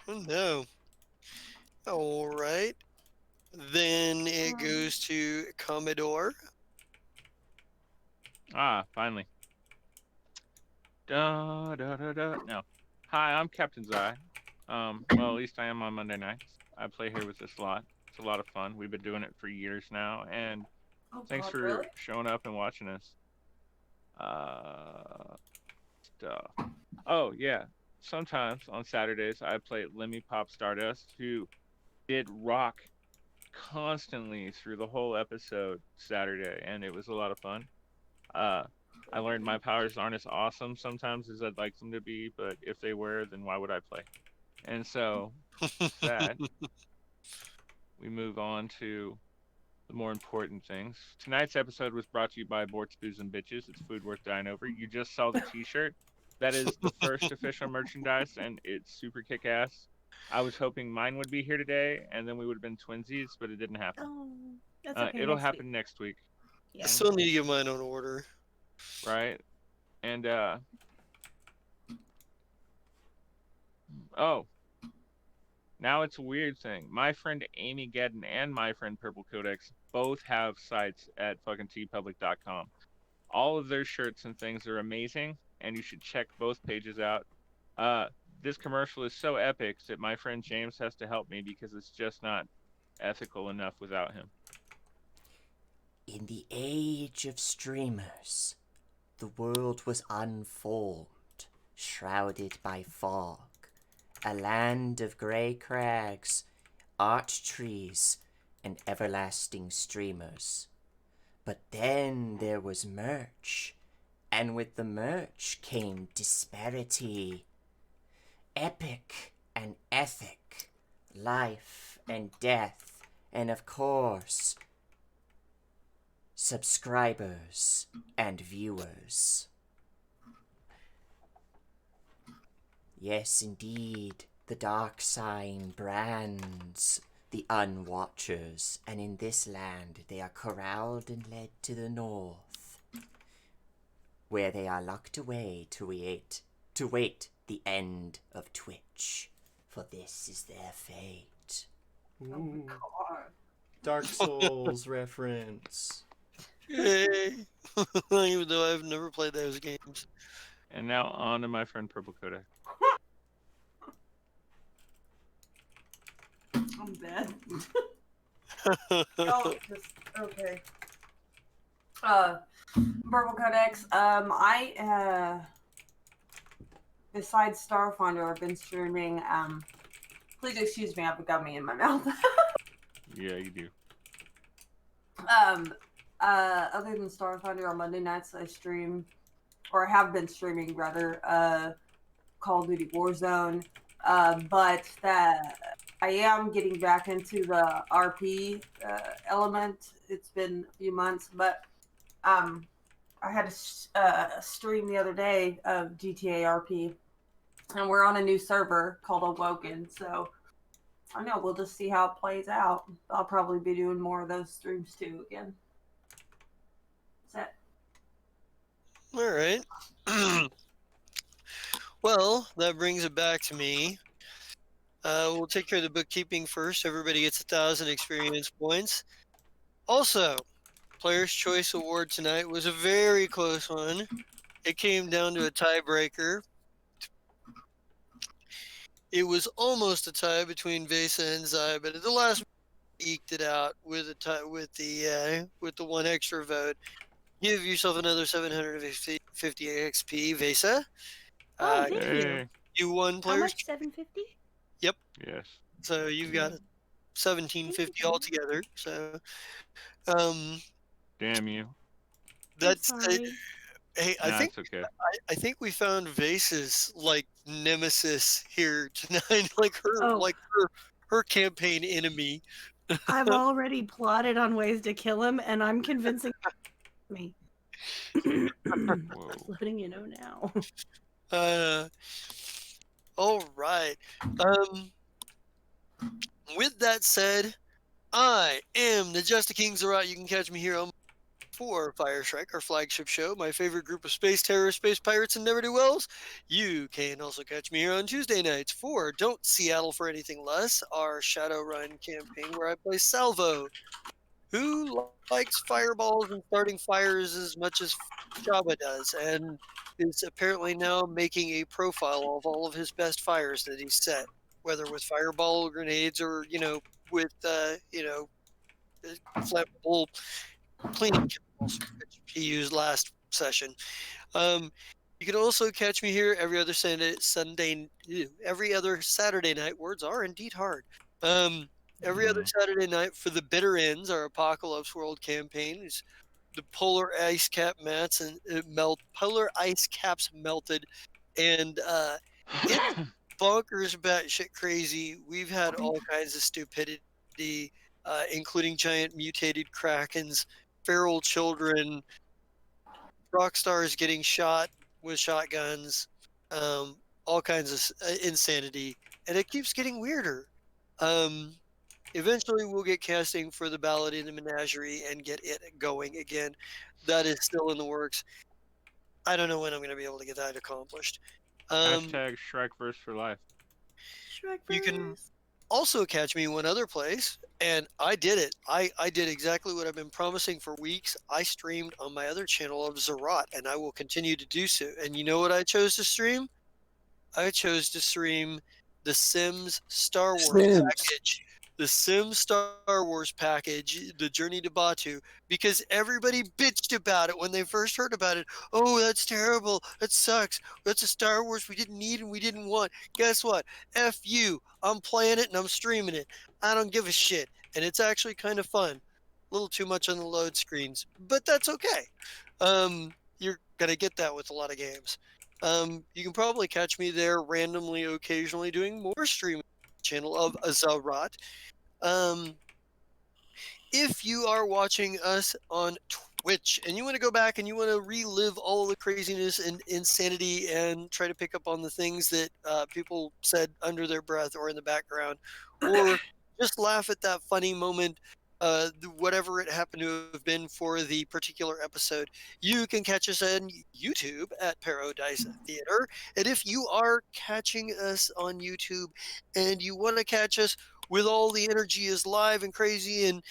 Oh no. Alright. Then it goes to Commodore. Ah, finally. Da da da da. No. Hi, I'm Captain Zai. Well, at least I am on Monday nights. I play here with this lot. It's a lot of fun. We've been doing it for years now, and thanks for really? showing up and watching us. Stuff. Oh yeah. Sometimes on Saturdays I play Lemmy Pop Stardust, who did rock constantly through the whole episode Saturday, and it was a lot of fun. I learned my powers aren't as awesome sometimes as I'd like them to be, but if they were, then why would I play? And so, with that, we move on to the more important things. Tonight's episode was brought to you by Bort's Booze and Bitches. It's food worth dying over. You just saw the t-shirt. That is the first official merchandise, and it's super kick-ass. I was hoping mine would be here today, and then we would have been twinsies, but it didn't happen. Oh, that's okay. It'll happen next week. Yeah. I still need to get mine on order. Right? And, oh. Now it's a weird thing. My friend Amy Gedden and my friend Purple Codex both have sites at fucking tpublic.com. All of their shirts and things are amazing, and you should check both pages out. This commercial is so epic that my friend James has to help me because it's just not ethical enough without him. In the age of streamers, the world was unformed, shrouded by fog. A land of grey crags, arch trees, and everlasting streamers. But then there was merch, and with the merch came disparity. Epic and ethic, life and death, and of course, subscribers and viewers. Yes, indeed, the dark sign brands the unwatchers, and in this land they are corralled and led to the north, where they are locked away to wait the end of Twitch, for this is their fate. Ooh. Dark Souls reference. Yay! Even though I've never played those games. And now on to my friend Purple Codex. I'm dead. Oh, just okay. Purple Codex. Besides Starfinder, I've been streaming. Please excuse me, I have a gummy in my mouth. Yeah, you do. Other than Starfinder, on Monday nights I stream, or have been streaming rather, Call of Duty Warzone. But that I am getting back into the RP element. It's been a few months, but I had a stream the other day of GTA RP, and we're on a new server called Awoken. So I don't know, we'll just see how it plays out. I'll probably be doing more of those streams too again. That's it. All right. Well, that brings it back to me. We'll take care of the bookkeeping first. Everybody gets 1,000 experience points. Also, Player's Choice Award tonight was a very close one. It came down to a tiebreaker. It was almost a tie between Vesa and Zai, but at the last eked it out with a tie with the one extra vote. Give yourself another 750 XP, Vesa. Oh, thank you. Hey. You won How Player's. much? 750? Yep. Yes. So you've got 1750 altogether. So, Damn you. that's Sorry. hey. Nah, it's okay. I think we found Vase's like nemesis here tonight, like Oh. her campaign enemy. I've already plotted on ways to kill him, and I'm convincing me. Whoa. Just letting you know now. All right. With that said, I am the Just a King Zerat. You can catch me here on for Fire Shrike, our flagship show, my favorite group of space terrorists, space pirates, and never-do-wells. You can also catch me here on Tuesday nights for Don't Seattle for Anything Less, our Shadowrun campaign where I play Salvo, who likes fireballs and starting fires as much as Jabba does, and is apparently now making a profile of all of his best fires that he's set, whether with fireball grenades or, with, flammable cleaning chemicals, which he used last session. You can also catch me here every other every other Saturday night. Words are indeed hard. Every other Saturday night for the Bitter Ends, our Apocalypse World campaign. Is the polar ice cap mats and polar ice caps melted, and it's bonkers, batshit crazy. We've had all kinds of stupidity, including giant mutated krakens, feral children, rock stars getting shot with shotguns, all kinds of insanity, and it keeps getting weirder. Eventually, we'll get casting for the Ballad in the Menagerie and get it going again. That is still in the works. I don't know when I'm going to be able to get that accomplished. Hashtag Shrikeverse for life. You can also catch me one other place, and I did it. I did exactly what I've been promising for weeks. I streamed on my other channel of Zerat, and I will continue to do so. And you know what I chose to stream? I chose to stream the Sims Star Wars package. The Sims Star Wars package, the Journey to Batu, because everybody bitched about it when they first heard about it. Oh, that's terrible. That sucks. That's a Star Wars we didn't need and we didn't want. Guess what? F you. I'm playing it and I'm streaming it. I don't give a shit. And it's actually kind of fun. A little too much on the load screens, but that's okay. You're going to get that with a lot of games. You can probably catch me there randomly, occasionally doing more streaming channel of Zerat. If you are watching us on Twitch and you want to go back and you want to relive all the craziness and insanity and try to pick up on the things that people said under their breath or in the background, or just laugh at that funny moment, whatever it happened to have been for the particular episode, you can catch us on YouTube at Paradise Theater. And if you are catching us on YouTube and you want to catch us with all the energy is live and crazy, and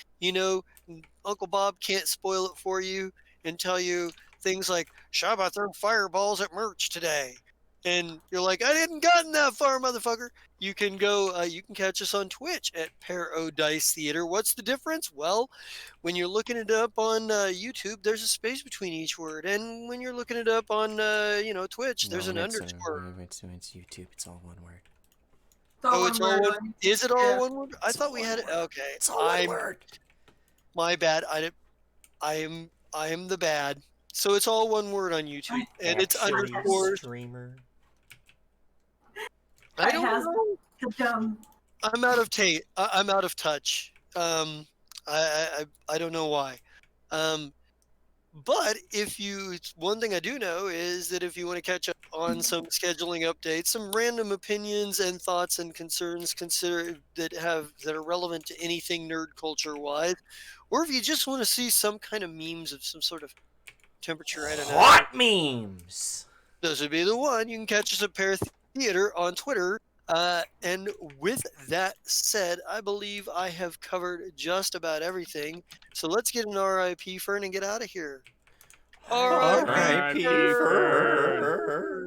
Uncle Bob can't spoil it for you and tell you things like Shabba threw fireballs at merch today. and you're like, I didn't gotten that far, motherfucker. You can go. You can catch us on Twitch at Paradise Theater. What's the difference? Well, when you're looking it up on YouTube, there's a space between each word, and when you're looking it up on Twitch, there's an underscore. It's YouTube. It's all one word. Oh, it's all one. Is it all Yeah. one word? I It's thought all we one had it. word. Okay, It's all one word. my bad. I am the bad. So it's all one word on YouTube, and it's Actually, underscores. streamer. I don't know. I'm out of I'm out of touch. I don't know why. But one thing I do know is that if you want to catch up on some scheduling updates, some random opinions and thoughts and concerns that are relevant to anything nerd culture wise, or if you just want to see some kind of memes of some sort of temperature, I don't know. Hot memes. Those would be the one. You can catch us at Pair Theater on Twitter. And with that said, I believe I have covered just about everything. So let's get an RIP Fern and get out of here. R.I.P. Fern.